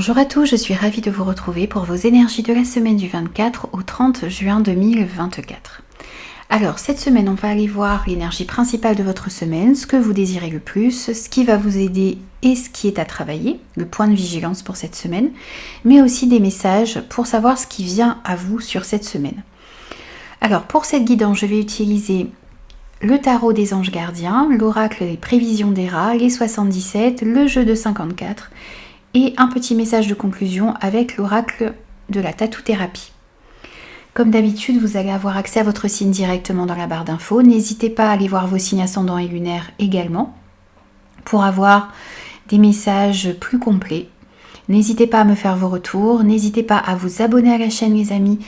Bonjour à tous, je suis ravie de vous retrouver pour vos énergies de la semaine du 24 au 30 juin 2024. Alors, cette semaine, on va aller voir l'énergie principale de votre semaine, ce que vous désirez le plus, ce qui va vous aider et ce qui est à travailler, le point de vigilance pour cette semaine, mais aussi des messages pour savoir ce qui vient à vous sur cette semaine. Alors, pour cette guidance, je vais utiliser le tarot des anges gardiens, l'oracle des prévisions des rats, les 77, le jeu de 54 et un petit message de conclusion avec l'oracle de la tatou-thérapie. Comme d'habitude, vous allez avoir accès à votre signe directement dans la barre d'infos. N'hésitez pas à aller voir vos signes ascendants et lunaires également pour avoir des messages plus complets. N'hésitez pas à me faire vos retours, n'hésitez pas à vous abonner à la chaîne les amis,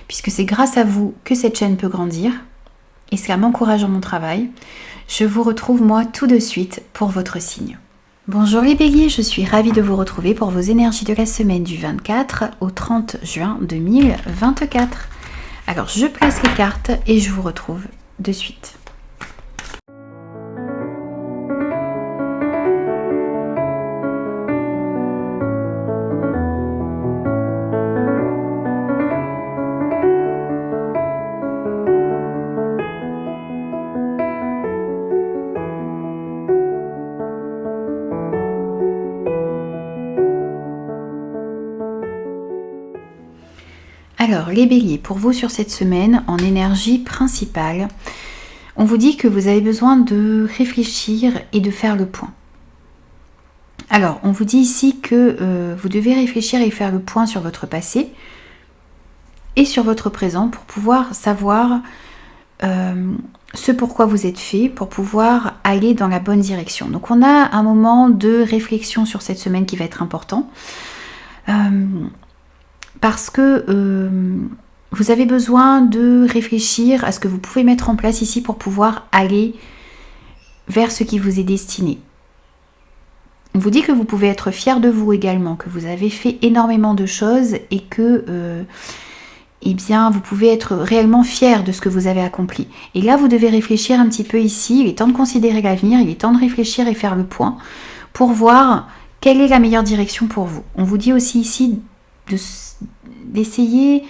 puisque c'est grâce à vous que cette chaîne peut grandir et cela m'encourage dans mon travail. Je vous retrouve moi tout de suite pour votre signe. Bonjour les béliers, je suis ravie de vous retrouver pour vos énergies de la semaine du 24 au 30 juin 2024. Alors je place les cartes et je vous retrouve de suite. Alors, les béliers, pour vous sur cette semaine, en énergie principale, on vous dit que vous avez besoin de réfléchir et de faire le point. Alors, on vous dit ici que vous devez réfléchir et faire le point sur votre passé et sur votre présent pour pouvoir savoir ce pourquoi vous êtes fait, pour pouvoir aller dans la bonne direction. Donc, on a un moment de réflexion sur cette semaine qui va être important. Parce que vous avez besoin de réfléchir à ce que vous pouvez mettre en place ici pour pouvoir aller vers ce qui vous est destiné. On vous dit que vous pouvez être fier de vous également, que vous avez fait énormément de choses et que eh bien, vous pouvez être réellement fier de ce que vous avez accompli. Et là, vous devez réfléchir un petit peu ici, il est temps de considérer l'avenir, il est temps de réfléchir et faire le point pour voir quelle est la meilleure direction pour vous. On vous dit aussi ici d'essayer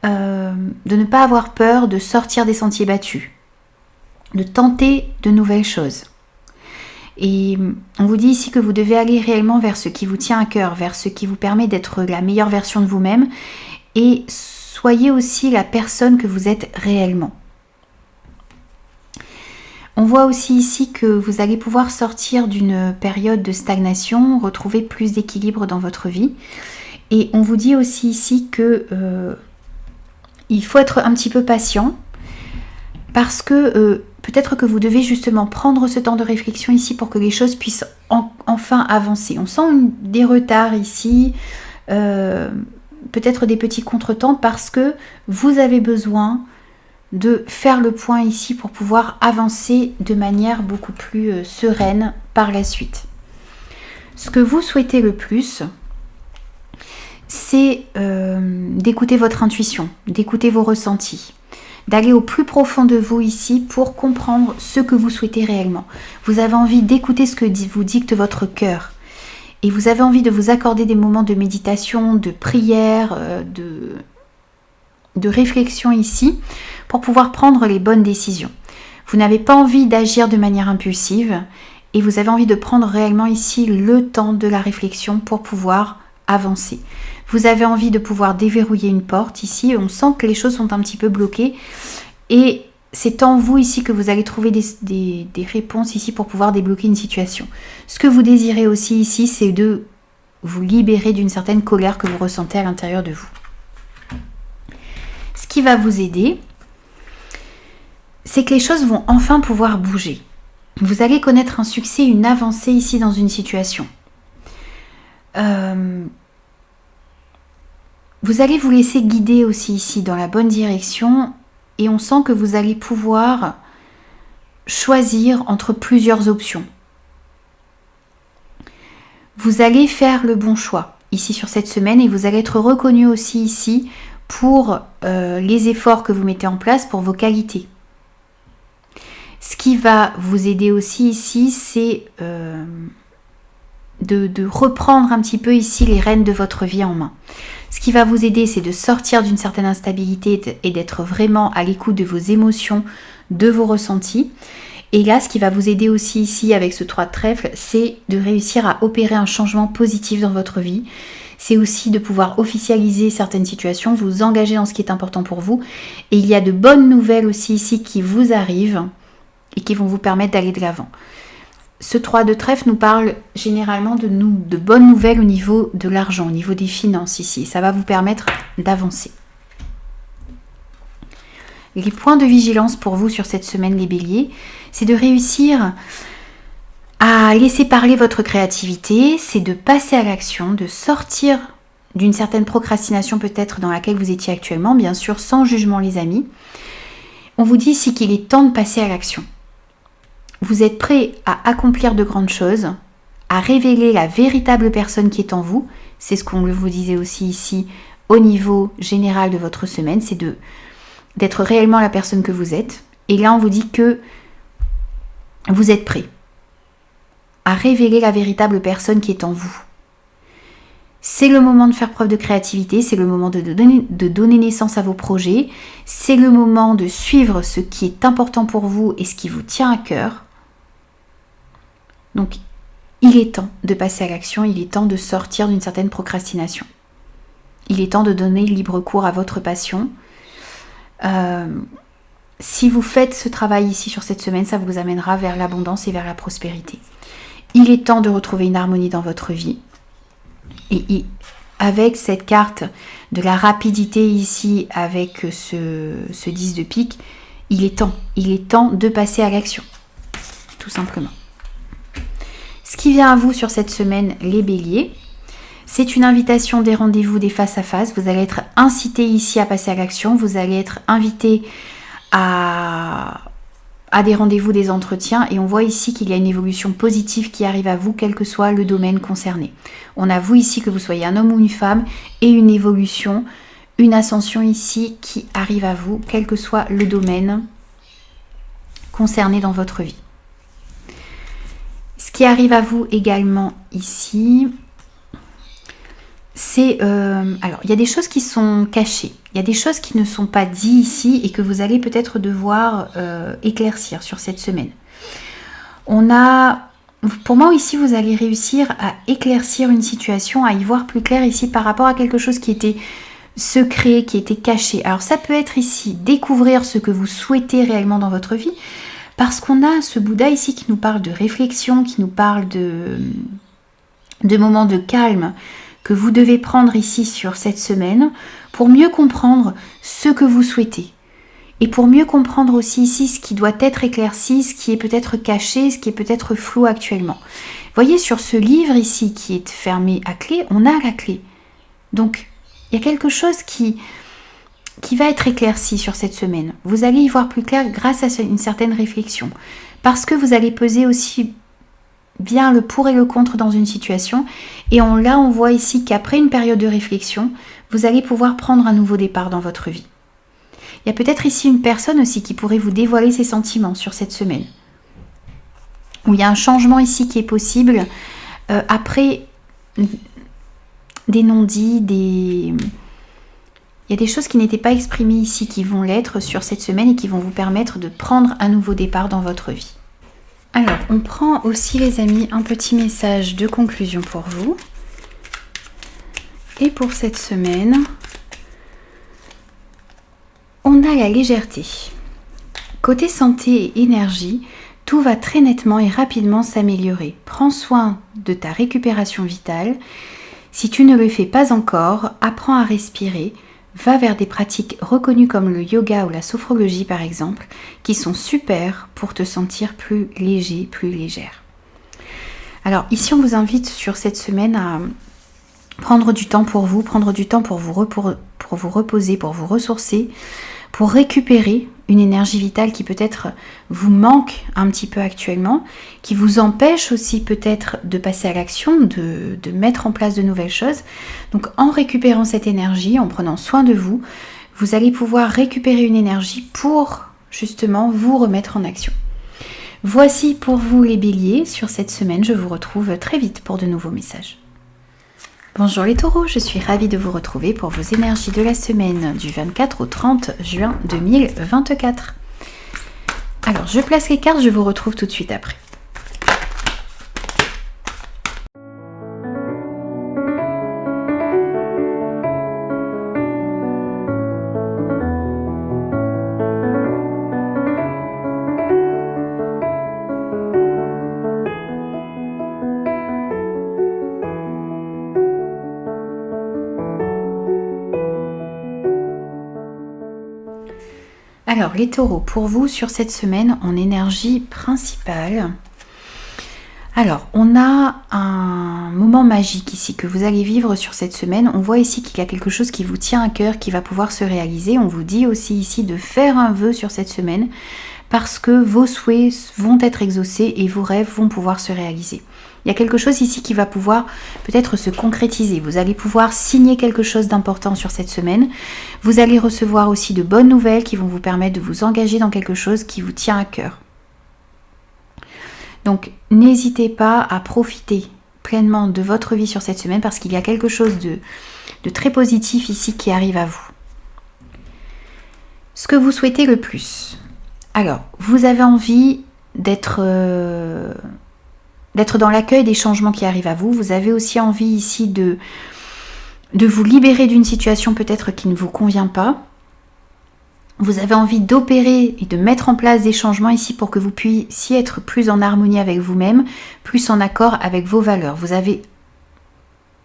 de ne pas avoir peur de sortir des sentiers battus, de tenter de nouvelles choses. Et on vous dit ici que vous devez aller réellement vers ce qui vous tient à cœur, vers ce qui vous permet d'être la meilleure version de vous-même et soyez aussi la personne que vous êtes réellement. On voit aussi ici que vous allez pouvoir sortir d'une période de stagnation, retrouver plus d'équilibre dans votre vie. Et on vous dit aussi ici que il faut être un petit peu patient parce que peut-être que vous devez justement prendre ce temps de réflexion ici pour que les choses puissent enfin avancer. On sent des retards ici, peut-être des petits contretemps parce que vous avez besoin de faire le point ici pour pouvoir avancer de manière beaucoup plus sereine par la suite. Ce que vous souhaitez le plus, c'est d'écouter votre intuition, d'écouter vos ressentis, d'aller au plus profond de vous ici pour comprendre ce que vous souhaitez réellement. Vous avez envie d'écouter ce que vous dicte votre cœur et vous avez envie de vous accorder des moments de méditation, de prière, de réflexion ici pour pouvoir prendre les bonnes décisions. Vous n'avez pas envie d'agir de manière impulsive et vous avez envie de prendre réellement ici le temps de la réflexion pour pouvoir avancer. Vous avez envie de pouvoir déverrouiller une porte ici, on sent que les choses sont un petit peu bloquées et c'est en vous ici que vous allez trouver des réponses ici pour pouvoir débloquer une situation. Ce que vous désirez aussi ici, c'est de vous libérer d'une certaine colère que vous ressentez à l'intérieur de vous. Ce qui va vous aider, c'est que les choses vont enfin pouvoir bouger. Vous allez connaître un succès, une avancée ici dans une situation. Vous allez vous laisser guider aussi ici dans la bonne direction et on sent que vous allez pouvoir choisir entre plusieurs options. Vous allez faire le bon choix ici sur cette semaine et vous allez être reconnu aussi ici pour les efforts que vous mettez en place, pour vos qualités. Ce qui va vous aider aussi ici, c'est de reprendre un petit peu ici les rênes de votre vie en main. Ce qui va vous aider, c'est de sortir d'une certaine instabilité et d'être vraiment à l'écoute de vos émotions, de vos ressentis. Et là, ce qui va vous aider aussi ici avec ce 3 de trèfle, c'est de réussir à opérer un changement positif dans votre vie. C'est aussi de pouvoir officialiser certaines situations, vous engager dans ce qui est important pour vous. Et il y a de bonnes nouvelles aussi ici qui vous arrivent et qui vont vous permettre d'aller de l'avant. Ce 3 de trèfle nous parle généralement de bonnes nouvelles au niveau de l'argent, au niveau des finances ici. Ça va vous permettre d'avancer. Les points de vigilance pour vous sur cette semaine, les béliers, c'est de réussir à laisser parler votre créativité, c'est de passer à l'action, de sortir d'une certaine procrastination peut-être dans laquelle vous étiez actuellement, bien sûr sans jugement les amis. On vous dit ici qu'il est temps de passer à l'action. Vous êtes prêt à accomplir de grandes choses, à révéler la véritable personne qui est en vous. C'est ce qu'on vous disait aussi ici au niveau général de votre semaine, c'est d'être réellement la personne que vous êtes. Et là, on vous dit que vous êtes prêt à révéler la véritable personne qui est en vous. C'est le moment de faire preuve de créativité, c'est le moment de donner naissance à vos projets, c'est le moment de suivre ce qui est important pour vous et ce qui vous tient à cœur. Donc, il est temps de passer à l'action, il est temps de sortir d'une certaine procrastination. Il est temps de donner libre cours à votre passion. Si vous faites ce travail ici sur cette semaine, ça vous amènera vers l'abondance et vers la prospérité. Il est temps de retrouver une harmonie dans votre vie. Et avec cette carte de la rapidité ici, avec ce 10 de pique, il est temps de passer à l'action, tout simplement. Ce qui vient à vous sur cette semaine, les béliers, c'est une invitation, des rendez-vous, des face-à-face. Vous allez être incité ici à passer à l'action. Vous allez être invité à des rendez-vous, des entretiens. Et on voit ici qu'il y a une évolution positive qui arrive à vous, quel que soit le domaine concerné. On avoue ici que vous soyez un homme ou une femme et une évolution, une ascension ici qui arrive à vous, quel que soit le domaine concerné dans votre vie. Ce qui arrive à vous également ici, c'est... alors, il y a des choses qui sont cachées. Il y a des choses qui ne sont pas dites ici et que vous allez peut-être devoir éclaircir sur cette semaine. Pour moi, ici, vous allez réussir à éclaircir une situation, à y voir plus clair ici par rapport à quelque chose qui était secret, qui était caché. Alors, ça peut être ici découvrir ce que vous souhaitez réellement dans votre vie, parce qu'on a ce Bouddha ici qui nous parle de réflexion, qui nous parle de moments de calme que vous devez prendre ici sur cette semaine pour mieux comprendre ce que vous souhaitez. Et pour mieux comprendre aussi ici ce qui doit être éclairci, ce qui est peut-être caché, ce qui est peut-être flou actuellement. Voyez, sur ce livre ici qui est fermé à clé, on a la clé. Donc, il y a quelque chose qui va être éclairci sur cette semaine. Vous allez y voir plus clair grâce à une certaine réflexion. Parce que vous allez peser aussi bien le pour et le contre dans une situation. Et là, on voit ici qu'après une période de réflexion, vous allez pouvoir prendre un nouveau départ dans votre vie. Il y a peut-être ici une personne aussi qui pourrait vous dévoiler ses sentiments sur cette semaine. Où il y a un changement ici qui est possible après des non-dits, il y a des choses qui n'étaient pas exprimées ici qui vont l'être sur cette semaine et qui vont vous permettre de prendre un nouveau départ dans votre vie. Alors, on prend aussi les amis un petit message de conclusion pour vous. Et pour cette semaine, on a la légèreté. Côté santé et énergie, tout va très nettement et rapidement s'améliorer. Prends soin de ta récupération vitale. Si tu ne le fais pas encore, apprends à respirer. Va vers des pratiques reconnues comme le yoga ou la sophrologie par exemple, qui sont super pour te sentir plus léger, plus légère. Alors ici on vous invite sur cette semaine à prendre du temps pour vous, prendre du temps pour vous reposer, pour vous ressourcer, pour récupérer une énergie vitale qui peut-être vous manque un petit peu actuellement, qui vous empêche aussi peut-être de passer à l'action, de mettre en place de nouvelles choses. Donc en récupérant cette énergie, en prenant soin de vous, vous allez pouvoir récupérer une énergie pour justement vous remettre en action. Voici pour vous les béliers. Sur cette semaine, je vous retrouve très vite pour de nouveaux messages. Bonjour les taureaux, je suis ravie de vous retrouver pour vos énergies de la semaine du 24 au 30 juin 2024. Alors, je place les cartes, je vous retrouve tout de suite après. Alors, les taureaux, pour vous, sur cette semaine, en énergie principale, alors, on a un moment magique ici que vous allez vivre sur cette semaine. On voit ici qu'il y a quelque chose qui vous tient à cœur, qui va pouvoir se réaliser. On vous dit aussi ici de faire un vœu sur cette semaine parce que vos souhaits vont être exaucés et vos rêves vont pouvoir se réaliser. Il y a quelque chose ici qui va pouvoir peut-être se concrétiser. Vous allez pouvoir signer quelque chose d'important sur cette semaine. Vous allez recevoir aussi de bonnes nouvelles qui vont vous permettre de vous engager dans quelque chose qui vous tient à cœur. Donc, n'hésitez pas à profiter pleinement de votre vie sur cette semaine parce qu'il y a quelque chose de très positif ici qui arrive à vous. Ce que vous souhaitez le plus. Alors, vous avez envie d'être dans l'accueil des changements qui arrivent à vous. Vous avez aussi envie ici de vous libérer d'une situation peut-être qui ne vous convient pas. Vous avez envie d'opérer et de mettre en place des changements ici pour que vous puissiez être plus en harmonie avec vous-même, plus en accord avec vos valeurs.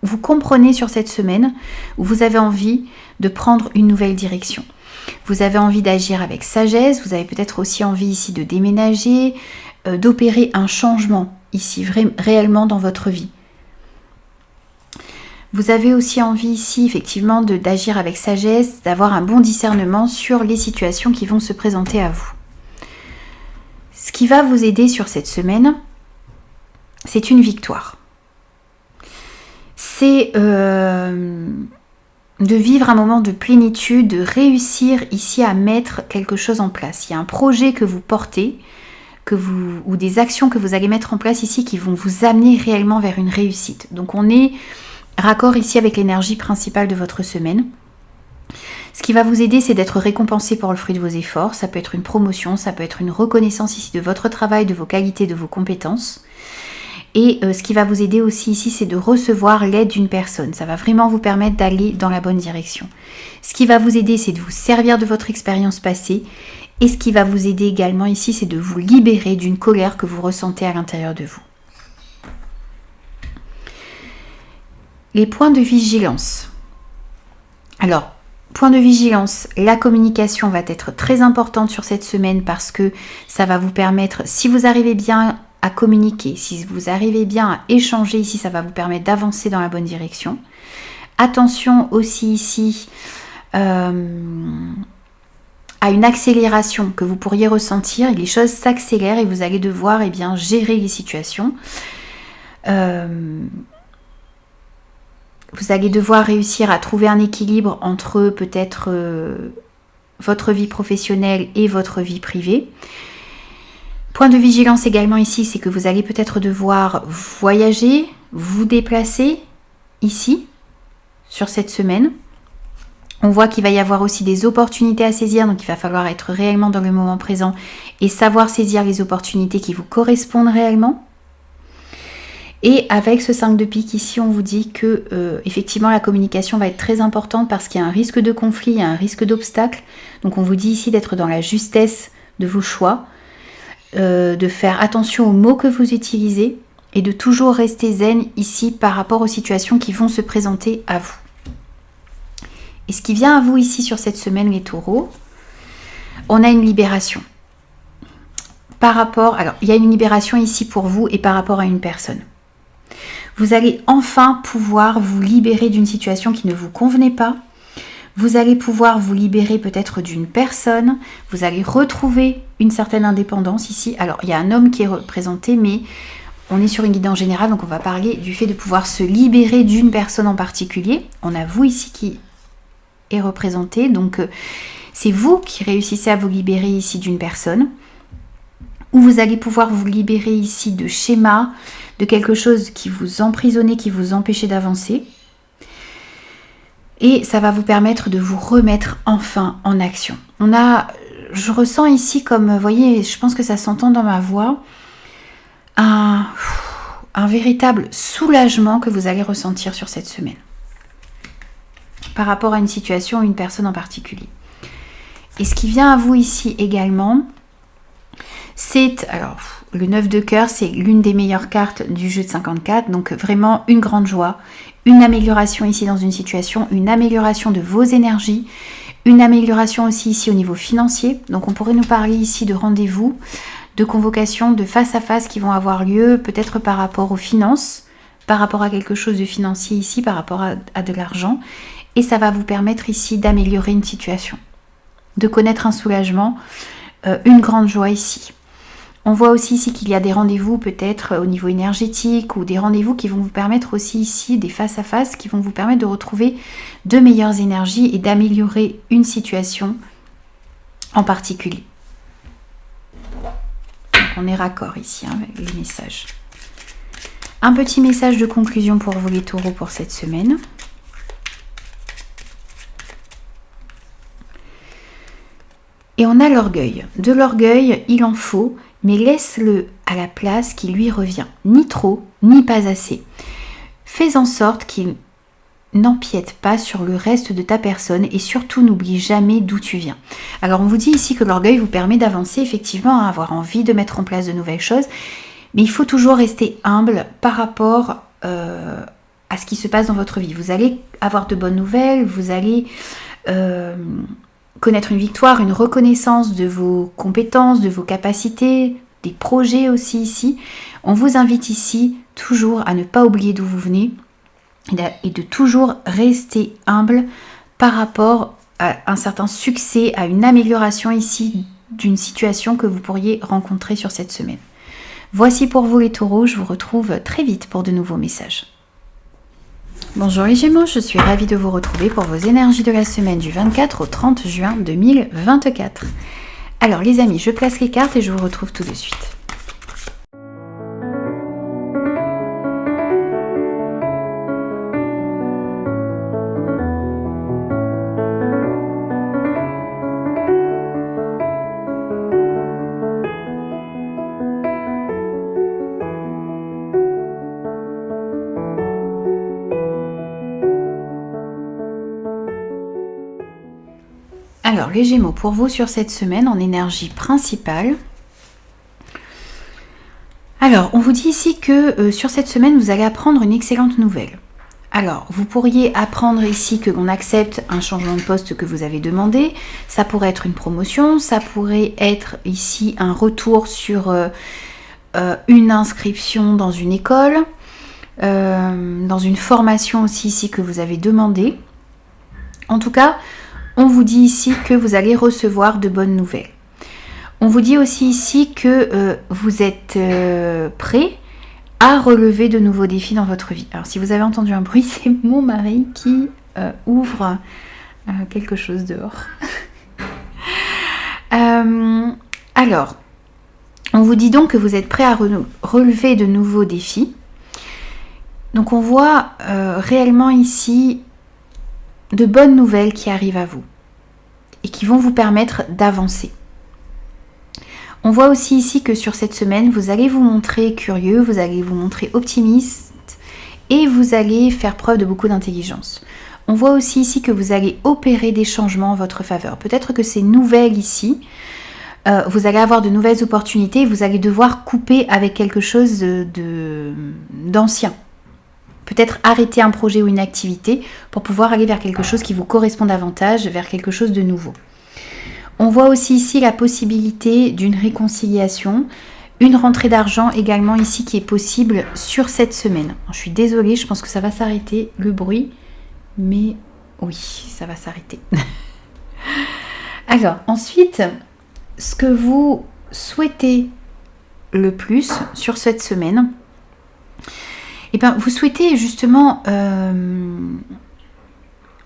Vous comprenez sur cette semaine où vous avez envie de prendre une nouvelle direction. Vous avez envie d'agir avec sagesse, vous avez peut-être aussi envie ici de déménager, d'opérer un changement ici réellement dans votre vie. Vous avez aussi envie ici effectivement d'agir avec sagesse, d'avoir un bon discernement sur les situations qui vont se présenter à vous. Ce qui va vous aider sur cette semaine, c'est une victoire. C'est de vivre un moment de plénitude, de réussir ici à mettre quelque chose en place. Il y a un projet que vous portez, ou des actions que vous allez mettre en place ici qui vont vous amener réellement vers une réussite. Donc on est raccord ici avec l'énergie principale de votre semaine. Ce qui va vous aider, c'est d'être récompensé pour le fruit de vos efforts. Ça peut être une promotion, ça peut être une reconnaissance ici de votre travail, de vos qualités, de vos compétences. Et ce qui va vous aider aussi ici, c'est de recevoir l'aide d'une personne. Ça va vraiment vous permettre d'aller dans la bonne direction. Ce qui va vous aider, c'est de vous servir de votre expérience passée. Et ce qui va vous aider également ici, c'est de vous libérer d'une colère que vous ressentez à l'intérieur de vous. Les points de vigilance. Alors, point de vigilance, la communication va être très importante sur cette semaine parce que ça va vous permettre, si vous arrivez bien à communiquer, si vous arrivez bien à échanger ici, ça va vous permettre d'avancer dans la bonne direction. Attention aussi ici à une accélération que vous pourriez ressentir. Les choses s'accélèrent et vous allez devoir gérer les situations. Vous allez devoir réussir à trouver un équilibre entre peut-être votre vie professionnelle et votre vie privée. Point de vigilance également ici, c'est que vous allez peut-être devoir voyager, vous déplacer ici, sur cette semaine. On voit qu'il va y avoir aussi des opportunités à saisir, donc il va falloir être réellement dans le moment présent et savoir saisir les opportunités qui vous correspondent réellement. Et avec ce 5 de pique ici, on vous dit que effectivement la communication va être très importante parce qu'il y a un risque de conflit, il y a un risque d'obstacle. Donc on vous dit ici d'être dans la justesse de vos choix, de faire attention aux mots que vous utilisez et de toujours rester zen ici par rapport aux situations qui vont se présenter à vous. Et ce qui vient à vous ici sur cette semaine, les taureaux, on a une libération. Alors, il y a une libération ici pour vous et par rapport à une personne. Vous allez enfin pouvoir vous libérer d'une situation qui ne vous convenait pas. Vous allez pouvoir vous libérer peut-être d'une personne. Vous allez retrouver une certaine indépendance ici. Alors, il y a un homme qui est représenté, mais on est sur une guidance générale, donc on va parler du fait de pouvoir se libérer d'une personne en particulier. On a vous ici qui est représenté, donc c'est vous qui réussissez à vous libérer ici d'une personne. où vous allez pouvoir vous libérer ici de schémas, de quelque chose qui vous emprisonnait, qui vous empêchait d'avancer. Et ça va vous permettre de vous remettre enfin en action. Je ressens ici comme, vous voyez, je pense que ça s'entend dans ma voix, un véritable soulagement que vous allez ressentir sur cette semaine. Par rapport à une situation ou une personne en particulier. Et ce qui vient à vous ici également, c'est, alors, le 9 de cœur, c'est l'une des meilleures cartes du jeu de 54, donc vraiment une grande joie, une amélioration ici dans une situation, une amélioration de vos énergies, une amélioration aussi ici au niveau financier. Donc on pourrait nous parler ici de rendez-vous, de convocations, de face à face qui vont avoir lieu, peut-être par rapport aux finances, par rapport à quelque chose de financier ici, par rapport à de l'argent. Et ça va vous permettre ici d'améliorer une situation, de connaître un soulagement, une grande joie ici. On voit aussi ici qu'il y a des rendez-vous peut-être au niveau énergétique ou des rendez-vous qui vont vous permettre aussi ici, des face-à-face qui vont vous permettre de retrouver de meilleures énergies et d'améliorer une situation en particulier. Donc on est raccord ici avec les messages. Un petit message de conclusion pour vous les taureaux pour cette semaine. Et on a l'orgueil. De l'orgueil, il en faut, mais laisse-le à la place qui lui revient. Ni trop, ni pas assez. Fais en sorte qu'il n'empiète pas sur le reste de ta personne et surtout n'oublie jamais d'où tu viens. Alors on vous dit ici que l'orgueil vous permet d'avancer effectivement, à avoir envie de mettre en place de nouvelles choses, mais il faut toujours rester humble par rapport à ce qui se passe dans votre vie. Vous allez avoir de bonnes nouvelles, vous allez connaître une victoire, une reconnaissance de vos compétences, de vos capacités, des projets aussi ici. On vous invite ici toujours à ne pas oublier d'où vous venez et de toujours rester humble par rapport à un certain succès, à une amélioration ici d'une situation que vous pourriez rencontrer sur cette semaine. Voici pour vous les taureaux, je vous retrouve très vite pour de nouveaux messages. Bonjour les Gémeaux, je suis ravie de vous retrouver pour vos énergies de la semaine du 24 au 30 juin 2024. Alors les amis, je place les cartes et je vous retrouve tout de suite. Alors les Gémeaux, pour vous sur cette semaine en énergie principale. Alors on vous dit ici que sur cette semaine vous allez apprendre une excellente nouvelle. Alors vous pourriez apprendre ici que l'on accepte un changement de poste que vous avez demandé. Ça pourrait être une promotion, ça pourrait être ici un retour sur une inscription dans une école, dans une formation aussi ici que vous avez demandé. En tout cas, on vous dit ici que vous allez recevoir de bonnes nouvelles. On vous dit aussi ici que vous êtes prêt à relever de nouveaux défis dans votre vie. Alors si vous avez entendu un bruit, c'est mon mari qui ouvre quelque chose dehors. Alors, on vous dit donc que vous êtes prêt à relever de nouveaux défis. Donc on voit réellement ici de bonnes nouvelles qui arrivent à vous et qui vont vous permettre d'avancer. On voit aussi ici que sur cette semaine, vous allez vous montrer curieux, vous allez vous montrer optimiste et vous allez faire preuve de beaucoup d'intelligence. On voit aussi ici que vous allez opérer des changements en votre faveur. Peut-être que ces nouvelles ici, vous allez avoir de nouvelles opportunités et vous allez devoir couper avec quelque chose d'ancien. Peut-être arrêter un projet ou une activité pour pouvoir aller vers quelque chose qui vous correspond davantage, vers quelque chose de nouveau. On voit aussi ici la possibilité d'une réconciliation, une rentrée d'argent également ici qui est possible sur cette semaine. Je suis désolée, je pense que ça va s'arrêter le bruit, mais oui, ça va s'arrêter. Alors ensuite, ce que vous souhaitez le plus sur cette semaine, eh bien, vous souhaitez justement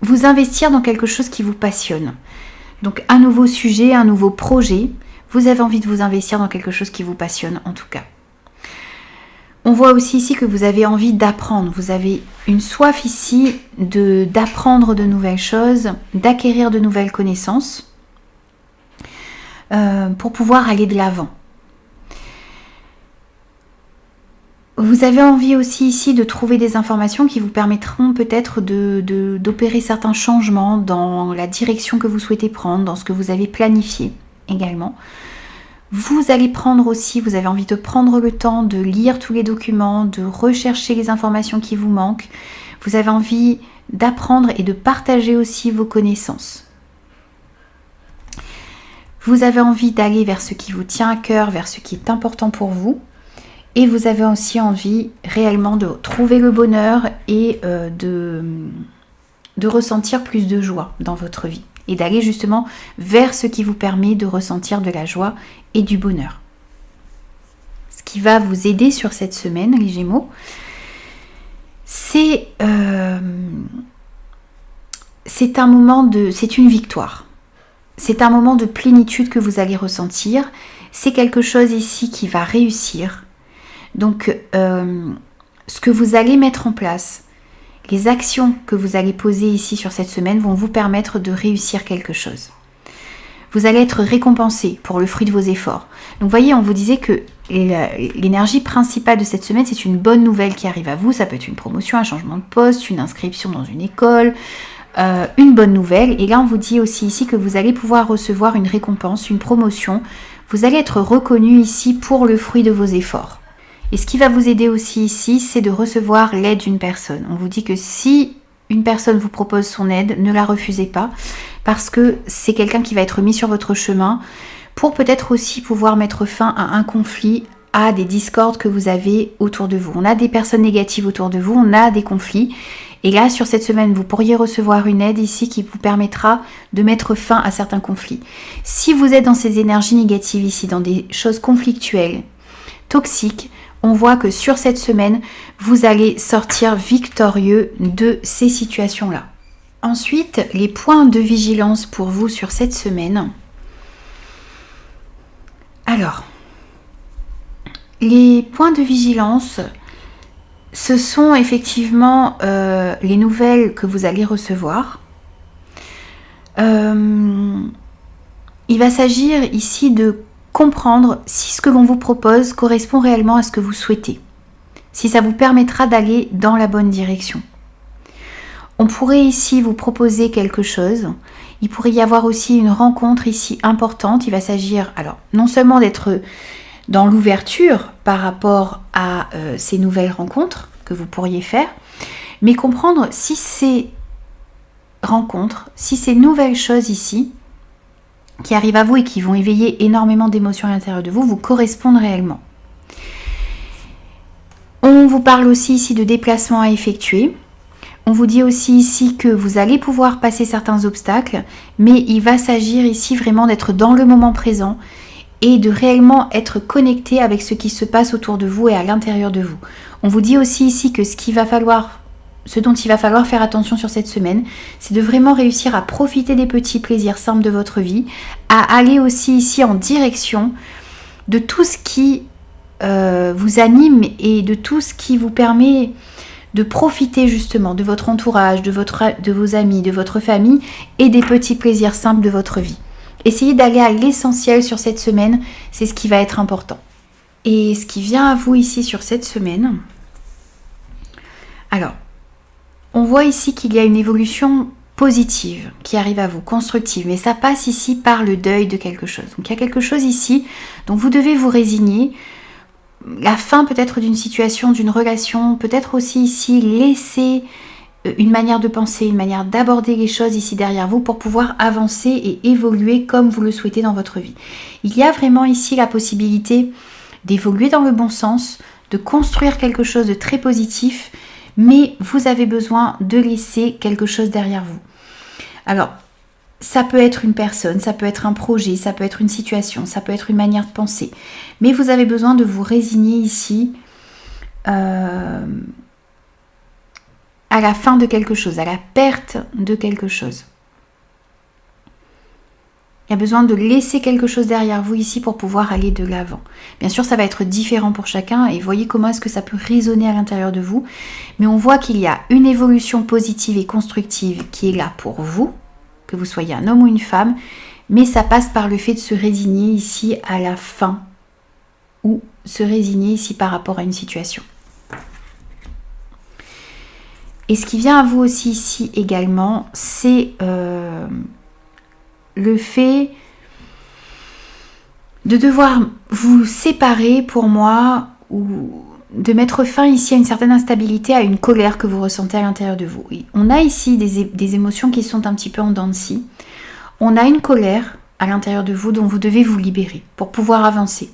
vous investir dans quelque chose qui vous passionne. Donc un nouveau sujet, un nouveau projet. Vous avez envie de vous investir dans quelque chose qui vous passionne en tout cas. On voit aussi ici que vous avez envie d'apprendre. Vous avez une soif ici d'apprendre de nouvelles choses, d'acquérir de nouvelles connaissances pour pouvoir aller de l'avant. Vous avez envie aussi ici de trouver des informations qui vous permettront peut-être d'opérer certains changements dans la direction que vous souhaitez prendre, dans ce que vous avez planifié également. Vous allez prendre aussi, vous avez envie de prendre le temps de lire tous les documents, de rechercher les informations qui vous manquent. Vous avez envie d'apprendre et de partager aussi vos connaissances. Vous avez envie d'aller vers ce qui vous tient à cœur, vers ce qui est important pour vous. Et vous avez aussi envie réellement de trouver le bonheur et de ressentir plus de joie dans votre vie. Et d'aller justement vers ce qui vous permet de ressentir de la joie et du bonheur. Ce qui va vous aider sur cette semaine, les Gémeaux, c'est une victoire. C'est un moment de plénitude que vous allez ressentir. C'est quelque chose ici qui va réussir. Donc, ce que vous allez mettre en place, les actions que vous allez poser ici sur cette semaine vont vous permettre de réussir quelque chose. Vous allez être récompensé pour le fruit de vos efforts. Donc, voyez, on vous disait que l'énergie principale de cette semaine, c'est une bonne nouvelle qui arrive à vous. Ça peut être une promotion, un changement de poste, une inscription dans une école, une bonne nouvelle. Et là, on vous dit aussi ici que vous allez pouvoir recevoir une récompense, une promotion. Vous allez être reconnu ici pour le fruit de vos efforts. Et ce qui va vous aider aussi ici, c'est de recevoir l'aide d'une personne. On vous dit que si une personne vous propose son aide, ne la refusez pas, parce que c'est quelqu'un qui va être mis sur votre chemin pour peut-être aussi pouvoir mettre fin à un conflit, à des discordes que vous avez autour de vous. On a des personnes négatives autour de vous, on a des conflits. Et là, sur cette semaine, vous pourriez recevoir une aide ici qui vous permettra de mettre fin à certains conflits. Si vous êtes dans ces énergies négatives ici, dans des choses conflictuelles, toxiques, on voit que sur cette semaine, vous allez sortir victorieux de ces situations-là. Ensuite, les points de vigilance pour vous sur cette semaine. Alors, les points de vigilance, ce sont effectivement les nouvelles que vous allez recevoir. Il va s'agir ici de comprendre si ce que l'on vous propose correspond réellement à ce que vous souhaitez, si ça vous permettra d'aller dans la bonne direction. On pourrait ici vous proposer quelque chose, il pourrait y avoir aussi une rencontre ici importante, il va s'agir alors non seulement d'être dans l'ouverture par rapport à ces nouvelles rencontres que vous pourriez faire, mais comprendre si ces rencontres, si ces nouvelles choses ici qui arrivent à vous et qui vont éveiller énormément d'émotions à l'intérieur de vous, vous correspondent réellement. On vous parle aussi ici de déplacements à effectuer. On vous dit aussi ici que vous allez pouvoir passer certains obstacles, mais il va s'agir ici vraiment d'être dans le moment présent et de réellement être connecté avec ce qui se passe autour de vous et à l'intérieur de vous. On vous dit aussi ici que ce dont il va falloir faire attention sur cette semaine, c'est de vraiment réussir à profiter des petits plaisirs simples de votre vie, à aller aussi ici en direction de tout ce qui vous anime et de tout ce qui vous permet de profiter justement de votre entourage, de vos amis, de votre famille et des petits plaisirs simples de votre vie. Essayez d'aller à l'essentiel sur cette semaine, c'est ce qui va être important. Et ce qui vient à vous ici sur cette semaine, alors, on voit ici qu'il y a une évolution positive qui arrive à vous, constructive, mais ça passe ici par le deuil de quelque chose. Donc il y a quelque chose ici dont vous devez vous résigner, la fin peut-être d'une situation, d'une relation, peut-être aussi ici laisser une manière de penser, une manière d'aborder les choses ici derrière vous pour pouvoir avancer et évoluer comme vous le souhaitez dans votre vie. Il y a vraiment ici la possibilité d'évoluer dans le bon sens, de construire quelque chose de très positif, mais vous avez besoin de laisser quelque chose derrière vous. Alors, ça peut être une personne, ça peut être un projet, ça peut être une situation, ça peut être une manière de penser, mais vous avez besoin de vous résigner ici à la fin de quelque chose, à la perte de quelque chose. Il y a besoin de laisser quelque chose derrière vous ici pour pouvoir aller de l'avant. Bien sûr, ça va être différent pour chacun et voyez comment est-ce que ça peut résonner à l'intérieur de vous. Mais on voit qu'il y a une évolution positive et constructive qui est là pour vous, que vous soyez un homme ou une femme, mais ça passe par le fait de se résigner ici à la fin ou se résigner ici par rapport à une situation. Et ce qui vient à vous aussi ici également, c'est le fait de devoir vous séparer pour moi ou de mettre fin ici à une certaine instabilité, à une colère que vous ressentez à l'intérieur de vous. On a ici des émotions qui sont un petit peu en dents de scie. On a une colère à l'intérieur de vous dont vous devez vous libérer pour pouvoir avancer.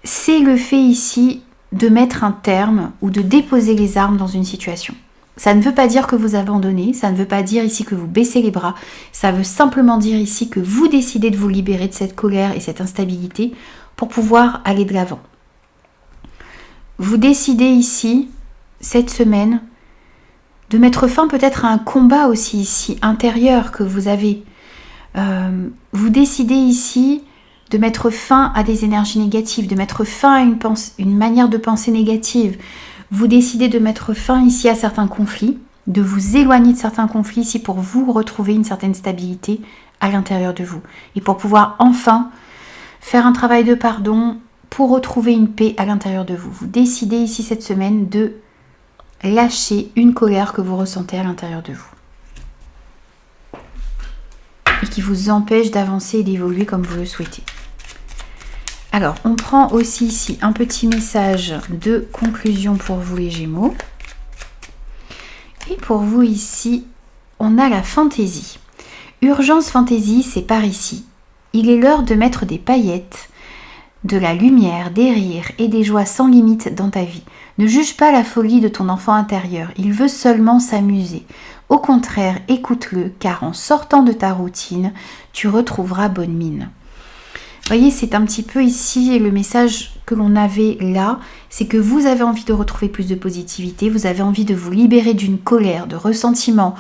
C'est le fait ici de mettre un terme ou de déposer les armes dans une situation. Ça ne veut pas dire que vous abandonnez, ça ne veut pas dire ici que vous baissez les bras, ça veut simplement dire ici que vous décidez de vous libérer de cette colère et cette instabilité pour pouvoir aller de l'avant. Vous décidez ici, cette semaine, de mettre fin peut-être à un combat aussi ici, intérieur que vous avez. Vous décidez ici de mettre fin à des énergies négatives, de mettre fin à une manière de penser négative. Vous décidez de mettre fin ici à certains conflits, de vous éloigner de certains conflits ici pour vous retrouver une certaine stabilité à l'intérieur de vous. Et pour pouvoir enfin faire un travail de pardon pour retrouver une paix à l'intérieur de vous. Vous décidez ici cette semaine de lâcher une colère que vous ressentez à l'intérieur de vous. Et qui vous empêche d'avancer et d'évoluer comme vous le souhaitez. Alors, on prend aussi ici un petit message de conclusion pour vous les Gémeaux. Et pour vous ici, on a la fantaisie. Urgence fantaisie, c'est par ici. Il est l'heure de mettre des paillettes, de la lumière, des rires et des joies sans limite dans ta vie. Ne juge pas la folie de ton enfant intérieur, il veut seulement s'amuser. Au contraire, écoute-le, car en sortant de ta routine, tu retrouveras bonne mine. Vous voyez, c'est un petit peu ici le message que l'on avait là, c'est que vous avez envie de retrouver plus de positivité, vous avez envie de vous libérer d'une colère, de ressentiment,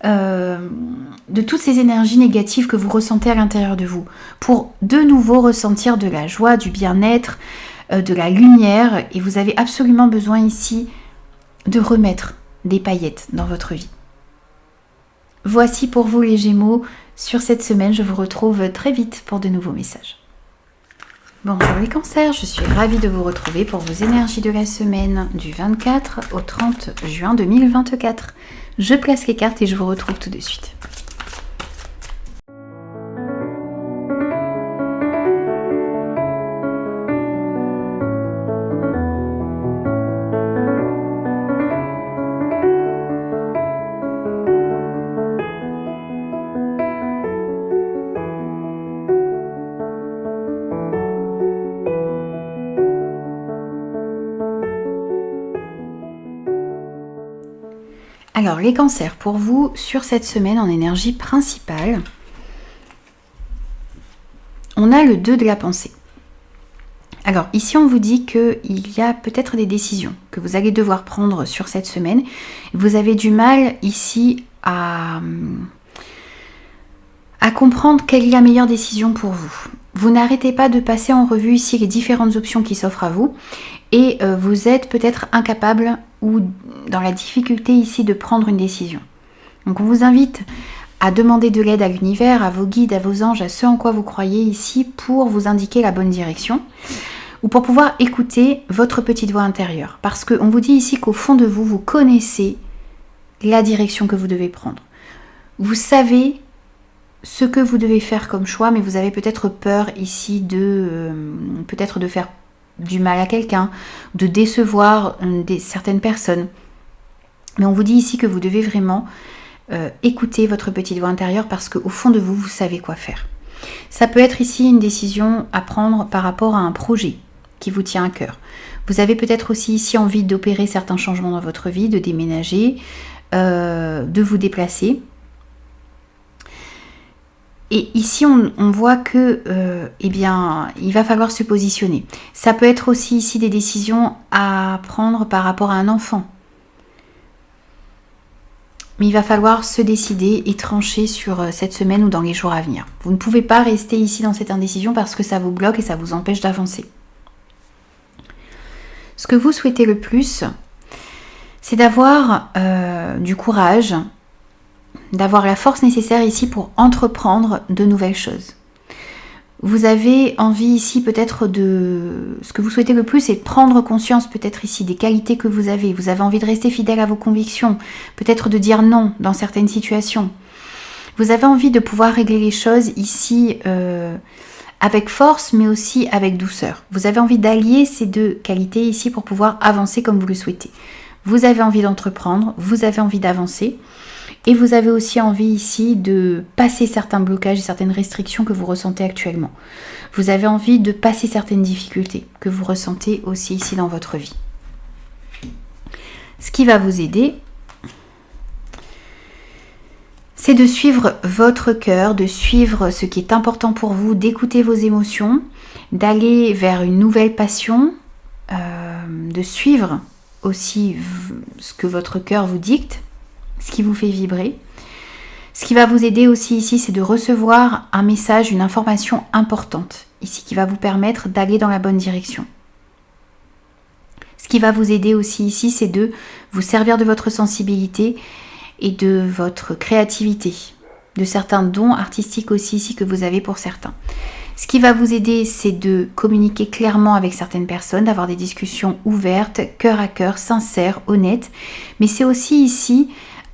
de toutes ces énergies négatives que vous ressentez à l'intérieur de vous, pour de nouveau ressentir de la joie, du bien-être, de la lumière, et vous avez absolument besoin ici de remettre des paillettes dans votre vie. Voici pour vous les Gémeaux, sur cette semaine, je vous retrouve très vite pour de nouveaux messages. Bonjour les cancers, je suis ravie de vous retrouver pour vos énergies de la semaine du 24 au 30 juin 2024. Je place les cartes et je vous retrouve tout de suite. Alors les cancers, pour vous, sur cette semaine en énergie principale, on a le 2 de la pensée. Alors ici on vous dit qu'il y a peut-être des décisions que vous allez devoir prendre sur cette semaine. Vous avez du mal ici à comprendre quelle est la meilleure décision pour vous. Vous n'arrêtez pas de passer en revue ici les différentes options qui s'offrent à vous et vous êtes peut-être incapable ou dans la difficulté ici de prendre une décision. Donc on vous invite à demander de l'aide à l'univers, à vos guides, à vos anges, à ceux en quoi vous croyez ici pour vous indiquer la bonne direction ou pour pouvoir écouter votre petite voix intérieure. Parce qu'on vous dit ici qu'au fond de vous, vous connaissez la direction que vous devez prendre. Vous savez ce que vous devez faire comme choix, mais vous avez peut-être peur ici de peut-être de faire du mal à quelqu'un, de décevoir certaines personnes. Mais on vous dit ici que vous devez vraiment écouter votre petite voix intérieure parce qu'au fond de vous, vous savez quoi faire. Ça peut être ici une décision à prendre par rapport à un projet qui vous tient à cœur. Vous avez peut-être aussi ici envie d'opérer certains changements dans votre vie, de déménager, de vous déplacer. Et ici, on voit que, eh bien, il va falloir se positionner. Ça peut être aussi ici des décisions à prendre par rapport à un enfant. Mais il va falloir se décider et trancher sur cette semaine ou dans les jours à venir. Vous ne pouvez pas rester ici dans cette indécision parce que ça vous bloque et ça vous empêche d'avancer. Ce que vous souhaitez le plus, c'est d'avoir du courage, d'avoir la force nécessaire ici pour entreprendre de nouvelles choses. Vous avez envie ici peut-être de... Ce que vous souhaitez le plus, c'est de prendre conscience peut-être ici des qualités que vous avez. Vous avez envie de rester fidèle à vos convictions, peut-être de dire non dans certaines situations. Vous avez envie de pouvoir régler les choses ici avec force, mais aussi avec douceur. Vous avez envie d'allier ces deux qualités ici pour pouvoir avancer comme vous le souhaitez. Vous avez envie d'entreprendre, vous avez envie d'avancer. Et vous avez aussi envie ici de passer certains blocages et certaines restrictions que vous ressentez actuellement. Vous avez envie de passer certaines difficultés que vous ressentez aussi ici dans votre vie. Ce qui va vous aider, c'est de suivre votre cœur, de suivre ce qui est important pour vous, d'écouter vos émotions, d'aller vers une nouvelle passion, de suivre aussi ce que votre cœur vous dicte, ce qui vous fait vibrer. Ce qui va vous aider aussi ici, c'est de recevoir un message, une information importante ici qui va vous permettre d'aller dans la bonne direction. Ce qui va vous aider aussi ici, c'est de vous servir de votre sensibilité et de votre créativité, de certains dons artistiques aussi ici que vous avez pour certains. Ce qui va vous aider, c'est de communiquer clairement avec certaines personnes, d'avoir des discussions ouvertes, cœur à cœur, sincères, honnêtes. Mais c'est aussi ici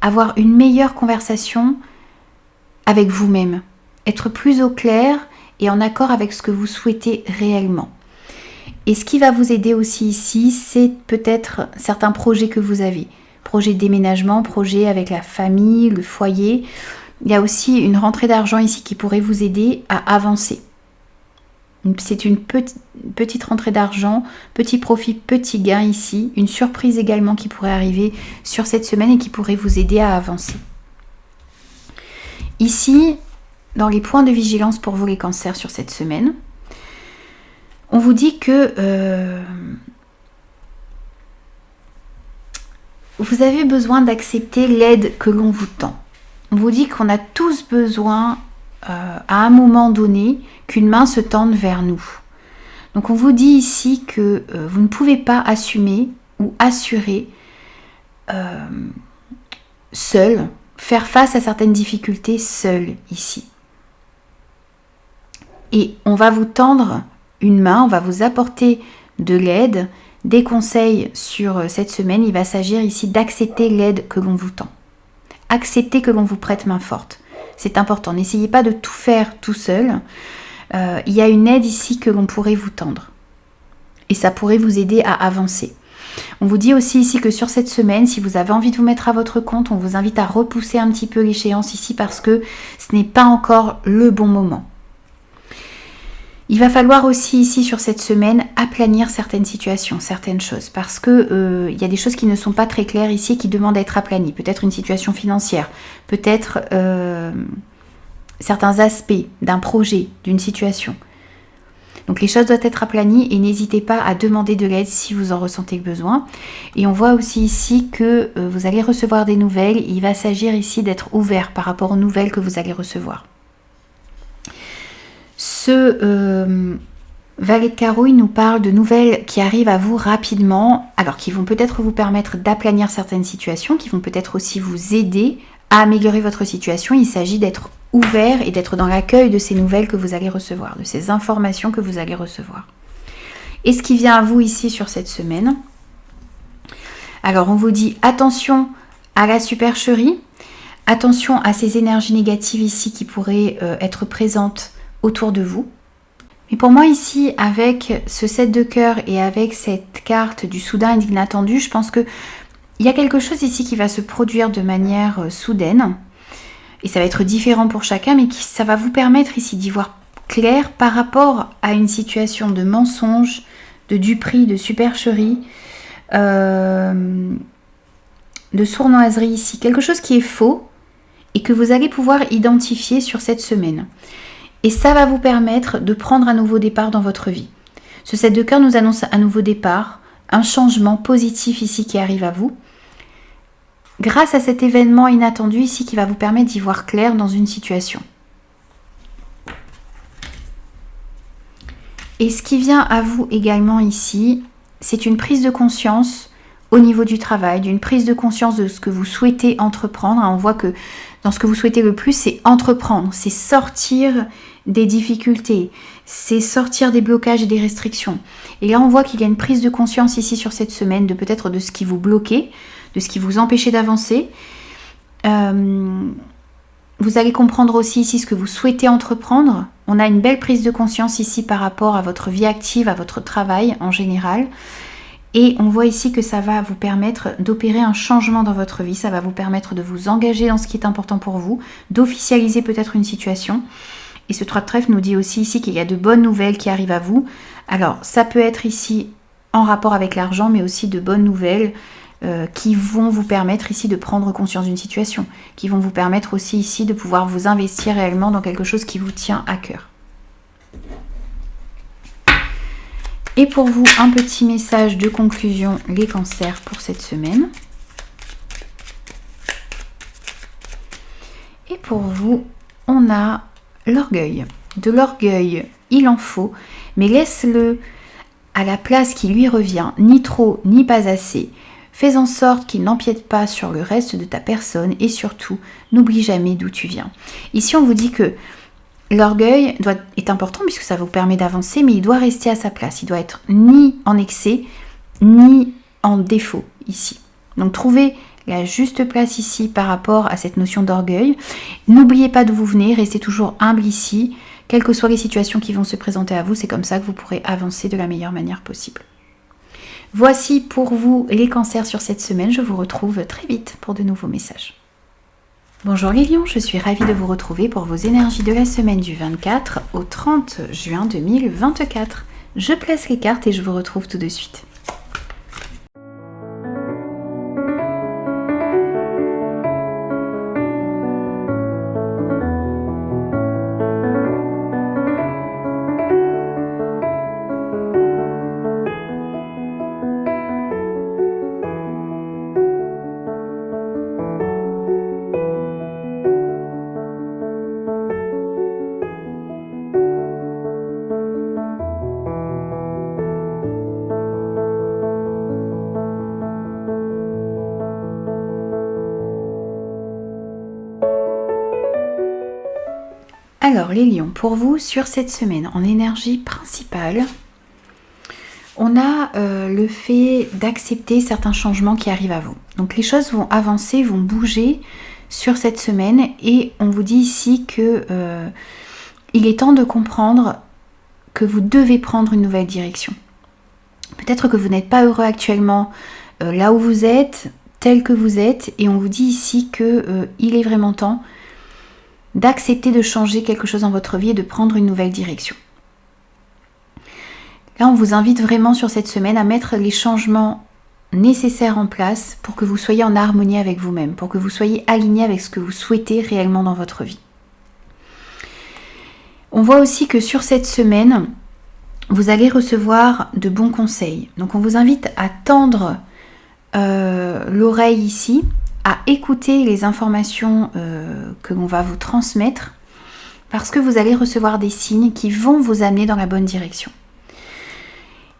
avoir une meilleure conversation avec vous-même, être plus au clair et en accord avec ce que vous souhaitez réellement. Et ce qui va vous aider aussi ici, c'est peut-être certains projets que vous avez. Projets de déménagement, projets avec la famille, le foyer. Il y a aussi une rentrée d'argent ici qui pourrait vous aider à avancer. C'est une petite rentrée d'argent, petit profit, petit gain ici. Une surprise également qui pourrait arriver sur cette semaine et qui pourrait vous aider à avancer. Ici, dans les points de vigilance pour vous les cancers sur cette semaine, on vous dit que vous avez besoin d'accepter l'aide que l'on vous tend. On vous dit qu'on a tous besoin à un moment donné qu'une main se tende vers nous. Donc on vous dit ici que vous ne pouvez pas assumer ou assurer seul, faire face à certaines difficultés seul ici. Et on va vous tendre une main, on va vous apporter de l'aide, des conseils sur cette semaine. Il va s'agir ici d'accepter l'aide que l'on vous tend. Accepter que l'on vous prête main forte. C'est important. N'essayez pas de tout faire tout seul. Il y a une aide ici que l'on pourrait vous tendre. Et ça pourrait vous aider à avancer. On vous dit aussi ici que sur cette semaine, si vous avez envie de vous mettre à votre compte, on vous invite à repousser un petit peu l'échéance ici parce que ce n'est pas encore le bon moment. Il va falloir aussi ici sur cette semaine aplanir certaines situations, certaines choses parce que il y a des choses qui ne sont pas très claires ici qui demandent à être aplanies. Peut-être une situation financière, peut-être certains aspects d'un projet, d'une situation. Donc les choses doivent être aplanies et n'hésitez pas à demander de l'aide si vous en ressentez le besoin. Et on voit aussi ici que vous allez recevoir des nouvelles. Il va s'agir ici d'être ouvert par rapport aux nouvelles que vous allez recevoir. Ce valet de carreau, il nous parle de nouvelles qui arrivent à vous rapidement, alors qui vont peut-être vous permettre d'aplanir certaines situations, qui vont peut-être aussi vous aider à améliorer votre situation. Il s'agit d'être ouvert et d'être dans l'accueil de ces nouvelles que vous allez recevoir, de ces informations que vous allez recevoir. Et ce qui vient à vous ici sur cette semaine, alors on vous dit attention à la supercherie, attention à ces énergies négatives ici qui pourraient être présentes autour de vous. Mais pour moi ici, avec ce 7 de cœur et avec cette carte du soudain et de l'inattendu, je pense que il y a quelque chose ici qui va se produire de manière soudaine. Et ça va être différent pour chacun, mais ça va vous permettre ici d'y voir clair par rapport à une situation de mensonge, de duperie, de supercherie, de sournoiserie ici. Quelque chose qui est faux et que vous allez pouvoir identifier sur cette semaine. Et ça va vous permettre de prendre un nouveau départ dans votre vie. Ce 7 de cœur nous annonce un nouveau départ, un changement positif ici qui arrive à vous. grâce à cet événement inattendu ici qui va vous permettre d'y voir clair dans une situation. Et ce qui vient à vous également ici, c'est une prise de conscience au niveau du travail, d'une prise de conscience de ce que vous souhaitez entreprendre. On voit que dans ce que vous souhaitez le plus, c'est entreprendre, c'est sortir des difficultés, c'est sortir des blocages et des restrictions. Et là, on voit qu'il y a une prise de conscience ici sur cette semaine de peut-être de ce qui vous bloquait, de ce qui vous empêchait d'avancer. Vous allez comprendre aussi ici ce que vous souhaitez entreprendre. On a une belle prise de conscience ici par rapport à votre vie active, à votre travail en général. Et on voit ici que ça va vous permettre d'opérer un changement dans votre vie. Ça va vous permettre de vous engager dans ce qui est important pour vous, d'officialiser peut-être une situation. Et ce 3 de trèfle nous dit aussi ici qu'il y a de bonnes nouvelles qui arrivent à vous. Alors, ça peut être ici en rapport avec l'argent, mais aussi de bonnes nouvelles qui vont vous permettre ici de prendre conscience d'une situation, qui vont vous permettre aussi ici de pouvoir vous investir réellement dans quelque chose qui vous tient à cœur. Et pour vous, un petit message de conclusion, les cancers, pour cette semaine. Et pour vous, on a l'orgueil. De l'orgueil, il en faut, mais laisse-le à la place qui lui revient, ni trop, ni pas assez. Fais en sorte qu'il n'empiète pas sur le reste de ta personne et surtout, n'oublie jamais d'où tu viens. Ici, on vous dit que l'orgueil est important puisque ça vous permet d'avancer, mais il doit rester à sa place. Il doit être ni en excès, ni en défaut ici. Donc trouvez la juste place ici par rapport à cette notion d'orgueil. N'oubliez pas d'où vous venez, restez toujours humble ici. Quelles que soient les situations qui vont se présenter à vous, c'est comme ça que vous pourrez avancer de la meilleure manière possible. Voici pour vous les cancers sur cette semaine. Je vous retrouve très vite pour de nouveaux messages. Bonjour les lions, je suis ravie de vous retrouver pour vos énergies de la semaine du 24 au 30 juin 2024. Je place les cartes et je vous retrouve tout de suite. Alors les lions, pour vous, sur cette semaine, en énergie principale, on a le fait d'accepter certains changements qui arrivent à vous. Donc les choses vont avancer, vont bouger sur cette semaine et on vous dit ici que il est temps de comprendre que vous devez prendre une nouvelle direction. Peut-être que vous n'êtes pas heureux actuellement là où vous êtes, tel que vous êtes, et on vous dit ici que il est vraiment temps d'accepter de changer quelque chose dans votre vie et de prendre une nouvelle direction. Là, on vous invite vraiment sur cette semaine à mettre les changements nécessaires en place pour que vous soyez en harmonie avec vous-même, pour que vous soyez aligné avec ce que vous souhaitez réellement dans votre vie. On voit aussi que sur cette semaine, vous allez recevoir de bons conseils. Donc on vous invite à tendre l'oreille ici, à écouter les informations que l'on va vous transmettre parce que vous allez recevoir des signes qui vont vous amener dans la bonne direction.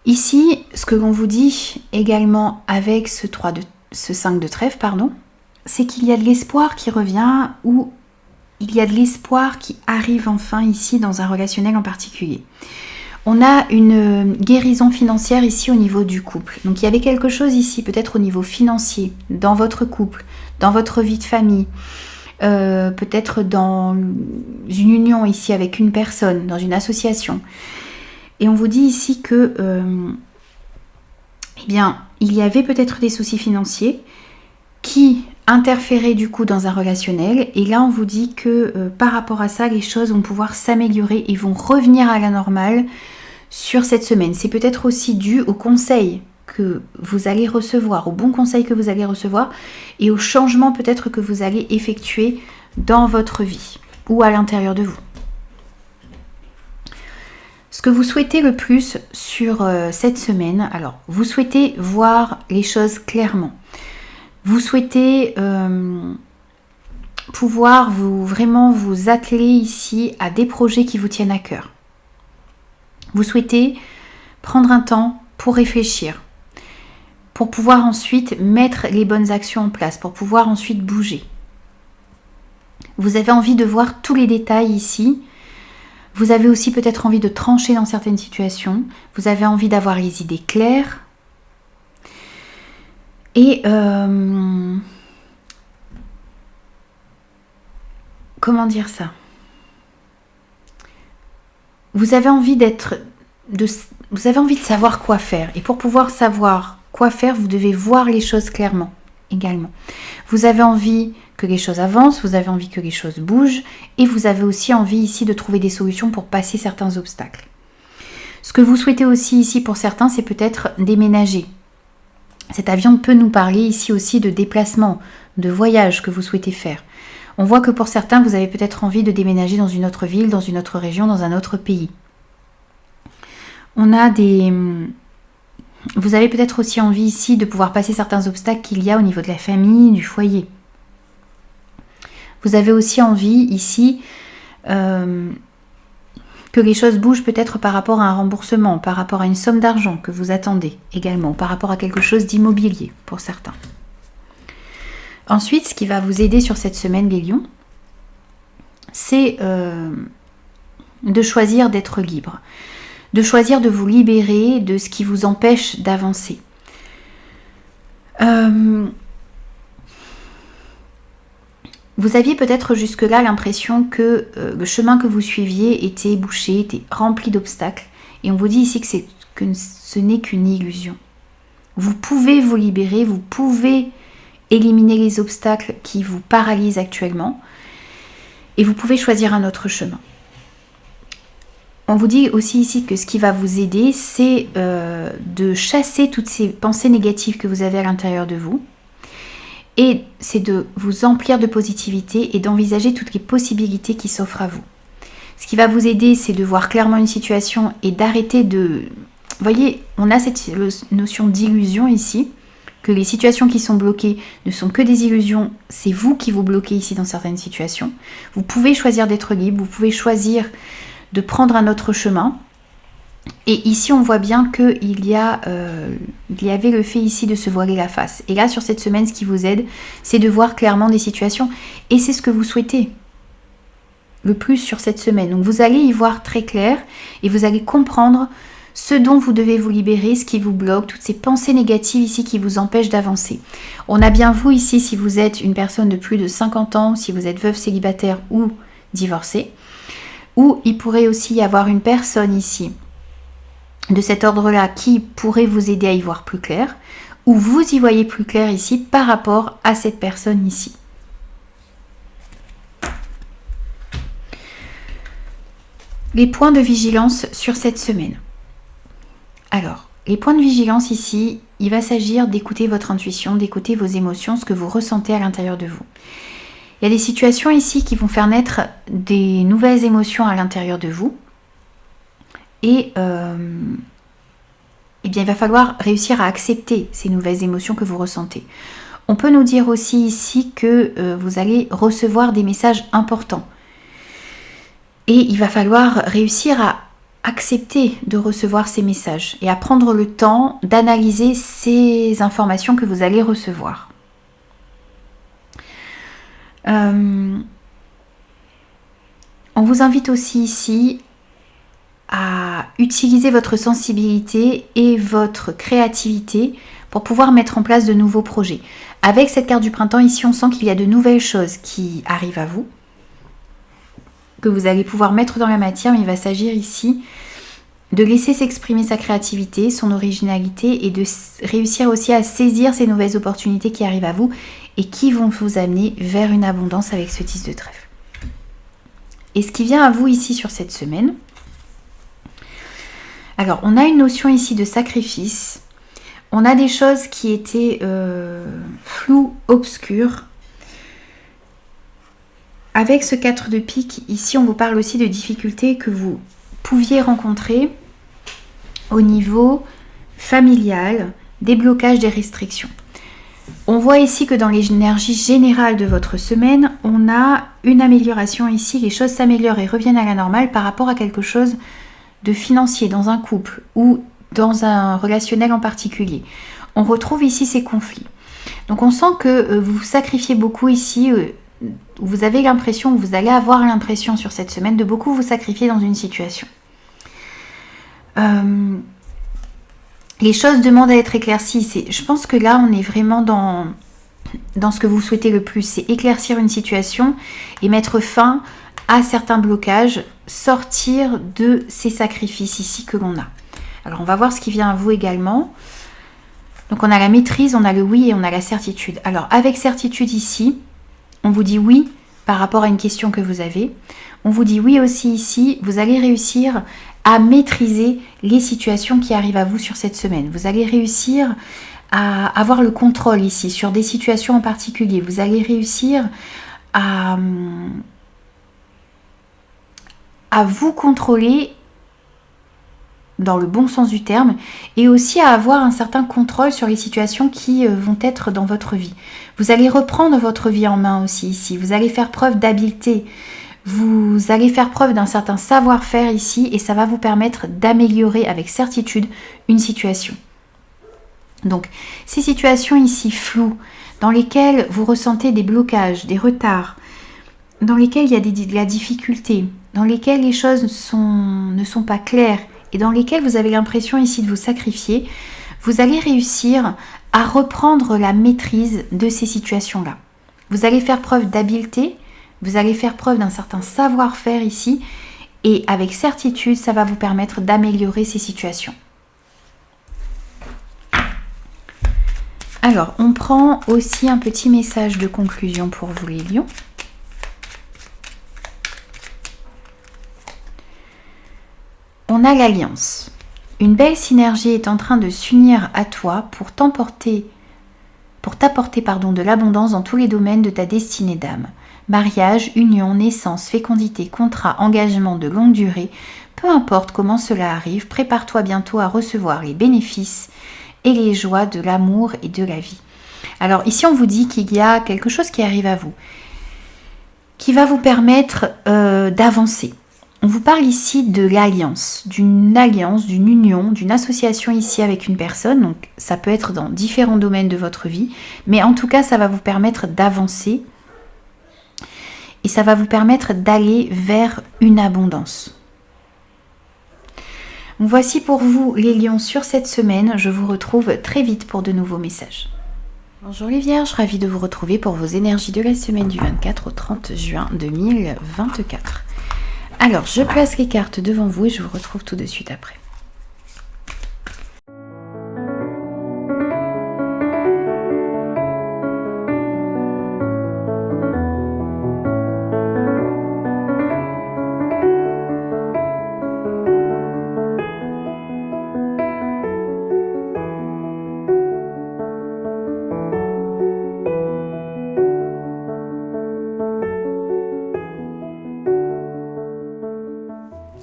Ici, ce que l'on vous dit également avec ce 5 de trèfle, c'est qu'il y a de l'espoir qui revient ou il y a de l'espoir qui arrive enfin ici dans un relationnel en particulier. On a une guérison financière ici au niveau du couple. Donc il y avait quelque chose ici, peut-être au niveau financier, dans votre couple, dans votre vie de famille, peut-être dans une union ici avec une personne, dans une association. Et on vous dit ici que eh bien, il y avait peut-être des soucis financiers qui interféraient du coup dans un relationnel. Et là, on vous dit que par rapport à ça, les choses vont pouvoir s'améliorer et vont revenir à la normale sur cette semaine. C'est peut-être aussi dû aux conseils que vous allez recevoir, aux bons conseils que vous allez recevoir et aux changements peut-être que vous allez effectuer dans votre vie ou à l'intérieur de vous. Ce que vous souhaitez le plus sur cette semaine, alors vous souhaitez voir les choses clairement. Vous souhaitez pouvoir vraiment vous atteler ici à des projets qui vous tiennent à cœur. Vous souhaitez prendre un temps pour réfléchir, pour pouvoir ensuite mettre les bonnes actions en place, pour pouvoir ensuite bouger. Vous avez envie de voir tous les détails ici. Vous avez aussi peut-être envie de trancher dans certaines situations. Vous avez envie d'avoir les idées claires. Et comment dire ça? Vous avez envie de savoir quoi faire. Et pour pouvoir savoir quoi faire, vous devez voir les choses clairement également. Vous avez envie que les choses avancent, vous avez envie que les choses bougent, et vous avez aussi envie ici de trouver des solutions pour passer certains obstacles. Ce que vous souhaitez aussi ici pour certains, c'est peut-être déménager. Cet avion peut nous parler ici aussi de déplacement, de voyage que vous souhaitez faire. On voit que pour certains, vous avez peut-être envie de déménager dans une autre ville, dans une autre région, dans un autre pays. Vous avez peut-être aussi envie ici de pouvoir passer certains obstacles qu'il y a au niveau de la famille, du foyer. Vous avez aussi envie ici que les choses bougent peut-être par rapport à un remboursement, par rapport à une somme d'argent que vous attendez également, par rapport à quelque chose d'immobilier pour certains. Ensuite, ce qui va vous aider sur cette semaine, les lions, c'est de choisir d'être libre, de choisir de vous libérer de ce qui vous empêche d'avancer. Vous aviez peut-être jusque-là l'impression que le chemin que vous suiviez était bouché, était rempli d'obstacles. Et on vous dit ici que ce n'est qu'une illusion. Vous pouvez vous libérer, vous pouvez éliminer les obstacles qui vous paralysent actuellement. Et vous pouvez choisir un autre chemin. On vous dit aussi ici que ce qui va vous aider, c'est de chasser toutes ces pensées négatives que vous avez à l'intérieur de vous. Et c'est de vous emplir de positivité et d'envisager toutes les possibilités qui s'offrent à vous. Ce qui va vous aider, c'est de voir clairement une situation et d'arrêter de... Vous voyez, on a cette notion d'illusion ici, que les situations qui sont bloquées ne sont que des illusions. C'est vous qui vous bloquez ici dans certaines situations. Vous pouvez choisir d'être libre, vous pouvez choisir de prendre un autre chemin. Et ici, on voit bien qu'il y avait le fait ici de se voiler la face. Et là, sur cette semaine, ce qui vous aide, c'est de voir clairement des situations. Et c'est ce que vous souhaitez le plus sur cette semaine. Donc, vous allez y voir très clair et vous allez comprendre ce dont vous devez vous libérer, ce qui vous bloque, toutes ces pensées négatives ici qui vous empêchent d'avancer. On a bien vous ici, si vous êtes une personne de plus de 50 ans, si vous êtes veuve, célibataire ou divorcée. Ou il pourrait aussi y avoir une personne ici de cet ordre-là qui pourrait vous aider à y voir plus clair, ou vous y voyez plus clair ici par rapport à cette personne ici. Les points de vigilance sur cette semaine. Alors, les points de vigilance ici, il va s'agir d'écouter votre intuition, d'écouter vos émotions, ce que vous ressentez à l'intérieur de vous. Il y a des situations ici qui vont faire naître des nouvelles émotions à l'intérieur de vous. Et eh bien, il va falloir réussir à accepter ces nouvelles émotions que vous ressentez. On peut nous dire aussi ici que vous allez recevoir des messages importants. Et il va falloir réussir à accepter de recevoir ces messages et à prendre le temps d'analyser ces informations que vous allez recevoir. On vous invite aussi ici à utiliser votre sensibilité et votre créativité pour pouvoir mettre en place de nouveaux projets. Avec cette carte du printemps, ici, on sent qu'il y a de nouvelles choses qui arrivent à vous, que vous allez pouvoir mettre dans la matière, mais il va s'agir ici de laisser s'exprimer sa créativité, son originalité et de réussir aussi à saisir ces nouvelles opportunités qui arrivent à vous et qui vont vous amener vers une abondance avec ce 10 de trèfle. Et ce qui vient à vous ici sur cette semaine, alors on a une notion ici de sacrifice, on a des choses qui étaient floues, obscures. Avec ce 4 de pique, ici on vous parle aussi de difficultés que vous pouviez rencontrer au niveau familial, des blocages, des restrictions. On voit ici que dans l'énergie générale de votre semaine, on a une amélioration ici. Les choses s'améliorent et reviennent à la normale par rapport à quelque chose de financier dans un couple ou dans un relationnel en particulier. On retrouve ici ces conflits. Donc on sent que vous vous sacrifiez beaucoup ici. Vous avez l'impression, vous allez avoir l'impression sur cette semaine de beaucoup vous sacrifier dans une situation. Les choses demandent à être éclaircies. Je pense que là, on est vraiment dans ce que vous souhaitez le plus. C'est éclaircir une situation et mettre fin à certains blocages, sortir de ces sacrifices ici que l'on a. Alors, on va voir ce qui vient à vous également. Donc, on a la maîtrise, on a le oui et on a la certitude. Alors, avec certitude ici, on vous dit oui par rapport à une question que vous avez. On vous dit oui aussi ici, vous allez réussir à maîtriser les situations qui arrivent à vous sur cette semaine. Vous allez réussir à avoir le contrôle ici sur des situations en particulier. Vous allez réussir à vous contrôler dans le bon sens du terme et aussi à avoir un certain contrôle sur les situations qui vont être dans votre vie. Vous allez reprendre votre vie en main aussi ici. Vous allez faire preuve d'habileté. Vous allez faire preuve d'un certain savoir-faire ici et ça va vous permettre d'améliorer avec certitude une situation. Donc, ces situations ici floues, dans lesquelles vous ressentez des blocages, des retards, dans lesquelles il y a de la difficulté, dans lesquelles les choses ne sont pas claires et dans lesquelles vous avez l'impression ici de vous sacrifier, vous allez réussir à reprendre la maîtrise de ces situations-là. Vous allez faire preuve d'habileté, vous allez faire preuve d'un certain savoir-faire ici et avec certitude, ça va vous permettre d'améliorer ces situations. Alors, on prend aussi un petit message de conclusion pour vous les lions. On a l'alliance. Une belle synergie est en train de s'unir à toi pour t'apporter de l'abondance dans tous les domaines de ta destinée d'âme. Mariage, union, naissance, fécondité, contrat, engagement de longue durée, peu importe comment cela arrive, prépare-toi bientôt à recevoir les bénéfices et les joies de l'amour et de la vie. Alors ici on vous dit qu'il y a quelque chose qui arrive à vous, qui va vous permettre d'avancer. On vous parle ici de l'alliance, d'une union, d'une association ici avec une personne. Donc ça peut être dans différents domaines de votre vie, mais en tout cas ça va vous permettre d'avancer et ça va vous permettre d'aller vers une abondance. Voici pour vous les lions sur cette semaine. Je vous retrouve très vite pour de nouveaux messages. Bonjour les vierges, ravie de vous retrouver pour vos énergies de la semaine du 24 au 30 juin 2024. Alors, je place les cartes devant vous et je vous retrouve tout de suite après.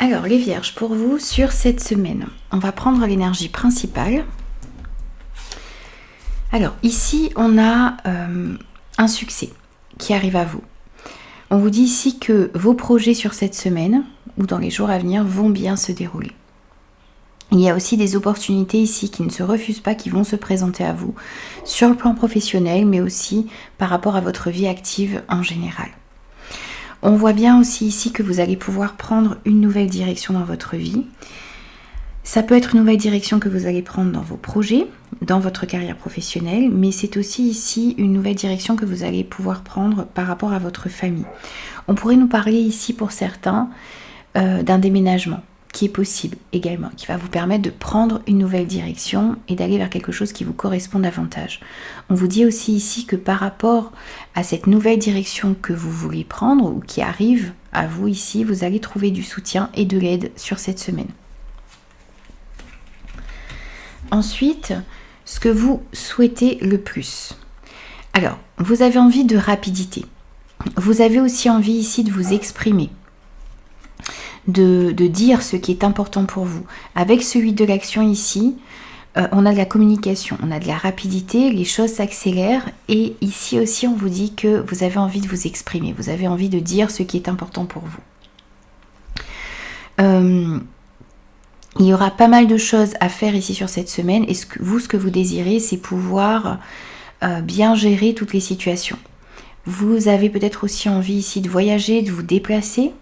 Alors les vierges, pour vous sur cette semaine, on va prendre l'énergie principale. Alors ici on a un succès qui arrive à vous. On vous dit ici que vos projets sur cette semaine ou dans les jours à venir vont bien se dérouler. Il y a aussi des opportunités ici qui ne se refusent pas, qui vont se présenter à vous sur le plan professionnel mais aussi par rapport à votre vie active en général. On voit bien aussi ici que vous allez pouvoir prendre une nouvelle direction dans votre vie. Ça peut être une nouvelle direction que vous allez prendre dans vos projets, dans votre carrière professionnelle, mais c'est aussi ici une nouvelle direction que vous allez pouvoir prendre par rapport à votre famille. On pourrait nous parler ici pour certains d'un déménagement qui est possible également, qui va vous permettre de prendre une nouvelle direction et d'aller vers quelque chose qui vous correspond davantage. On vous dit aussi ici que par rapport à cette nouvelle direction que vous voulez prendre ou qui arrive à vous ici, vous allez trouver du soutien et de l'aide sur cette semaine. Ensuite, ce que vous souhaitez le plus. Alors, vous avez envie de rapidité. Vous avez aussi envie ici de vous exprimer. De dire ce qui est important pour vous. Avec celui de l'action ici, On a de la communication, on a de la rapidité, les choses s'accélèrent et ici aussi on vous dit que vous avez envie de vous exprimer, vous avez envie de dire ce qui est important pour vous. Il y aura pas mal de choses à faire ici sur cette semaine et ce que vous désirez, c'est pouvoir bien gérer toutes les situations. Vous avez peut-être aussi envie ici de voyager, de vous déplacer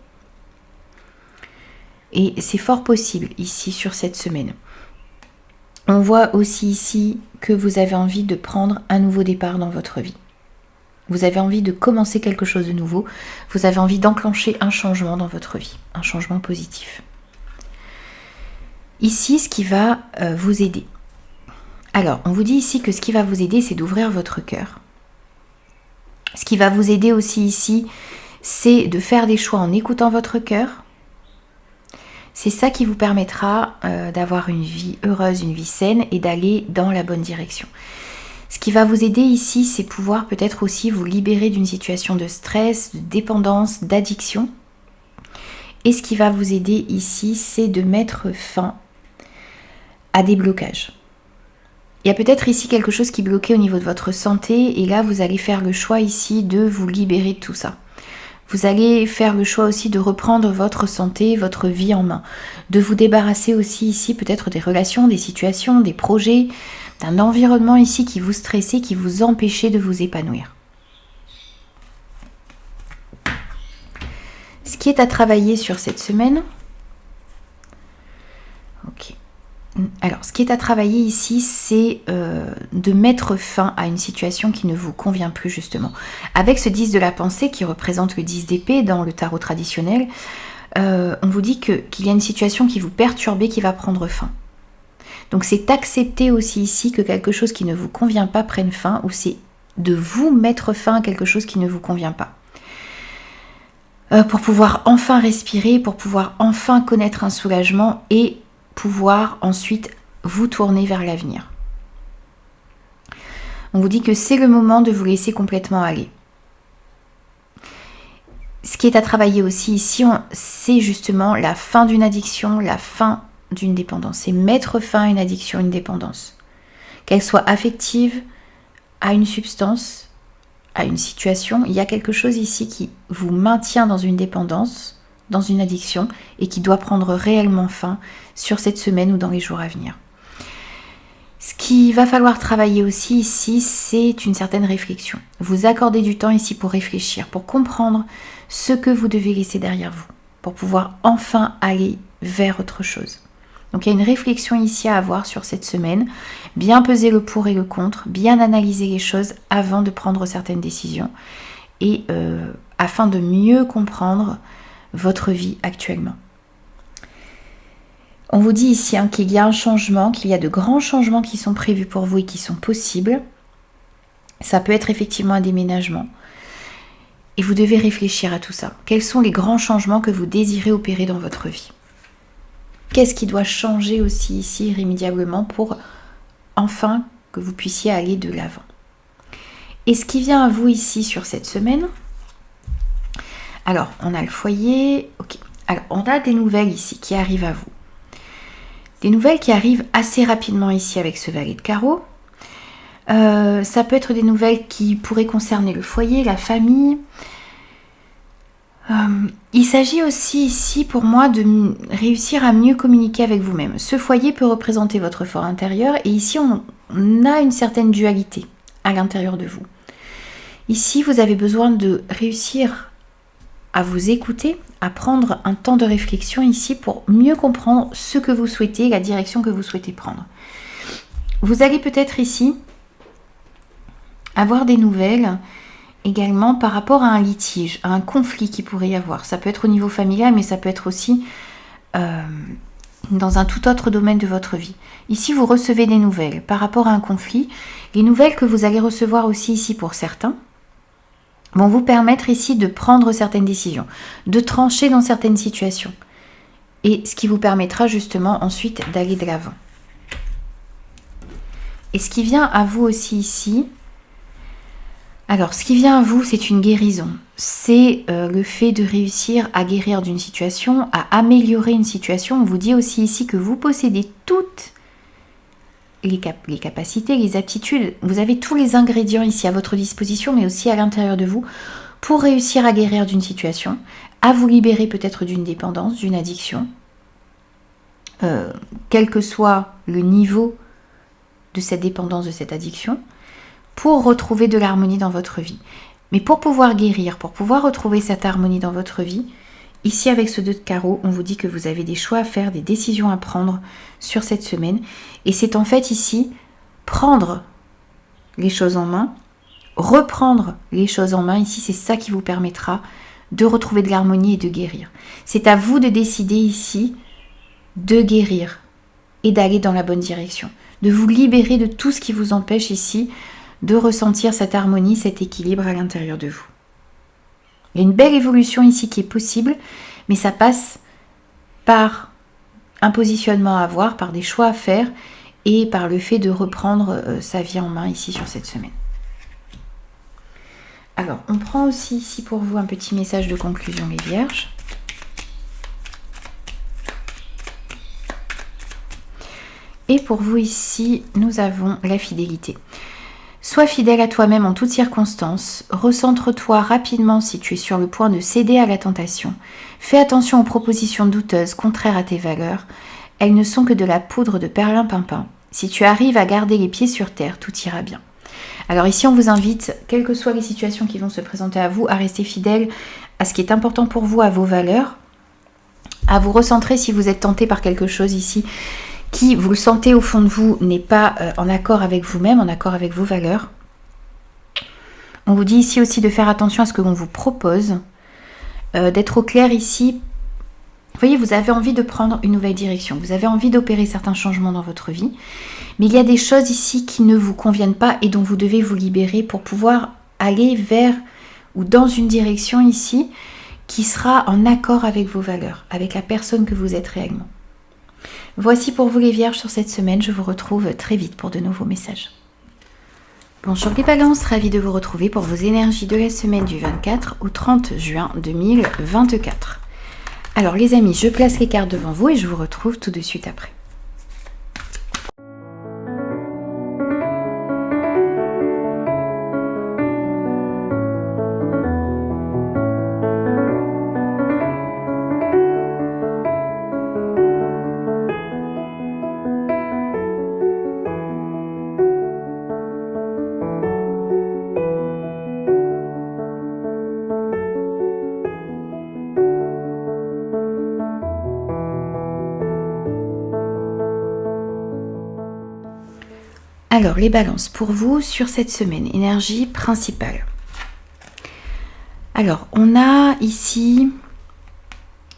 et c'est fort possible ici sur cette semaine. On voit aussi ici que vous avez envie de prendre un nouveau départ dans votre vie. Vous avez envie de commencer quelque chose de nouveau. Vous avez envie d'enclencher un changement dans votre vie, un changement positif. Ici, ce qui va vous aider. Alors, on vous dit ici que ce qui va vous aider, c'est d'ouvrir votre cœur. Ce qui va vous aider aussi ici, c'est de faire des choix en écoutant votre cœur. C'est ça qui vous permettra d'avoir une vie heureuse, une vie saine et d'aller dans la bonne direction. Ce qui va vous aider ici, c'est pouvoir peut-être aussi vous libérer d'une situation de stress, de dépendance, d'addiction. Et ce qui va vous aider ici, c'est de mettre fin à des blocages. Il y a peut-être ici quelque chose qui bloquait au niveau de votre santé et là, vous allez faire le choix ici de vous libérer de tout ça. Vous allez faire le choix aussi de reprendre votre santé, votre vie en main. De vous débarrasser aussi ici peut-être des relations, des situations, des projets, d'un environnement ici qui vous stressait, qui vous empêchait de vous épanouir. Ce qui est à travailler sur cette semaine. Ok. Alors, ce qui est à travailler ici, c'est de mettre fin à une situation qui ne vous convient plus justement. Avec ce 10 de la pensée qui représente le 10 d'épée dans le tarot traditionnel, on vous dit qu'il y a une situation qui vous perturbe et qui va prendre fin. Donc c'est accepter aussi ici que quelque chose qui ne vous convient pas prenne fin, ou c'est de vous mettre fin à quelque chose qui ne vous convient pas. Pour pouvoir enfin respirer, pour pouvoir enfin connaître un soulagement et pouvoir ensuite vous tourner vers l'avenir. On vous dit que c'est le moment de vous laisser complètement aller. Ce qui est à travailler aussi ici, c'est justement la fin d'une addiction, la fin d'une dépendance. C'est mettre fin à une addiction, une dépendance. Qu'elle soit affective, à une substance, à une situation, il y a quelque chose ici qui vous maintient dans une dépendance, dans une addiction et qui doit prendre réellement fin sur cette semaine ou dans les jours à venir. Ce qu'il va falloir travailler aussi ici, c'est une certaine réflexion. Vous accordez du temps ici pour réfléchir, pour comprendre ce que vous devez laisser derrière vous, pour pouvoir enfin aller vers autre chose. Donc il y a une réflexion ici à avoir sur cette semaine, bien peser le pour et le contre, bien analyser les choses avant de prendre certaines décisions et afin de mieux comprendre votre vie actuellement. On vous dit ici qu'il y a un changement, qu'il y a de grands changements qui sont prévus pour vous et qui sont possibles. Ça peut être effectivement un déménagement. Et vous devez réfléchir à tout ça. Quels sont les grands changements que vous désirez opérer dans votre vie? Qu'est-ce qui doit changer aussi ici irrémédiablement pour enfin que vous puissiez aller de l'avant? Et ce qui vient à vous ici sur cette semaine, alors on a le foyer, ok. Alors on a des nouvelles ici qui arrivent à vous. Des nouvelles qui arrivent assez rapidement ici avec ce valet de carreau. Ça peut être des nouvelles qui pourraient concerner le foyer, la famille. Il s'agit aussi ici pour moi de réussir à mieux communiquer avec vous-même. Ce foyer peut représenter votre fort intérieur et ici on a une certaine dualité à l'intérieur de vous. Ici vous avez besoin de réussir à vous écouter, à prendre un temps de réflexion ici pour mieux comprendre ce que vous souhaitez, la direction que vous souhaitez prendre. Vous allez peut-être ici avoir des nouvelles également par rapport à un litige, à un conflit qui pourrait y avoir. Ça peut être au niveau familial, mais ça peut être aussi dans un tout autre domaine de votre vie. Ici, vous recevez des nouvelles par rapport à un conflit. Les nouvelles que vous allez recevoir aussi ici pour certains vont vous permettre ici de prendre certaines décisions, de trancher dans certaines situations. Et ce qui vous permettra justement ensuite d'aller de l'avant. Et ce qui vient à vous aussi ici, alors ce qui vient à vous, c'est une guérison. C'est le fait de réussir à guérir d'une situation, à améliorer une situation. On vous dit aussi ici que vous possédez toutes les capacités, les aptitudes. Vous avez tous les ingrédients ici à votre disposition, mais aussi à l'intérieur de vous, pour réussir à guérir d'une situation, à vous libérer peut-être d'une dépendance, d'une addiction, quel que soit le niveau de cette dépendance, de cette addiction, pour retrouver de l'harmonie dans votre vie. Mais pour pouvoir guérir, pour pouvoir retrouver cette harmonie dans votre vie, ici avec ce 2 de carreau, on vous dit que vous avez des choix à faire, des décisions à prendre sur cette semaine. Et c'est en fait ici prendre les choses en main, reprendre les choses en main. Ici, c'est ça qui vous permettra de retrouver de l'harmonie et de guérir. C'est à vous de décider ici de guérir et d'aller dans la bonne direction, de vous libérer de tout ce qui vous empêche ici de ressentir cette harmonie, cet équilibre à l'intérieur de vous. Il y a une belle évolution ici qui est possible, mais ça passe par un positionnement à avoir, par des choix à faire et par le fait de reprendre sa vie en main ici sur cette semaine. Alors, on prend aussi ici pour vous un petit message de conclusion, les Vierges. Et pour vous ici, nous avons la fidélité. Sois fidèle à toi-même en toutes circonstances. Recentre-toi rapidement si tu es sur le point de céder à la tentation. Fais attention aux propositions douteuses, contraires à tes valeurs. Elles ne sont que de la poudre de perlimpinpin. Si tu arrives à garder les pieds sur terre, tout ira bien. Alors ici, on vous invite, quelles que soient les situations qui vont se présenter à vous, à rester fidèle à ce qui est important pour vous, à vos valeurs, à vous recentrer si vous êtes tenté par quelque chose ici qui, vous le sentez au fond de vous, n'est pas en accord avec vous-même, en accord avec vos valeurs. On vous dit ici aussi de faire attention à ce que l'on vous propose, d'être au clair ici. Vous voyez, vous avez envie de prendre une nouvelle direction, vous avez envie d'opérer certains changements dans votre vie, mais il y a des choses ici qui ne vous conviennent pas et dont vous devez vous libérer pour pouvoir aller vers ou dans une direction ici qui sera en accord avec vos valeurs, avec la personne que vous êtes réellement. Voici pour vous les Vierges sur cette semaine. Je vous retrouve très vite pour de nouveaux messages. Bonjour les Balances, ravie de vous retrouver pour vos énergies de la semaine du 24 au 30 juin 2024. Alors les amis, je place les cartes devant vous et je vous retrouve tout de suite après. Alors, les Balances, pour vous, sur cette semaine, énergie principale. Alors, on a ici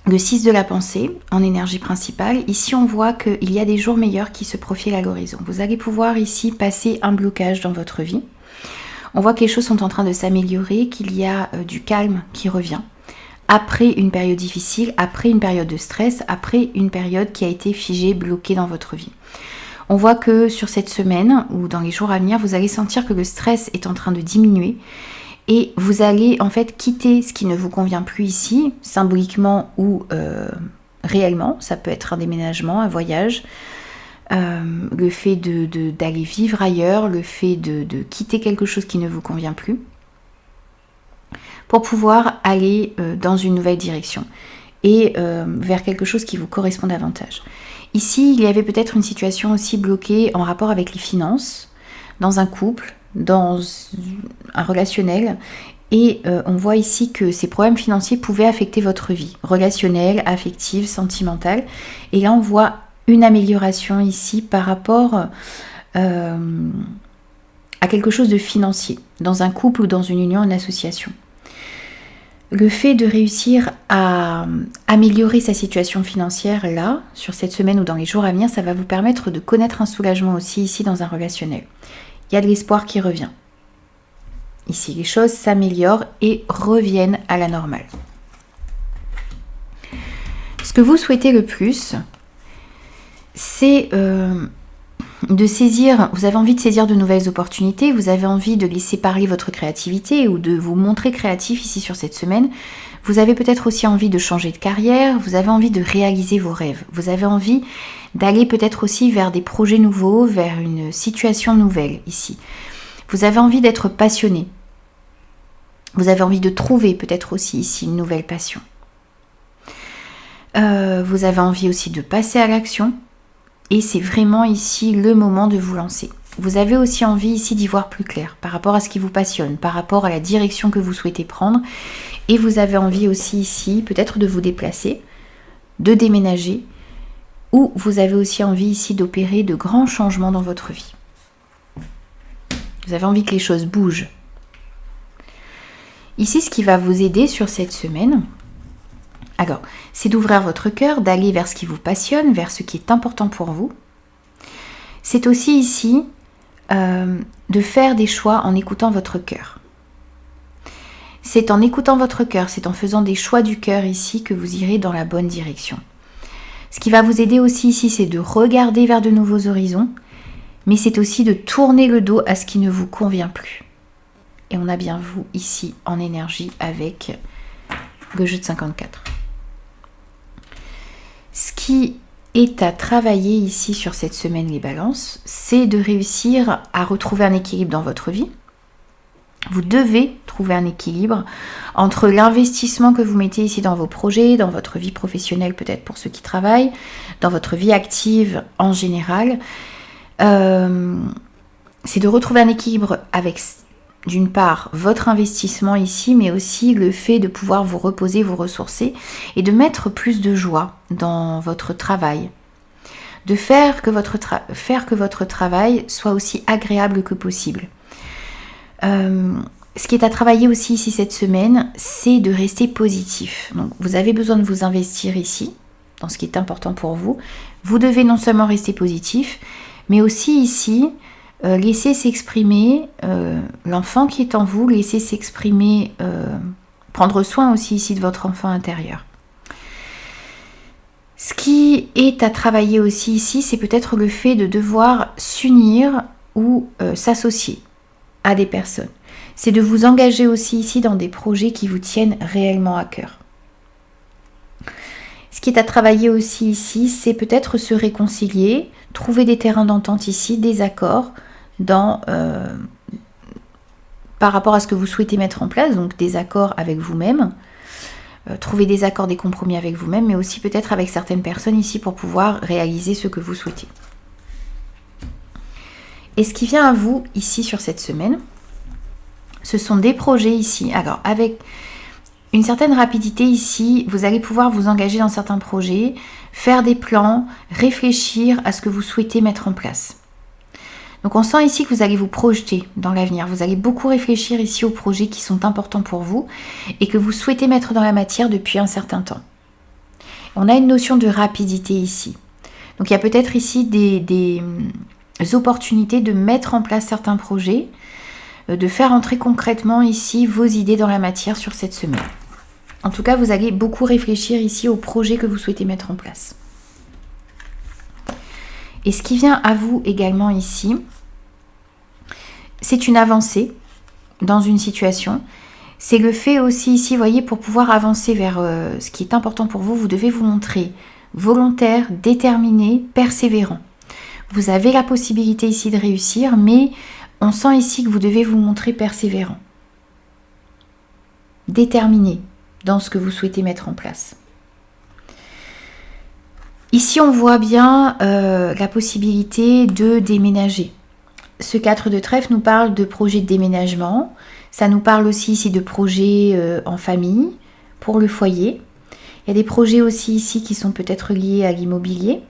le 6 de la pensée en énergie principale. Ici, on voit qu'il y a des jours meilleurs qui se profilent à l'horizon. Vous allez pouvoir ici passer un blocage dans votre vie. On voit que les choses sont en train de s'améliorer, qu'il y a du calme qui revient. Après une période difficile, après une période de stress, après une période qui a été figée, bloquée dans votre vie. On voit que sur cette semaine ou dans les jours à venir, vous allez sentir que le stress est en train de diminuer et vous allez en fait quitter ce qui ne vous convient plus ici, symboliquement ou réellement. Ça peut être un déménagement, un voyage, le fait d'aller vivre ailleurs, le fait de quitter quelque chose qui ne vous convient plus pour pouvoir aller dans une nouvelle direction et vers quelque chose qui vous correspond davantage. Ici, il y avait peut-être une situation aussi bloquée en rapport avec les finances, dans un couple, dans un relationnel. Et on voit ici que ces problèmes financiers pouvaient affecter votre vie, relationnelle, affective, sentimentale. Et là, on voit une amélioration ici par rapport à quelque chose de financier, dans un couple ou dans une union, une association. Le fait de réussir à améliorer sa situation financière là, sur cette semaine ou dans les jours à venir, ça va vous permettre de connaître un soulagement aussi ici dans un relationnel. Il y a de l'espoir qui revient. Ici, les choses s'améliorent et reviennent à la normale. Ce que vous souhaitez le plus, c'est vous avez envie de saisir de nouvelles opportunités, vous avez envie de laisser parler votre créativité ou de vous montrer créatif ici sur cette semaine. Vous avez peut-être aussi envie de changer de carrière, vous avez envie de réaliser vos rêves, vous avez envie d'aller peut-être aussi vers des projets nouveaux, vers une situation nouvelle ici. Vous avez envie d'être passionné, vous avez envie de trouver peut-être aussi ici une nouvelle passion. Vous avez envie aussi de passer à l'action et c'est vraiment ici le moment de vous lancer. Vous avez aussi envie ici d'y voir plus clair par rapport à ce qui vous passionne, par rapport à la direction que vous souhaitez prendre. Et vous avez envie aussi ici peut-être de vous déplacer, de déménager, ou vous avez aussi envie ici d'opérer de grands changements dans votre vie. Vous avez envie que les choses bougent. Ici, ce qui va vous aider sur cette semaine, alors, c'est d'ouvrir votre cœur, d'aller vers ce qui vous passionne, vers ce qui est important pour vous. C'est aussi ici de faire des choix en écoutant votre cœur. C'est en écoutant votre cœur, c'est en faisant des choix du cœur ici que vous irez dans la bonne direction. Ce qui va vous aider aussi ici, c'est de regarder vers de nouveaux horizons, mais c'est aussi de tourner le dos à ce qui ne vous convient plus. Et on a bien vous ici en énergie avec le jeu de 54. Ce qui est à travailler ici sur cette semaine, les balances, c'est de réussir à retrouver un équilibre dans votre vie. Vous devez trouver un équilibre entre l'investissement que vous mettez ici dans vos projets, dans votre vie professionnelle peut-être pour ceux qui travaillent, dans votre vie active en général. C'est de retrouver un équilibre avec d'une part votre investissement ici, mais aussi le fait de pouvoir vous reposer, vous ressourcer et de mettre plus de joie dans votre travail. De faire que votre travail soit aussi agréable que possible. Ce qui est à travailler aussi ici cette semaine, c'est de rester positif. Donc, vous avez besoin de vous investir ici, dans ce qui est important pour vous. Vous devez non seulement rester positif, mais aussi ici, laisser s'exprimer l'enfant qui est en vous, laisser s'exprimer, prendre soin aussi ici de votre enfant intérieur. Ce qui est à travailler aussi ici, c'est peut-être le fait de devoir s'unir ou s'associer à des personnes. C'est de vous engager aussi ici dans des projets qui vous tiennent réellement à cœur. Ce qui est à travailler aussi ici, c'est peut-être se réconcilier, trouver des terrains d'entente ici, des accords par rapport à ce que vous souhaitez mettre en place, donc des accords avec vous-même, trouver des accords, des compromis avec vous-même, mais aussi peut-être avec certaines personnes ici pour pouvoir réaliser ce que vous souhaitez. Et ce qui vient à vous ici sur cette semaine, ce sont des projets ici. Alors avec une certaine rapidité ici, vous allez pouvoir vous engager dans certains projets, faire des plans, réfléchir à ce que vous souhaitez mettre en place. Donc on sent ici que vous allez vous projeter dans l'avenir. Vous allez beaucoup réfléchir ici aux projets qui sont importants pour vous et que vous souhaitez mettre dans la matière depuis un certain temps. On a une notion de rapidité ici. Donc il y a peut-être ici des opportunités de mettre en place certains projets, de faire entrer concrètement ici vos idées dans la matière sur cette semaine. En tout cas, vous allez beaucoup réfléchir ici aux projets que vous souhaitez mettre en place. Et ce qui vient à vous également ici, c'est une avancée dans une situation. C'est le fait aussi ici, vous voyez, pour pouvoir avancer vers ce qui est important pour vous, vous devez vous montrer volontaire, déterminé, persévérant. Vous avez la possibilité ici de réussir, mais on sent ici que vous devez vous montrer persévérant, déterminé dans ce que vous souhaitez mettre en place. Ici, on voit bien la possibilité de déménager. Ce 4 de trèfle nous parle de projets de déménagement. Ça nous parle aussi ici de projets en famille, pour le foyer. Il y a des projets aussi ici qui sont peut-être liés à l'immobilier.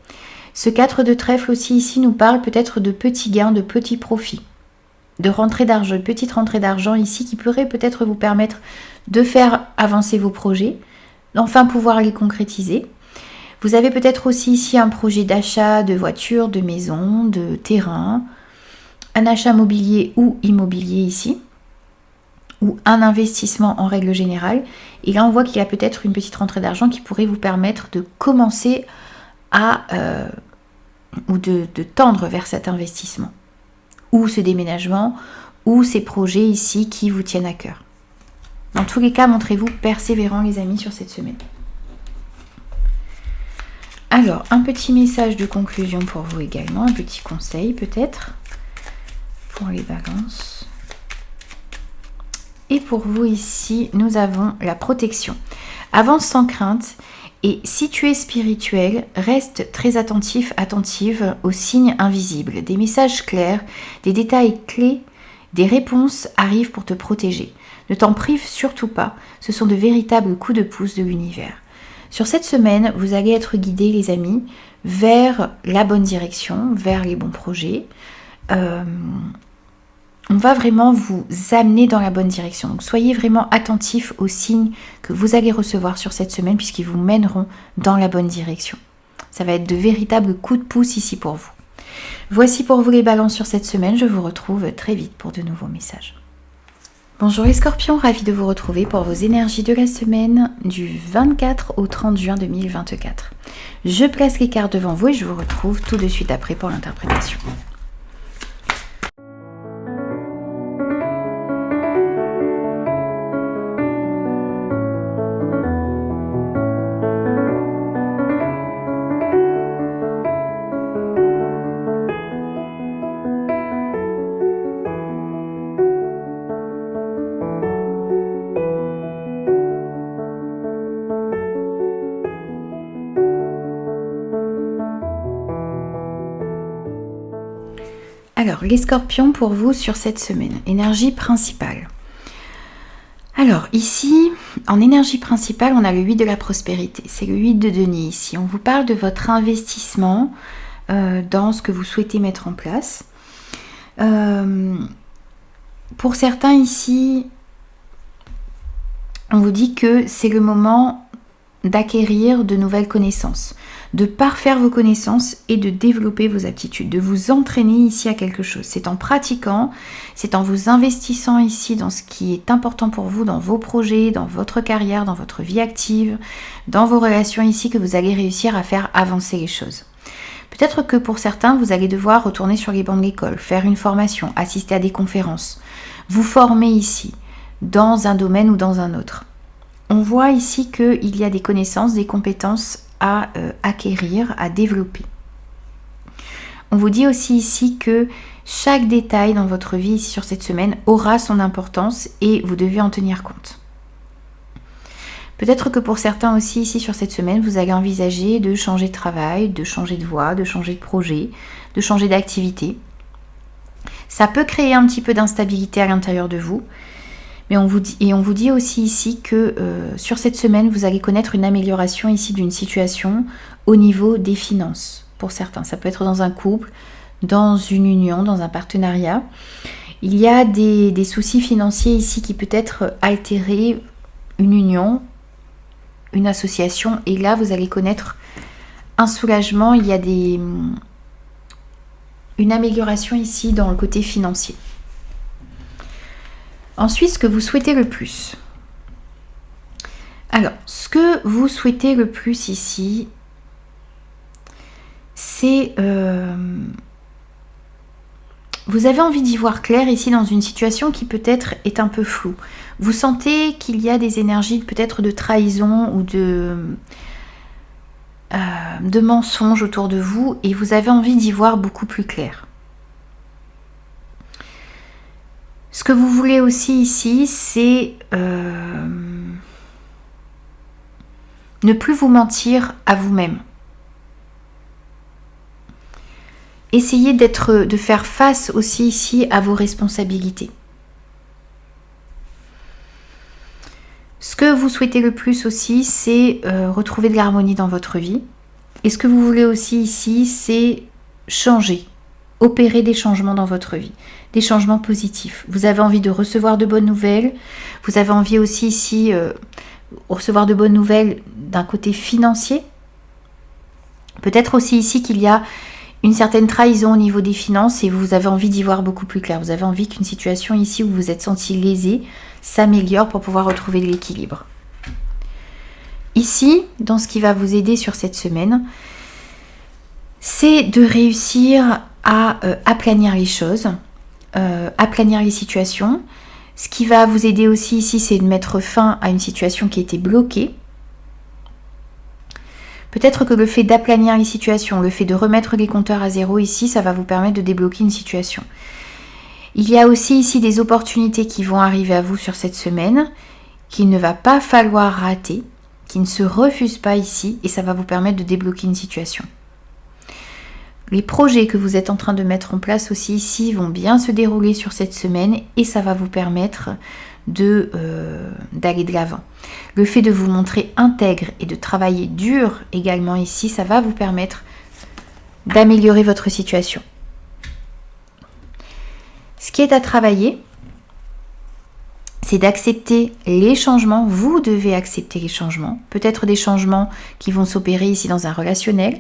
Ce 4 de trèfle aussi ici nous parle peut-être de petits gains, de petits profits, de rentrée d'argent, de petites rentrées d'argent ici qui pourraient peut-être vous permettre de faire avancer vos projets, d'enfin pouvoir les concrétiser. Vous avez peut-être aussi ici un projet d'achat de voiture, de maison, de terrain, un achat mobilier ou immobilier ici, ou un investissement en règle générale. Et là, on voit qu'il y a peut-être une petite rentrée d'argent qui pourrait vous permettre de commencer à ou de tendre vers cet investissement, ou ce déménagement, ou ces projets ici qui vous tiennent à cœur. Dans tous les cas, montrez-vous persévérants les amis sur cette semaine. Alors, un petit message de conclusion pour vous également, un petit conseil peut-être pour les balances. Et pour vous ici, nous avons la protection. Avance sans crainte et si tu es spirituel, reste très attentive aux signes invisibles. Des messages clairs, des détails clés, des réponses arrivent pour te protéger. Ne t'en prive surtout pas, ce sont de véritables coups de pouce de l'univers. Sur cette semaine, vous allez être guidés les amis vers la bonne direction, vers les bons projets. On va vraiment vous amener dans la bonne direction. Donc soyez vraiment attentifs aux signes que vous allez recevoir sur cette semaine puisqu'ils vous mèneront dans la bonne direction. Ça va être de véritables coups de pouce ici pour vous. Voici pour vous les balances sur cette semaine. Je vous retrouve très vite pour de nouveaux messages. Bonjour les scorpions, ravi de vous retrouver pour vos énergies de la semaine du 24 au 30 juin 2024. Je place les cartes devant vous et je vous retrouve tout de suite après pour l'interprétation. Alors, les scorpions pour vous sur cette semaine, énergie principale. Alors ici, en énergie principale, on a le 8 de la prospérité, c'est le 8 de denier ici. On vous parle de votre investissement dans ce que vous souhaitez mettre en place. Pour certains ici, on vous dit que c'est le moment d'acquérir de nouvelles connaissances, de parfaire vos connaissances et de développer vos aptitudes, de vous entraîner ici à quelque chose. C'est en pratiquant, c'est en vous investissant ici dans ce qui est important pour vous, dans vos projets, dans votre carrière, dans votre vie active, dans vos relations ici que vous allez réussir à faire avancer les choses. Peut-être que pour certains, vous allez devoir retourner sur les bancs de l'école, faire une formation, assister à des conférences, vous former ici, dans un domaine ou dans un autre. On voit ici qu'il y a des connaissances, des compétences à acquérir, à développer. On vous dit aussi ici que chaque détail dans votre vie ici sur cette semaine aura son importance et vous devez en tenir compte. Peut-être que pour certains aussi ici sur cette semaine, vous allez envisager de changer de travail, de changer de voie, de changer de projet, de changer d'activité. Ça peut créer un petit peu d'instabilité à l'intérieur de vous. Mais on vous dit aussi ici que sur cette semaine, vous allez connaître une amélioration ici d'une situation au niveau des finances. Pour certains, ça peut être dans un couple, dans une union, dans un partenariat. Il y a des soucis financiers ici qui peut être altérer une union, une association. Et là, vous allez connaître un soulagement. Il y a une amélioration ici dans le côté financier. Ensuite, ce que vous souhaitez le plus. Alors, ce que vous souhaitez le plus ici, c'est... vous avez envie d'y voir clair ici dans une situation qui peut-être est un peu floue. Vous sentez qu'il y a des énergies peut-être de trahison ou de mensonges autour de vous et vous avez envie d'y voir beaucoup plus clair. Ce que vous voulez aussi ici, c'est ne plus vous mentir à vous-même. Essayez de faire face aussi ici à vos responsabilités. Ce que vous souhaitez le plus aussi, c'est retrouver de l'harmonie dans votre vie. Et ce que vous voulez aussi ici, c'est changer, opérer des changements dans votre vie, des changements positifs. Vous avez envie de recevoir de bonnes nouvelles. Vous avez envie aussi ici recevoir de bonnes nouvelles d'un côté financier. Peut-être aussi ici qu'il y a une certaine trahison au niveau des finances et vous avez envie d'y voir beaucoup plus clair. Vous avez envie qu'une situation ici où vous vous êtes senti lésé s'améliore pour pouvoir retrouver de l'équilibre. Ici, dans ce qui va vous aider sur cette semaine, c'est de réussir à aplanir les choses, aplanir les situations. Ce qui va vous aider aussi ici, c'est de mettre fin à une situation qui était bloquée. Peut-être que le fait d'aplanir les situations, le fait de remettre les compteurs à zéro ici, ça va vous permettre de débloquer une situation. Il y a aussi ici des opportunités qui vont arriver à vous sur cette semaine, qu'il ne va pas falloir rater, qui ne se refusent pas ici, et ça va vous permettre de débloquer une situation. Les projets que vous êtes en train de mettre en place aussi ici vont bien se dérouler sur cette semaine et ça va vous permettre d'aller de l'avant. Le fait de vous montrer intègre et de travailler dur également ici, ça va vous permettre d'améliorer votre situation. Ce qui est à travailler, c'est d'accepter les changements. Vous devez accepter les changements. Peut-être des changements qui vont s'opérer ici dans un relationnel,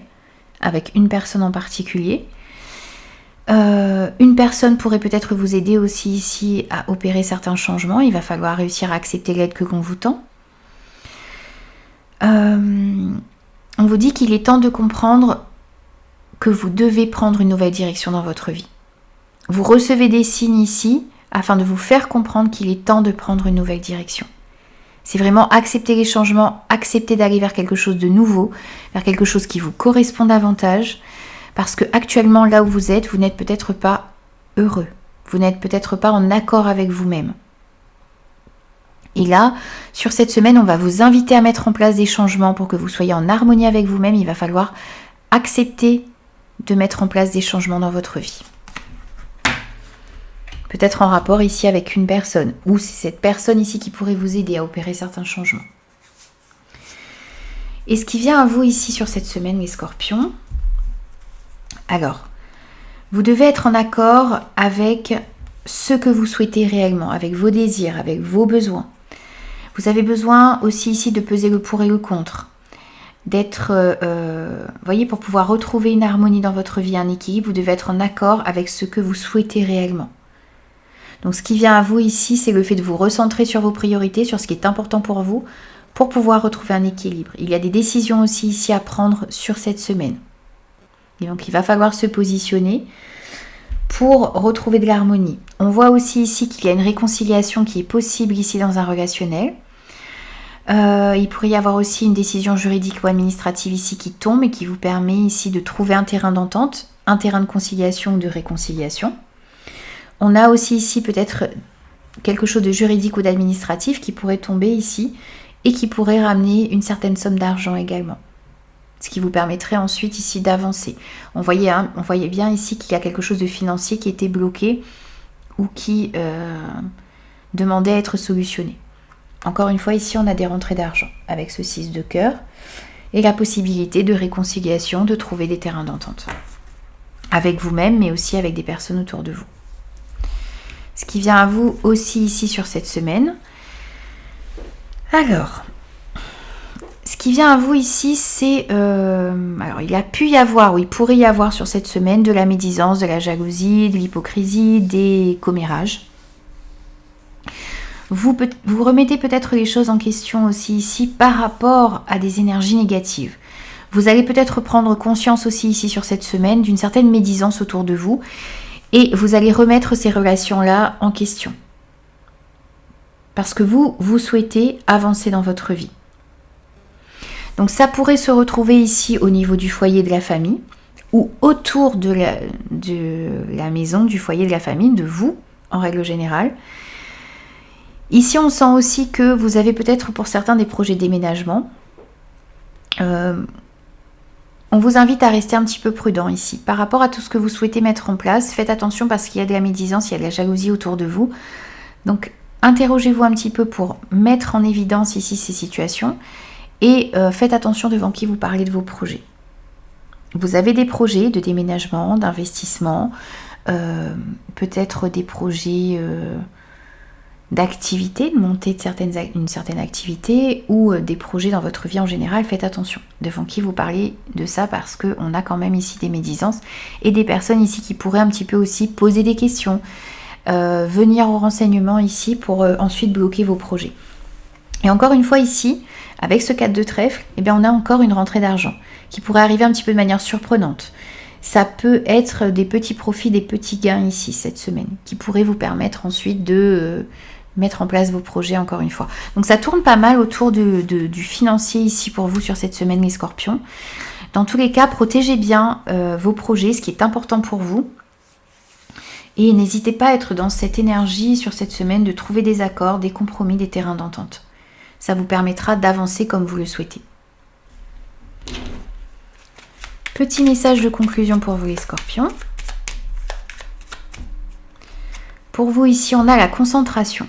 avec une personne en particulier. Une personne pourrait peut-être vous aider aussi ici à opérer certains changements. Il va falloir réussir à accepter l'aide que l'on vous tend. On vous dit qu'il est temps de comprendre que vous devez prendre une nouvelle direction dans votre vie. Vous recevez des signes ici afin de vous faire comprendre qu'il est temps de prendre une nouvelle direction. C'est vraiment accepter les changements, accepter d'aller vers quelque chose de nouveau, vers quelque chose qui vous correspond davantage, parce que actuellement là où vous n'êtes peut-être pas heureux, vous n'êtes peut-être pas en accord avec vous-même. Et là, sur cette semaine, on va vous inviter à mettre en place des changements pour que vous soyez en harmonie avec vous-même. Il va falloir accepter de mettre en place des changements dans votre vie. Peut-être en rapport ici avec une personne, ou c'est cette personne ici qui pourrait vous aider à opérer certains changements. Et ce qui vient à vous ici sur cette semaine, les scorpions, alors, vous devez être en accord avec ce que vous souhaitez réellement, avec vos désirs, avec vos besoins. Vous avez besoin aussi ici de peser le pour et le contre, d'être, voyez, pour pouvoir retrouver une harmonie dans votre vie, un équilibre, vous devez être en accord avec ce que vous souhaitez réellement. Donc ce qui vient à vous ici, c'est le fait de vous recentrer sur vos priorités, sur ce qui est important pour vous, pour pouvoir retrouver un équilibre. Il y a des décisions aussi ici à prendre sur cette semaine. Et donc il va falloir se positionner pour retrouver de l'harmonie. On voit aussi ici qu'il y a une réconciliation qui est possible ici dans un relationnel. Il pourrait y avoir aussi une décision juridique ou administrative ici qui tombe et qui vous permet ici de trouver un terrain d'entente, un terrain de conciliation ou de réconciliation. On a aussi ici peut-être quelque chose de juridique ou d'administratif qui pourrait tomber ici et qui pourrait ramener une certaine somme d'argent également. Ce qui vous permettrait ensuite ici d'avancer. On voyait bien ici qu'il y a quelque chose de financier qui était bloqué ou qui demandait à être solutionné. Encore une fois, ici on a des rentrées d'argent avec ce 6 de cœur et la possibilité de réconciliation, de trouver des terrains d'entente. Avec vous-même mais aussi avec des personnes autour de vous. Ce qui vient à vous aussi ici sur cette semaine. Alors, ce qui vient à vous ici, c'est... alors, il a pu y avoir, ou il pourrait y avoir sur cette semaine, de la médisance, de la jalousie, de l'hypocrisie, des commérages. Vous remettez peut-être les choses en question aussi ici par rapport à des énergies négatives. Vous allez peut-être prendre conscience aussi ici sur cette semaine d'une certaine médisance autour de vous. Et vous allez remettre ces relations-là en question. Parce que vous souhaitez avancer dans votre vie. Donc ça pourrait se retrouver ici au niveau du foyer de la famille ou autour de la maison, du foyer de la famille, de vous en règle générale. Ici on sent aussi que vous avez peut-être pour certains des projets de déménagement. On vous invite à rester un petit peu prudent ici. Par rapport à tout ce que vous souhaitez mettre en place, faites attention parce qu'il y a de la médisance, il y a de la jalousie autour de vous. Donc, interrogez-vous un petit peu pour mettre en évidence ici ces situations et faites attention devant qui vous parlez de vos projets. Vous avez des projets de déménagement, d'investissement, peut-être des projets d'activité, de monter une certaine activité ou des projets dans votre vie en général. Faites attention devant qui vous parlez de ça parce qu'on a quand même ici des médisances et des personnes ici qui pourraient un petit peu aussi poser des questions, venir au renseignement ici pour ensuite bloquer vos projets. Et encore une fois ici, avec ce 4 de trèfle, eh bien on a encore une rentrée d'argent qui pourrait arriver un petit peu de manière surprenante. Ça peut être des petits profits, des petits gains ici cette semaine, qui pourraient vous permettre ensuite de mettre en place vos projets encore une fois. Donc ça tourne pas mal autour du financier ici pour vous sur cette semaine les scorpions. Dans tous les cas, protégez bien vos projets, ce qui est important pour vous. Et n'hésitez pas à être dans cette énergie sur cette semaine de trouver des accords, des compromis, des terrains d'entente. Ça vous permettra d'avancer comme vous le souhaitez. Petit message de conclusion pour vous les scorpions. Pour vous ici, on a la concentration.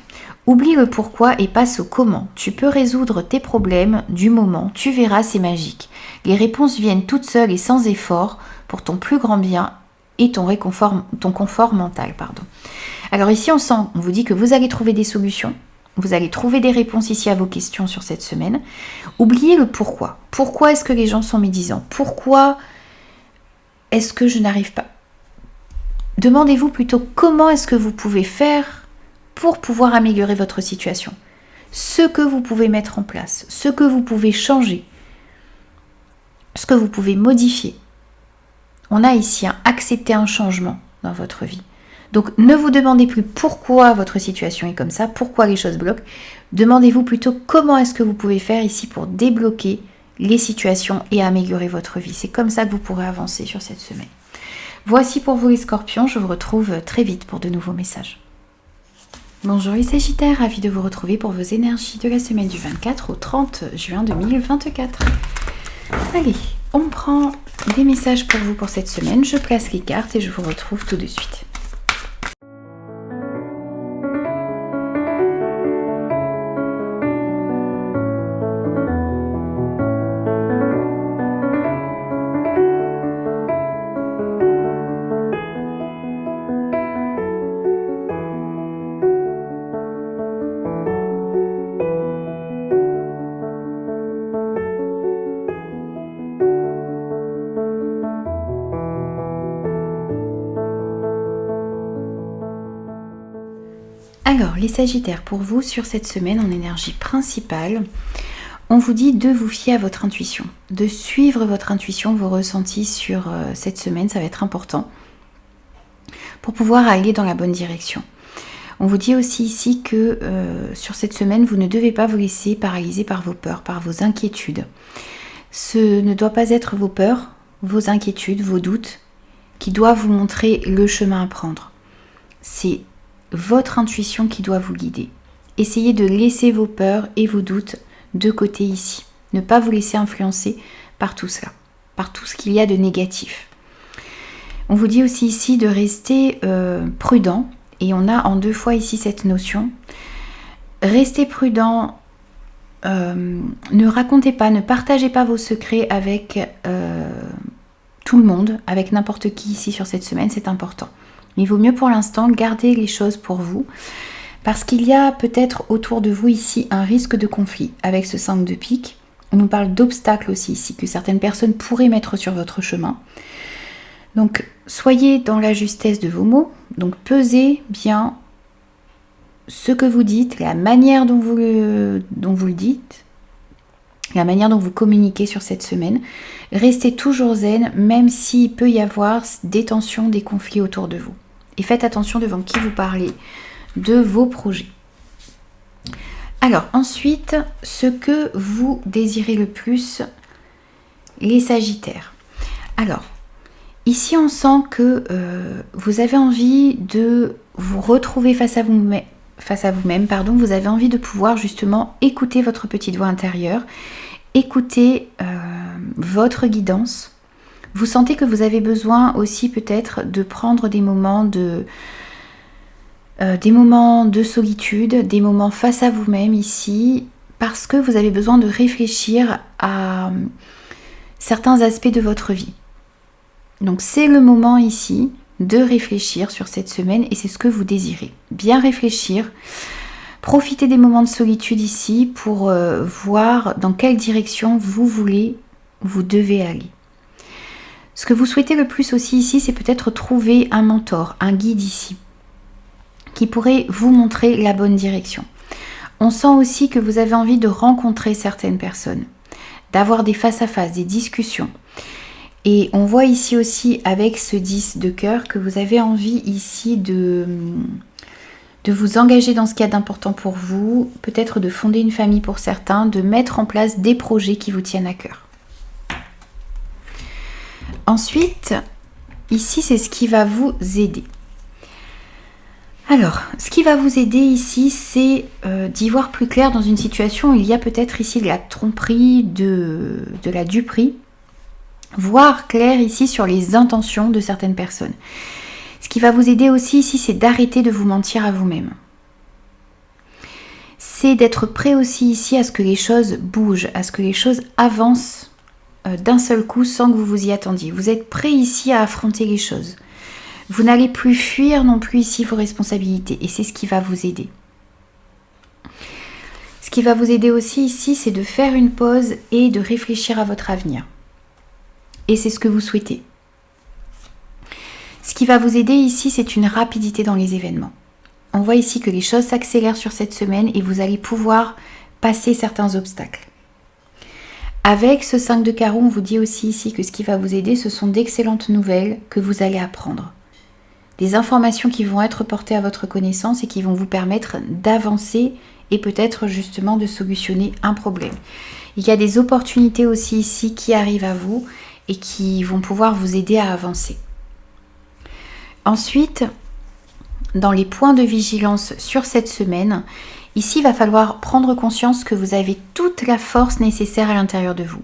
Oublie le pourquoi et passe au comment. Tu peux résoudre tes problèmes du moment, tu verras, c'est magique. Les réponses viennent toutes seules et sans effort pour ton plus grand bien et ton confort mental. Alors ici, on vous dit que vous allez trouver des solutions, vous allez trouver des réponses ici à vos questions sur cette semaine. Oubliez le pourquoi. Pourquoi est-ce que les gens sont médisants? Pourquoi est-ce que je n'arrive pas? Demandez-vous plutôt comment est-ce que vous pouvez faire pour pouvoir améliorer votre situation. Ce que vous pouvez mettre en place, ce que vous pouvez changer, ce que vous pouvez modifier. On a ici accepter un changement dans votre vie. Donc ne vous demandez plus pourquoi votre situation est comme ça, pourquoi les choses bloquent. Demandez-vous plutôt comment est-ce que vous pouvez faire ici pour débloquer les situations et améliorer votre vie. C'est comme ça que vous pourrez avancer sur cette semaine. Voici pour vous les scorpions, je vous retrouve très vite pour de nouveaux messages. Bonjour les sagittaires, ravi de vous retrouver pour vos énergies de la semaine du 24 au 30 juin 2024. Allez, on prend des messages pour vous pour cette semaine, je place les cartes et je vous retrouve tout de suite. Alors, les sagittaires, pour vous, sur cette semaine en énergie principale, on vous dit de vous fier à votre intuition, de suivre votre intuition, vos ressentis sur cette semaine, ça va être important pour pouvoir aller dans la bonne direction. On vous dit aussi ici que sur cette semaine, vous ne devez pas vous laisser paralyser par vos peurs, par vos inquiétudes. Ce ne doit pas être vos peurs, vos inquiétudes, vos doutes qui doivent vous montrer le chemin à prendre. C'est votre intuition qui doit vous guider. Essayez de laisser vos peurs et vos doutes de côté ici. Ne pas vous laisser influencer par tout cela, par tout ce qu'il y a de négatif. On vous dit aussi ici de rester prudent, et on a en 2 fois ici cette notion. Restez prudent, ne racontez pas, ne partagez pas vos secrets avec tout le monde, avec n'importe qui ici sur cette semaine, c'est important. Il vaut mieux pour l'instant garder les choses pour vous parce qu'il y a peut-être autour de vous ici un risque de conflit avec ce 5 de pique. On nous parle d'obstacles aussi ici que certaines personnes pourraient mettre sur votre chemin. Donc soyez dans la justesse de vos mots, donc pesez bien ce que vous dites, la manière dont vous le dites, la manière dont vous communiquez sur cette semaine. Restez toujours zen, même s'il peut y avoir des tensions, des conflits autour de vous. Et faites attention devant qui vous parlez de vos projets. Alors ensuite, ce que vous désirez le plus, les sagittaires. Alors, ici on sent que vous avez envie de vous retrouver face à vous-même, vous avez envie de pouvoir justement écouter votre petite voix intérieure, écouter votre guidance. Vous sentez que vous avez besoin aussi peut-être de prendre des moments de solitude, des moments face à vous-même ici, parce que vous avez besoin de réfléchir à certains aspects de votre vie. Donc c'est le moment ici de réfléchir sur cette semaine et c'est ce que vous désirez. Bien réfléchir, profitez des moments de solitude ici pour voir dans quelle direction vous devez aller. Ce que vous souhaitez le plus aussi ici, c'est peut-être trouver un mentor, un guide ici, qui pourrait vous montrer la bonne direction. On sent aussi que vous avez envie de rencontrer certaines personnes, d'avoir des face-à-face, des discussions. Et on voit ici aussi avec ce 10 de cœur que vous avez envie ici de vous engager dans ce qu'il y a d'important pour vous, peut-être de fonder une famille pour certains, de mettre en place des projets qui vous tiennent à cœur. Ensuite, ici, c'est ce qui va vous aider. Alors, ce qui va vous aider ici, c'est d'y voir plus clair dans une situation où il y a peut-être ici de la tromperie, de la duperie. Voir clair ici sur les intentions de certaines personnes. Ce qui va vous aider aussi ici, c'est d'arrêter de vous mentir à vous-même. C'est d'être prêt aussi ici à ce que les choses bougent, à ce que les choses avancent d'un seul coup sans que vous vous y attendiez. Vous êtes prêt ici à affronter les choses. Vous n'allez plus fuir non plus ici vos responsabilités et c'est ce qui va vous aider. Ce qui va vous aider aussi ici, c'est de faire une pause et de réfléchir à votre avenir. Et c'est ce que vous souhaitez. Ce qui va vous aider ici, c'est une rapidité dans les événements. On voit ici que les choses s'accélèrent sur cette semaine et vous allez pouvoir passer certains obstacles. Avec ce 5 de carreau, on vous dit aussi ici que ce qui va vous aider, ce sont d'excellentes nouvelles que vous allez apprendre. Des informations qui vont être portées à votre connaissance et qui vont vous permettre d'avancer et peut-être justement de solutionner un problème. Il y a des opportunités aussi ici qui arrivent à vous et qui vont pouvoir vous aider à avancer. Ensuite, dans les points de vigilance sur cette semaine, ici il va falloir prendre conscience que vous avez toute la force nécessaire à l'intérieur de vous.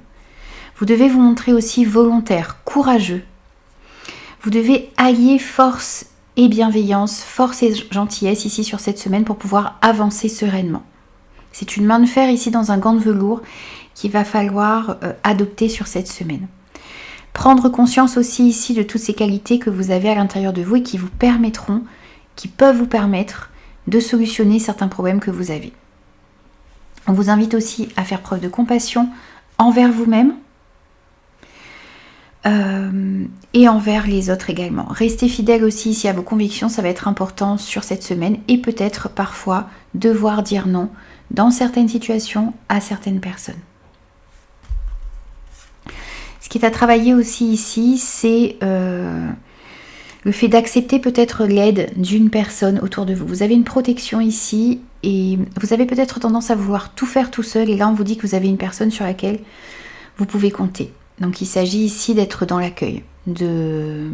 Vous devez vous montrer aussi volontaire, courageux. Vous devez allier force et bienveillance, force et gentillesse ici sur cette semaine pour pouvoir avancer sereinement. C'est une main de fer ici dans un gant de velours qu'il va falloir adopter sur cette semaine. Prendre conscience aussi ici de toutes ces qualités que vous avez à l'intérieur de vous et qui peuvent vous permettre de solutionner certains problèmes que vous avez. On vous invite aussi à faire preuve de compassion envers vous-même et envers les autres également. Restez fidèle aussi ici à vos convictions, ça va être important sur cette semaine et peut-être parfois devoir dire non dans certaines situations à certaines personnes. Ce qui est à travailler aussi ici, c'est le fait d'accepter peut-être l'aide d'une personne autour de vous. Vous avez une protection ici et vous avez peut-être tendance à vouloir tout faire tout seul. Et là, on vous dit que vous avez une personne sur laquelle vous pouvez compter. Donc, il s'agit ici d'être dans l'accueil de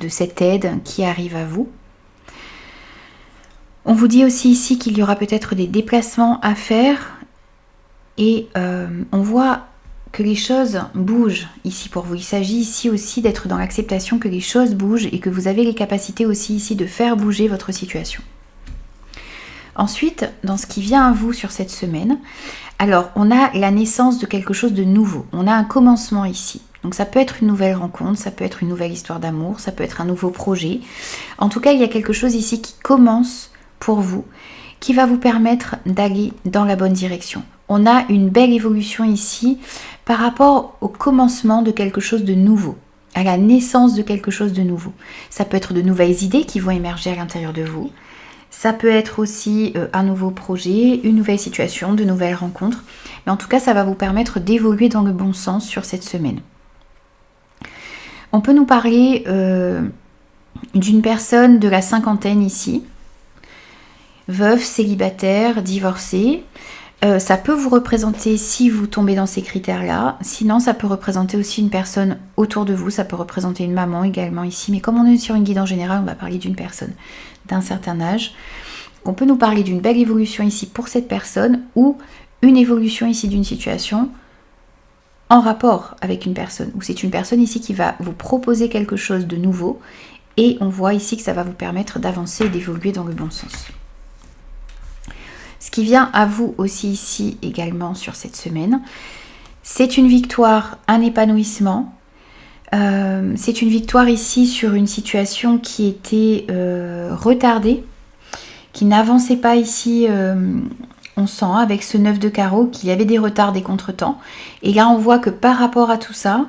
cette aide qui arrive à vous. On vous dit aussi ici qu'il y aura peut-être des déplacements à faire. Et on voit que les choses bougent ici pour vous. Il s'agit ici aussi d'être dans l'acceptation que les choses bougent et que vous avez les capacités aussi ici de faire bouger votre situation. Ensuite, dans ce qui vient à vous sur cette semaine, alors on a la naissance de quelque chose de nouveau. On a un commencement ici. Donc ça peut être une nouvelle rencontre, ça peut être une nouvelle histoire d'amour, ça peut être un nouveau projet. En tout cas, il y a quelque chose ici qui commence pour vous, qui va vous permettre d'aller dans la bonne direction. On a une belle évolution ici par rapport au commencement de quelque chose de nouveau, à la naissance de quelque chose de nouveau. Ça peut être de nouvelles idées qui vont émerger à l'intérieur de vous. Ça peut être aussi un nouveau projet, une nouvelle situation, de nouvelles rencontres. Mais en tout cas, ça va vous permettre d'évoluer dans le bon sens sur cette semaine. On peut nous parler d'une personne de la cinquantaine ici, veuve, célibataire, divorcée. Ça peut vous représenter si vous tombez dans ces critères-là. Sinon, ça peut représenter aussi une personne autour de vous. Ça peut représenter une maman également ici. Mais comme on est sur une guide en général, on va parler d'une personne d'un certain âge. On peut nous parler d'une belle évolution ici pour cette personne ou une évolution ici d'une situation en rapport avec une personne. Ou c'est une personne ici qui va vous proposer quelque chose de nouveau. Et on voit ici que ça va vous permettre d'avancer et d'évoluer dans le bon sens. Ce qui vient à vous aussi ici également sur cette semaine, c'est une victoire, un épanouissement. C'est une victoire ici sur une situation qui était retardée, qui n'avançait pas ici, on sent avec ce 9 de carreau qu'il y avait des retards, des contretemps. Et là on voit que par rapport à tout ça,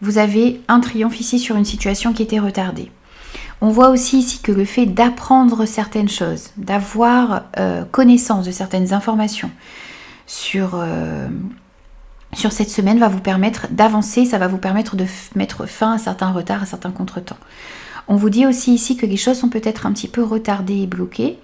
vous avez un triomphe ici sur une situation qui était retardée. On voit aussi ici que le fait d'apprendre certaines choses, d'avoir connaissance de certaines informations sur cette semaine va vous permettre d'avancer, ça va vous permettre de mettre fin à certains retards, à certains contretemps. On vous dit aussi ici que les choses sont peut-être un petit peu retardées et bloquées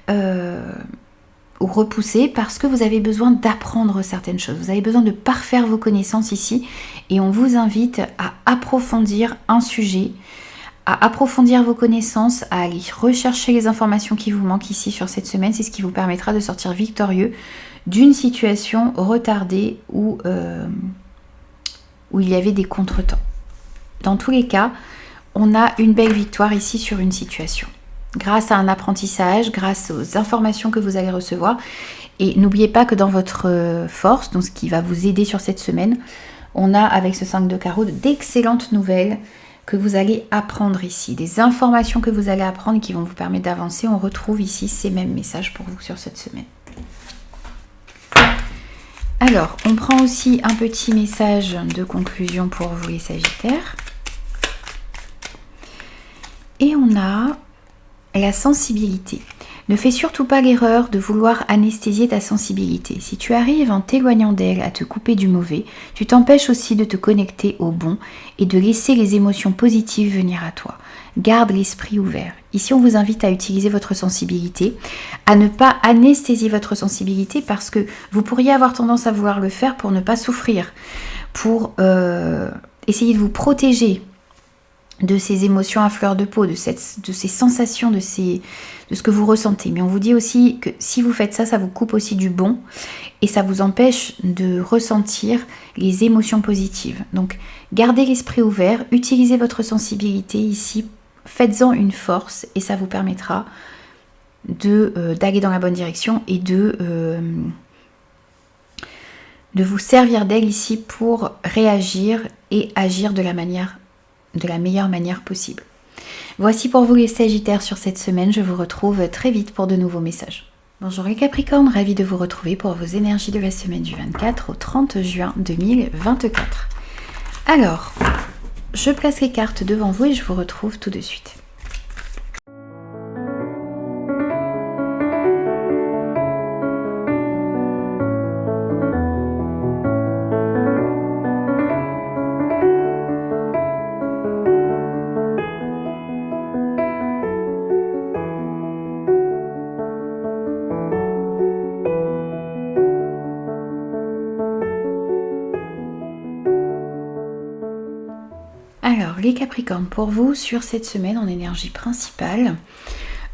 ou repoussées parce que vous avez besoin d'apprendre certaines choses. Vous avez besoin de parfaire vos connaissances ici et on vous invite à approfondir un sujet, à approfondir vos connaissances, à aller rechercher les informations qui vous manquent ici sur cette semaine. C'est ce qui vous permettra de sortir victorieux d'une situation retardée où il y avait des contretemps. Dans tous les cas, on a une belle victoire ici sur une situation. Grâce à un apprentissage, grâce aux informations que vous allez recevoir. Et n'oubliez pas que dans votre force, donc ce qui va vous aider sur cette semaine, on a avec ce 5 de carreau d'excellentes nouvelles que vous allez apprendre ici. Des informations que vous allez apprendre et qui vont vous permettre d'avancer. On retrouve ici ces mêmes messages pour vous sur cette semaine. Alors, on prend aussi un petit message de conclusion pour vous les Sagittaires. Et on a la sensibilité. Ne fais surtout pas l'erreur de vouloir anesthésier ta sensibilité. Si tu arrives en t'éloignant d'elle à te couper du mauvais, tu t'empêches aussi de te connecter au bon et de laisser les émotions positives venir à toi. Garde l'esprit ouvert. Ici, on vous invite à utiliser votre sensibilité, à ne pas anesthésier votre sensibilité parce que vous pourriez avoir tendance à vouloir le faire pour ne pas souffrir, pour essayer de vous protéger de ces émotions à fleur de peau, de ces sensations, de ce que vous ressentez. Mais on vous dit aussi que si vous faites ça, ça vous coupe aussi du bon et ça vous empêche de ressentir les émotions positives. Donc, gardez l'esprit ouvert, utilisez votre sensibilité ici, faites-en une force et ça vous permettra d'aller dans la bonne direction et de vous servir d'elle ici pour réagir et agir de la meilleure manière possible. Voici pour vous les Sagittaires sur cette semaine. Je vous retrouve très vite pour de nouveaux messages. Bonjour les Capricornes, ravi de vous retrouver pour vos énergies de la semaine du 24 au 30 juin 2024. Alors, je place les cartes devant vous et je vous retrouve tout de suite. Alors, les Capricornes, pour vous, sur cette semaine en énergie principale,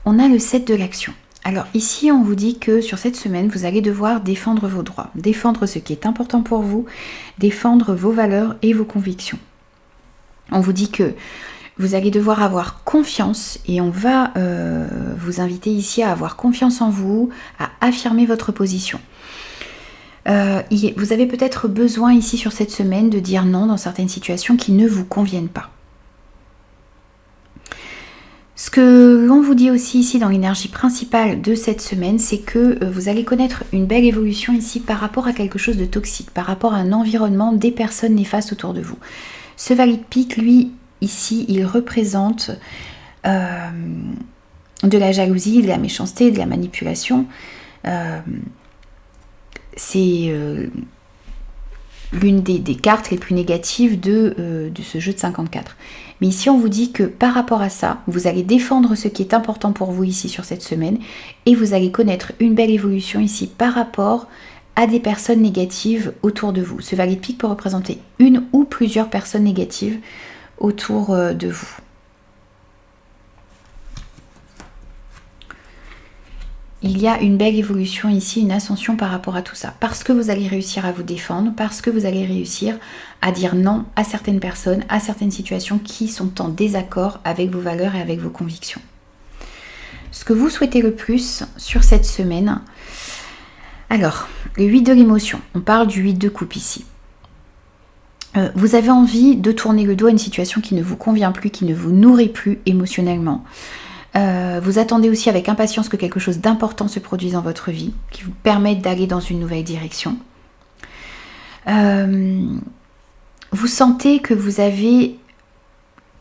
on a le 7 de l'action. Alors ici, on vous dit que sur cette semaine, vous allez devoir défendre vos droits, défendre ce qui est important pour vous, défendre vos valeurs et vos convictions. On vous dit que vous allez devoir avoir confiance et on va vous inviter ici à avoir confiance en vous, à affirmer votre position. Vous avez peut-être besoin ici sur cette semaine de dire non dans certaines situations qui ne vous conviennent pas. Ce que l'on vous dit aussi ici dans l'énergie principale de cette semaine, c'est que vous allez connaître une belle évolution ici par rapport à quelque chose de toxique, par rapport à un environnement, des personnes néfastes autour de vous. Ce Valet de pique, lui, ici, il représente de la jalousie, de la méchanceté, de la manipulation. C'est l'une des cartes les plus négatives de ce jeu de 54. Mais ici, on vous dit que par rapport à ça, vous allez défendre ce qui est important pour vous ici sur cette semaine et vous allez connaître une belle évolution ici par rapport à des personnes négatives autour de vous. Ce Valet de pique peut représenter une ou plusieurs personnes négatives autour de vous. Il y a une belle évolution ici, une ascension par rapport à tout ça. Parce que vous allez réussir à vous défendre, parce que vous allez réussir à dire non à certaines personnes, à certaines situations qui sont en désaccord avec vos valeurs et avec vos convictions. Ce que vous souhaitez le plus sur cette semaine, alors, le 8 de l'émotion, on parle du 8 de coupe ici. Vous avez envie de tourner le dos à une situation qui ne vous convient plus, qui ne vous nourrit plus émotionnellement. Vous attendez aussi avec impatience que quelque chose d'important se produise dans votre vie, qui vous permette d'aller dans une nouvelle direction. Vous sentez que vous avez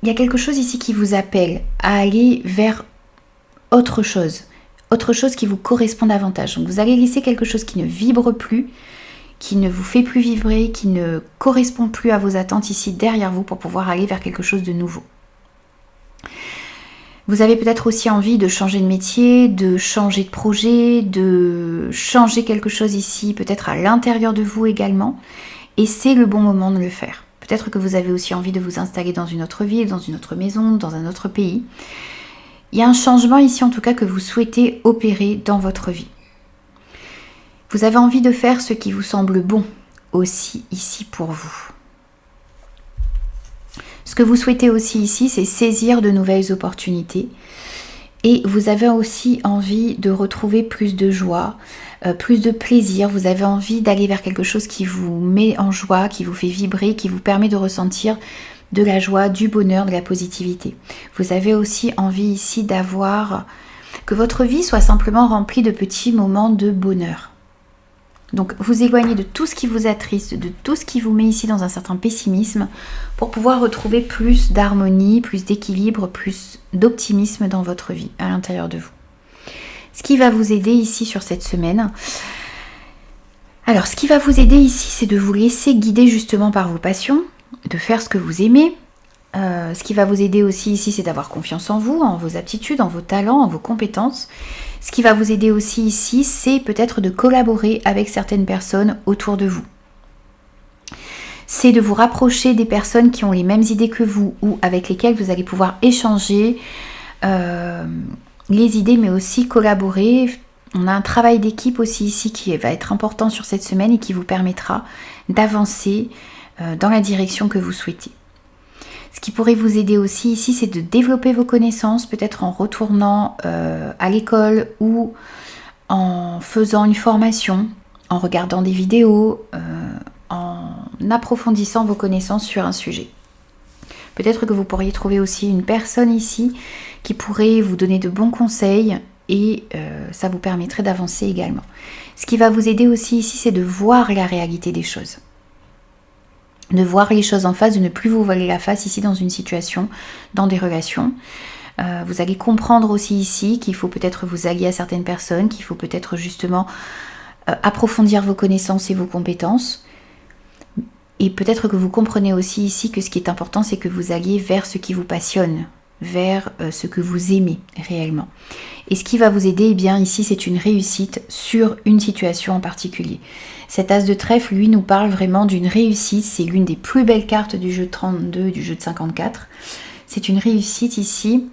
il y a quelque chose ici qui vous appelle à aller vers autre chose qui vous correspond davantage. Donc vous allez laisser quelque chose qui ne vibre plus, qui ne vous fait plus vibrer, qui ne correspond plus à vos attentes ici derrière vous pour pouvoir aller vers quelque chose de nouveau. Vous avez peut-être aussi envie de changer de métier, de changer de projet, de changer quelque chose ici, peut-être à l'intérieur de vous également. Et c'est le bon moment de le faire. Peut-être que vous avez aussi envie de vous installer dans une autre ville, dans une autre maison, dans un autre pays. Il y a un changement ici en tout cas que vous souhaitez opérer dans votre vie. Vous avez envie de faire ce qui vous semble bon aussi ici pour vous. Ce que vous souhaitez aussi ici, c'est saisir de nouvelles opportunités. Et vous avez aussi envie de retrouver plus de joie, plus de plaisir. Vous avez envie d'aller vers quelque chose qui vous met en joie, qui vous fait vibrer, qui vous permet de ressentir de la joie, du bonheur, de la positivité. Vous avez aussi envie ici d'avoir que votre vie soit simplement remplie de petits moments de bonheur. Donc vous éloignez de tout ce qui vous attriste, de tout ce qui vous met ici dans un certain pessimisme pour pouvoir retrouver plus d'harmonie, plus d'équilibre, plus d'optimisme dans votre vie, à l'intérieur de vous. Ce qui va vous aider ici sur cette semaine, alors ce qui va vous aider ici, c'est de vous laisser guider justement par vos passions, de faire ce que vous aimez. Ce qui va vous aider aussi ici, c'est d'avoir confiance en vous, en vos aptitudes, en vos talents, en vos compétences. Ce qui va vous aider aussi ici, c'est peut-être de collaborer avec certaines personnes autour de vous. C'est de vous rapprocher des personnes qui ont les mêmes idées que vous ou avec lesquelles vous allez pouvoir échanger les idées, mais aussi collaborer. On a un travail d'équipe aussi ici qui va être important sur cette semaine et qui vous permettra d'avancer dans la direction que vous souhaitez. Ce qui pourrait vous aider aussi ici, c'est de développer vos connaissances, peut-être en retournant à l'école ou en faisant une formation, en regardant des vidéos, en approfondissant vos connaissances sur un sujet. Peut-être que vous pourriez trouver aussi une personne ici qui pourrait vous donner de bons conseils et ça vous permettrait d'avancer également. Ce qui va vous aider aussi ici, c'est de voir la réalité des choses. De voir les choses en face, de ne plus vous voiler la face ici dans une situation, dans des relations. Vous allez comprendre aussi ici qu'il faut peut-être vous allier à certaines personnes, qu'il faut peut-être justement approfondir vos connaissances et vos compétences. Et peut-être que vous comprenez aussi ici que ce qui est important, c'est que vous alliez vers ce qui vous passionne, vers ce que vous aimez réellement. Et ce qui va vous aider, eh bien ici, c'est une réussite sur une situation en particulier. Cet as de trèfle, lui, nous parle vraiment d'une réussite. C'est l'une des plus belles cartes du jeu de 32, du jeu de 54. C'est une réussite ici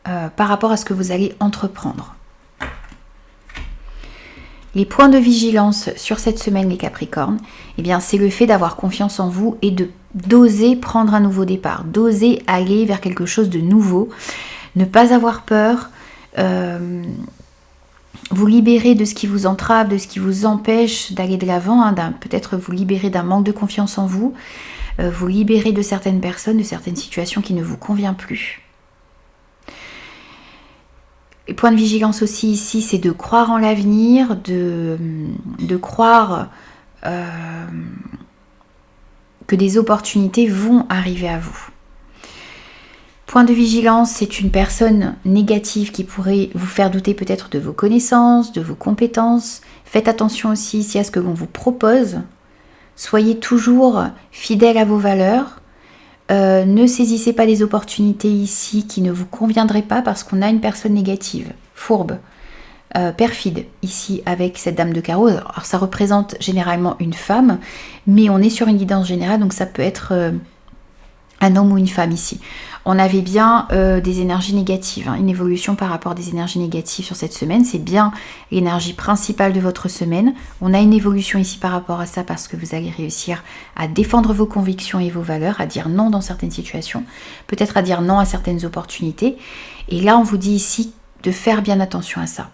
par rapport à ce que vous allez entreprendre. Les points de vigilance sur cette semaine, les Capricornes, eh bien, c'est le fait d'avoir confiance en vous et d'oser prendre un nouveau départ, d'oser aller vers quelque chose de nouveau, ne pas avoir peur, vous libérer de ce qui vous entrave, de ce qui vous empêche d'aller de l'avant, peut-être vous libérer d'un manque de confiance en vous, vous libérer de certaines personnes, de certaines situations qui ne vous conviennent plus. Les points de vigilance aussi ici, c'est de croire en l'avenir, de croire que des opportunités vont arriver à vous. Point de vigilance, c'est une personne négative qui pourrait vous faire douter peut-être de vos connaissances, de vos compétences. Faites attention aussi ici à ce que l'on vous propose. Soyez toujours fidèle à vos valeurs. Ne saisissez pas des opportunités ici qui ne vous conviendraient pas parce qu'on a une personne négative, fourbe, perfide ici avec cette dame de carreau. Alors ça représente généralement une femme, mais on est sur une guidance générale, donc ça peut être un homme ou une femme ici. On avait bien des énergies négatives, une évolution par rapport à des énergies négatives sur cette semaine. C'est bien l'énergie principale de votre semaine. On a une évolution ici par rapport à ça parce que vous allez réussir à défendre vos convictions et vos valeurs, à dire non dans certaines situations, peut-être à dire non à certaines opportunités. Et là, on vous dit ici de faire bien attention à ça.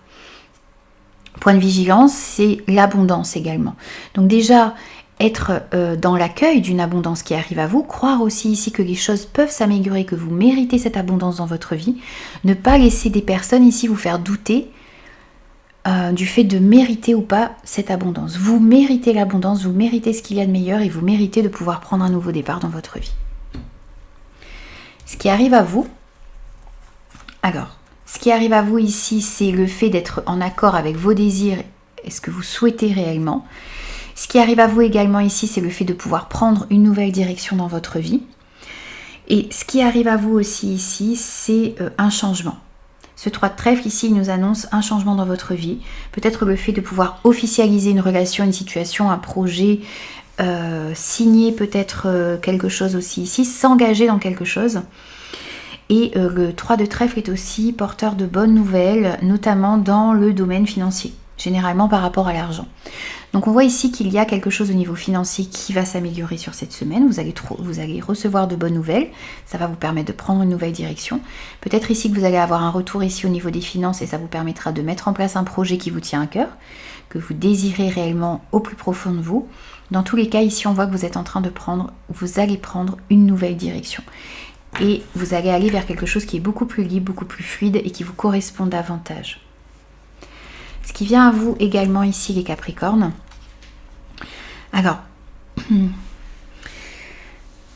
Point de vigilance, c'est l'abondance également. Donc déjà, être dans l'accueil d'une abondance qui arrive à vous, croire aussi ici que les choses peuvent s'améliorer, que vous méritez cette abondance dans votre vie, ne pas laisser des personnes ici vous faire douter du fait de mériter ou pas cette abondance. Vous méritez l'abondance, vous méritez ce qu'il y a de meilleur et vous méritez de pouvoir prendre un nouveau départ dans votre vie. Ce qui arrive à vous, alors, ce qui arrive à vous ici, c'est le fait d'être en accord avec vos désirs et ce que vous souhaitez réellement. Ce qui arrive à vous également ici, c'est le fait de pouvoir prendre une nouvelle direction dans votre vie. Et ce qui arrive à vous aussi ici, c'est un changement. Ce 3 de trèfle ici, il nous annonce un changement dans votre vie. Peut-être le fait de pouvoir officialiser une relation, une situation, un projet, signer peut-être quelque chose aussi ici, s'engager dans quelque chose. Et le 3 de trèfle est aussi porteur de bonnes nouvelles, notamment dans le domaine financier, généralement par rapport à l'argent. Donc on voit ici qu'il y a quelque chose au niveau financier qui va s'améliorer sur cette semaine. Vous allez recevoir de bonnes nouvelles, ça va vous permettre de prendre une nouvelle direction. Peut-être ici que vous allez avoir un retour ici au niveau des finances et ça vous permettra de mettre en place un projet qui vous tient à cœur, que vous désirez réellement au plus profond de vous. Dans tous les cas, ici on voit que vous êtes en train de vous allez prendre une nouvelle direction. Et vous allez aller vers quelque chose qui est beaucoup plus libre, beaucoup plus fluide et qui vous correspond davantage. Ce qui vient à vous également ici les Capricornes. Alors,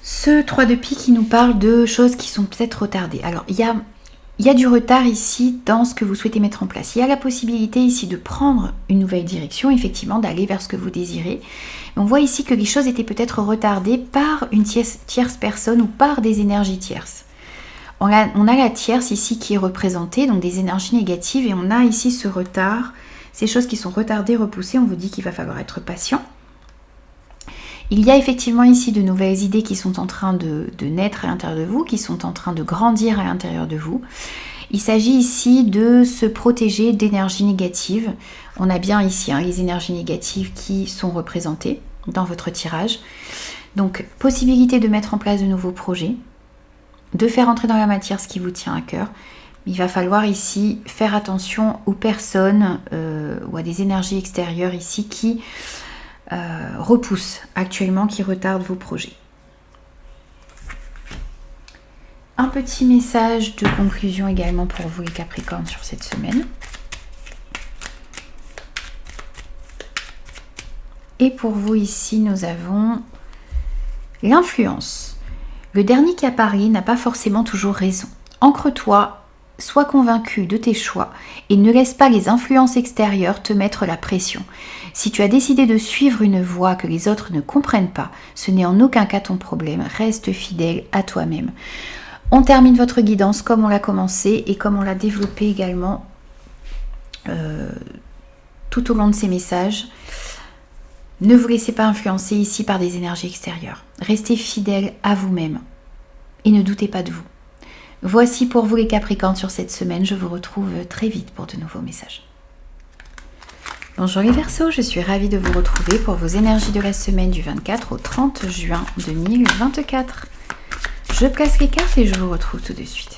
ce 3 de pique qui nous parle de choses qui sont peut-être retardées. Alors, il y a du retard ici dans ce que vous souhaitez mettre en place. Il y a la possibilité ici de prendre une nouvelle direction, effectivement, d'aller vers ce que vous désirez. On voit ici que les choses étaient peut-être retardées par une tierce personne ou par des énergies tierces. On a la tierce ici qui est représentée, donc des énergies négatives, et on a ici ce retard, ces choses qui sont retardées, repoussées. On vous dit qu'il va falloir être patient. Il y a effectivement ici de nouvelles idées qui sont en train de naître à l'intérieur de vous, qui sont en train de grandir à l'intérieur de vous. Il s'agit ici de se protéger d'énergies négatives. On a bien ici les énergies négatives qui sont représentées dans votre tirage. Donc, possibilité de mettre en place de nouveaux projets, de faire entrer dans la matière ce qui vous tient à cœur. Il va falloir ici faire attention aux personnes ou à des énergies extérieures ici qui repoussent actuellement, qui retardent vos projets. Un petit message de conclusion également pour vous les Capricornes sur cette semaine. Et pour vous ici, nous avons l'influence. Le dernier qui a parlé n'a pas forcément toujours raison. Ancre-toi, sois convaincu de tes choix et ne laisse pas les influences extérieures te mettre la pression. Si tu as décidé de suivre une voie que les autres ne comprennent pas, ce n'est en aucun cas ton problème. Reste fidèle à toi-même. On termine votre guidance comme on l'a commencé et comme on l'a développé également tout au long de ces messages. Ne vous laissez pas influencer ici par des énergies extérieures. Restez fidèle à vous-même et ne doutez pas de vous. Voici pour vous les Capricornes sur cette semaine. Je vous retrouve très vite pour de nouveaux messages. Bonjour les Verseaux, je suis ravie de vous retrouver pour vos énergies de la semaine du 24 au 30 juin 2024. Je place les cartes et je vous retrouve tout de suite.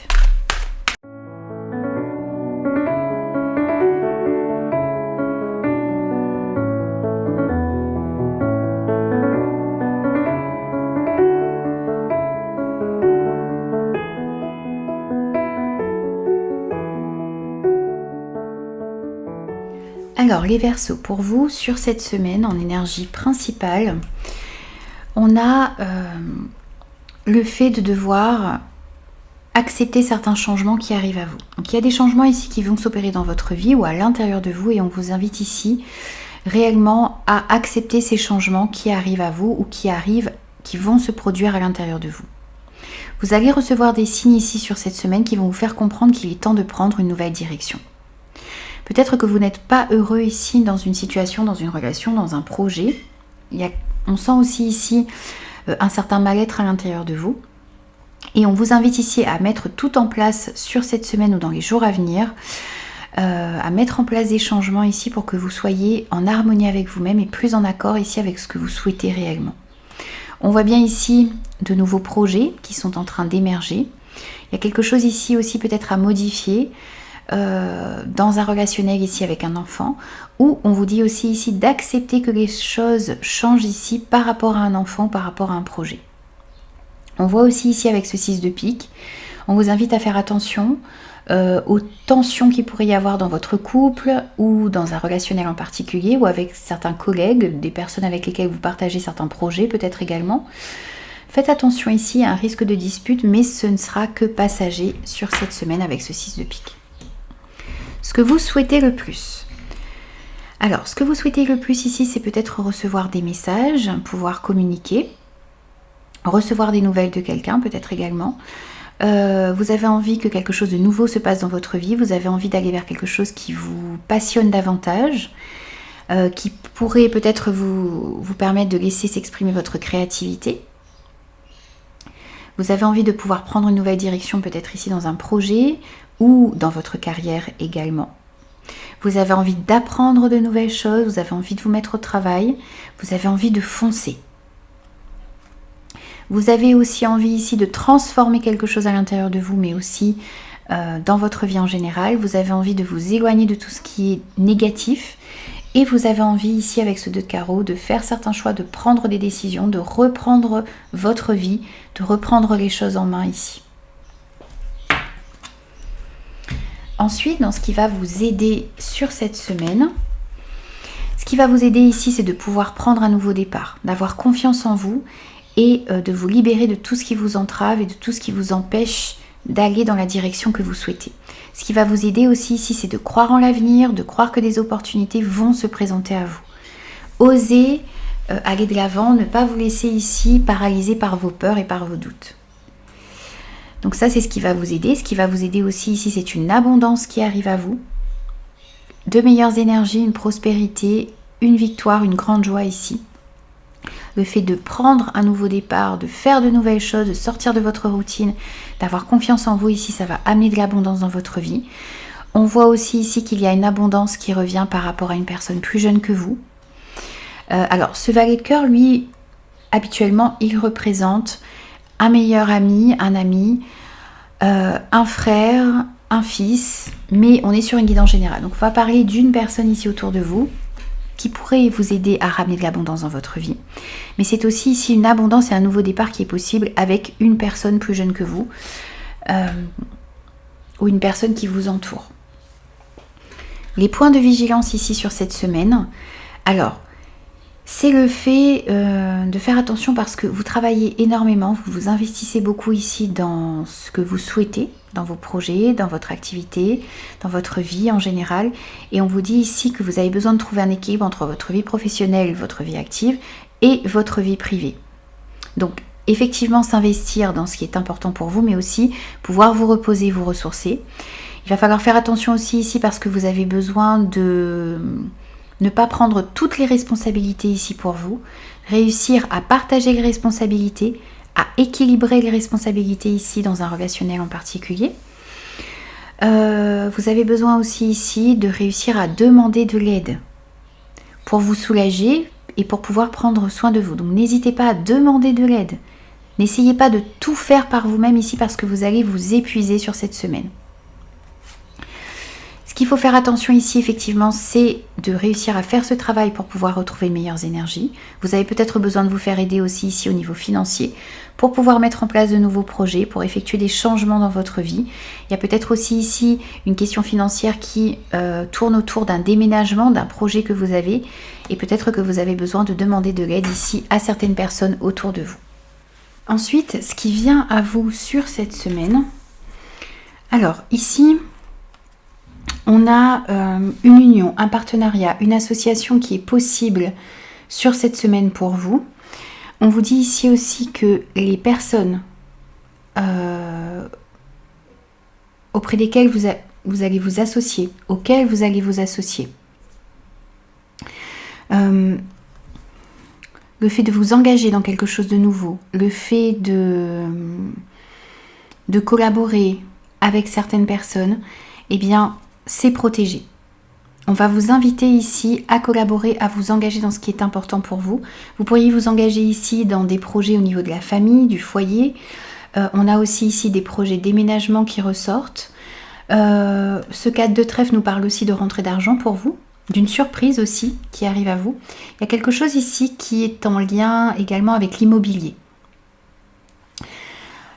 Alors les Verseaux, pour vous, sur cette semaine, en énergie principale, on a le fait de devoir accepter certains changements qui arrivent à vous. Donc il y a des changements ici qui vont s'opérer dans votre vie ou à l'intérieur de vous et on vous invite ici réellement à accepter ces changements qui arrivent à vous ou qui vont se produire à l'intérieur de vous. Vous allez recevoir des signes ici sur cette semaine qui vont vous faire comprendre qu'il est temps de prendre une nouvelle direction. Peut-être que vous n'êtes pas heureux ici dans une situation, dans une relation, dans un projet. On sent aussi ici un certain mal-être à l'intérieur de vous. Et on vous invite ici à mettre tout en place sur cette semaine ou dans les jours à venir, à mettre en place des changements ici pour que vous soyez en harmonie avec vous-même et plus en accord ici avec ce que vous souhaitez réellement. On voit bien ici de nouveaux projets qui sont en train d'émerger. Il y a quelque chose ici aussi peut-être à modifier dans un relationnel ici avec un enfant, où on vous dit aussi ici d'accepter que les choses changent ici par rapport à un enfant, par rapport à un projet. On voit aussi ici avec ce 6 de pique, on vous invite à faire attention aux tensions qu'il pourrait y avoir dans votre couple ou dans un relationnel en particulier ou avec certains collègues, des personnes avec lesquelles vous partagez certains projets peut-être également. faites attention ici à un risque de dispute, mais ce ne sera que passager sur cette semaine avec ce 6 de pique. Ce que vous souhaitez le plus. Alors, ce que vous souhaitez le plus ici, c'est peut-être recevoir des messages, pouvoir communiquer, recevoir des nouvelles de quelqu'un peut-être également. Vous avez envie que quelque chose de nouveau se passe dans votre vie, vous avez envie d'aller vers quelque chose qui vous passionne davantage, qui pourrait peut-être vous permettre de laisser s'exprimer votre créativité. Vous avez envie de pouvoir prendre une nouvelle direction peut-être ici dans un projet ou dans votre carrière également. Vous avez envie d'apprendre de nouvelles choses, vous avez envie de vous mettre au travail, vous avez envie de foncer. Vous avez aussi envie ici de transformer quelque chose à l'intérieur de vous, mais aussi dans votre vie en général. Vous avez envie de vous éloigner de tout ce qui est négatif. Et vous avez envie ici, avec ce 2 de carreau, de faire certains choix, de prendre des décisions, de reprendre votre vie, de reprendre les choses en main ici. Ensuite, dans ce qui va vous aider sur cette semaine, ce qui va vous aider ici, c'est de pouvoir prendre un nouveau départ, d'avoir confiance en vous et de vous libérer de tout ce qui vous entrave et de tout ce qui vous empêche d'aller dans la direction que vous souhaitez. Ce qui va vous aider aussi ici, c'est de croire en l'avenir, de croire que des opportunités vont se présenter à vous. Osez aller de l'avant, ne pas vous laisser ici paralyser par vos peurs et par vos doutes. Donc ça, c'est ce qui va vous aider. Ce qui va vous aider aussi ici, c'est une abondance qui arrive à vous. De meilleures énergies, une prospérité, une victoire, une grande joie ici. Le fait de prendre un nouveau départ, de faire de nouvelles choses, de sortir de votre routine, d'avoir confiance en vous ici, ça va amener de l'abondance dans votre vie. On voit aussi ici qu'il y a une abondance qui revient par rapport à une personne plus jeune que vous. Alors, ce valet de cœur, lui, habituellement, il représente un meilleur ami, un frère, un fils, mais on est sur une guidance générale. Donc, on va parler d'une personne ici autour de vous qui pourrait vous aider à ramener de l'abondance dans votre vie. Mais c'est aussi ici une abondance et un nouveau départ qui est possible avec une personne plus jeune que vous ou une personne qui vous entoure. Les points de vigilance ici sur cette semaine, alors, c'est le fait de faire attention parce que vous travaillez énormément, vous vous investissez beaucoup ici dans ce que vous souhaitez, dans vos projets, dans votre activité, dans votre vie en général. Et on vous dit ici que vous avez besoin de trouver un équilibre entre votre vie professionnelle, votre vie active et votre vie privée. Donc, effectivement, s'investir dans ce qui est important pour vous, mais aussi pouvoir vous reposer, vous ressourcer. Il va falloir faire attention aussi ici parce que vous avez besoin de ne pas prendre toutes les responsabilités ici pour vous, réussir à partager les responsabilités, à équilibrer les responsabilités ici dans un relationnel en particulier. Vous avez besoin aussi ici de réussir à demander de l'aide pour vous soulager et pour pouvoir prendre soin de vous. Donc n'hésitez pas à demander de l'aide. N'essayez pas de tout faire par vous-même ici parce que vous allez vous épuiser sur cette semaine. Ce qu'il faut faire attention ici, effectivement, c'est de réussir à faire ce travail pour pouvoir retrouver de meilleures énergies. Vous avez peut-être besoin de vous faire aider aussi ici au niveau financier pour pouvoir mettre en place de nouveaux projets, pour effectuer des changements dans votre vie. Il y a peut-être aussi ici une question financière qui tourne autour d'un déménagement, d'un projet que vous avez et peut-être que vous avez besoin de demander de l'aide ici à certaines personnes autour de vous. Ensuite, ce qui vient à vous sur cette semaine, alors ici, on a une union, un partenariat, une association qui est possible sur cette semaine pour vous. On vous dit ici aussi que les personnes auprès desquelles vous allez vous associer, auxquelles vous allez vous associer, le fait de vous engager dans quelque chose de nouveau, le fait de collaborer avec certaines personnes, eh bien, c'est protégé. On va vous inviter ici à collaborer, à vous engager dans ce qui est important pour vous. Vous pourriez vous engager ici dans des projets au niveau de la famille, du foyer. On a aussi ici des projets déménagement qui ressortent. Ce 4 de trèfle nous parle aussi de rentrée d'argent pour vous, d'une surprise aussi qui arrive à vous. Il y a quelque chose ici qui est en lien également avec l'immobilier.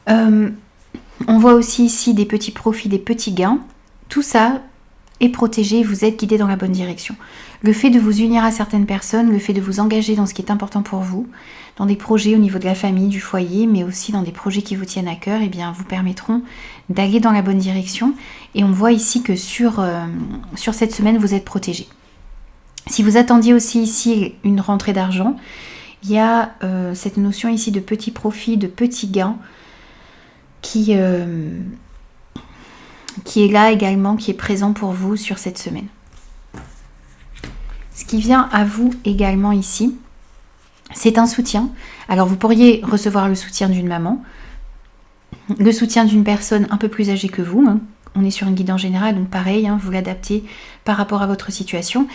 On voit aussi ici des petits profits, des petits gains. Tout ça est protégé, vous êtes guidé dans la bonne direction. Le fait de vous unir à certaines personnes, le fait de vous engager dans ce qui est important pour vous, dans des projets au niveau de la famille, du foyer, mais aussi dans des projets qui vous tiennent à cœur, eh bien, vous permettront d'aller dans la bonne direction. Et on voit ici que sur cette semaine, vous êtes protégé. Si vous attendiez aussi ici une rentrée d'argent, il y a cette notion ici de petit profit, de petits gains qui est là également, qui est présent pour vous sur cette semaine. Ce qui vient à vous également ici, c'est un soutien. Alors vous pourriez recevoir le soutien d'une maman, le soutien d'une personne un peu plus âgée que vous. On est sur une guidance générale, donc pareil, vous l'adaptez par rapport à votre situation.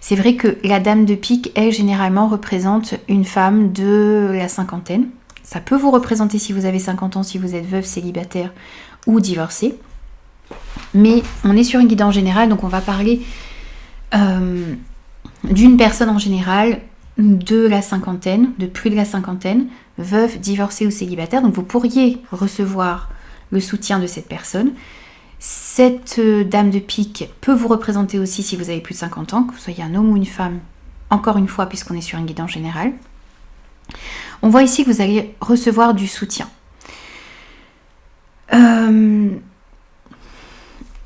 C'est vrai que la dame de pique, elle, généralement représente une femme de la cinquantaine. Ça peut vous représenter si vous avez 50 ans, si vous êtes veuve, célibataire ou divorcé. Mais on est sur une guidance générale, donc on va parler d'une personne en général de la cinquantaine, de plus de la cinquantaine, veuve, divorcée ou célibataire. Donc vous pourriez recevoir le soutien de cette personne. Cette dame de pique peut vous représenter aussi si vous avez plus de 50 ans, que vous soyez un homme ou une femme, encore une fois, puisqu'on est sur une guidance générale. On voit ici que vous allez recevoir du soutien.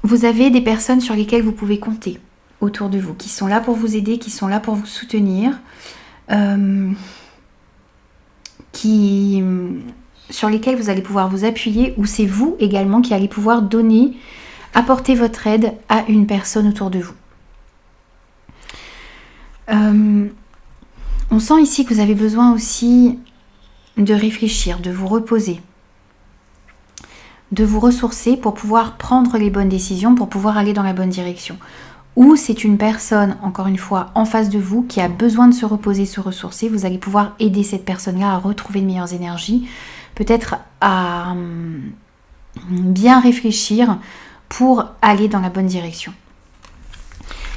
Vous avez des personnes sur lesquelles vous pouvez compter autour de vous, qui sont là pour vous aider, qui sont là pour vous soutenir, sur lesquelles vous allez pouvoir vous appuyer, ou c'est vous également qui allez pouvoir donner, apporter votre aide à une personne autour de vous. On sent ici que vous avez besoin aussi de réfléchir, de vous reposer, de vous ressourcer pour pouvoir prendre les bonnes décisions, pour pouvoir aller dans la bonne direction. Ou c'est une personne, encore une fois, en face de vous qui a besoin de se reposer, se ressourcer. Vous allez pouvoir aider cette personne-là à retrouver de meilleures énergies, peut-être à bien réfléchir pour aller dans la bonne direction.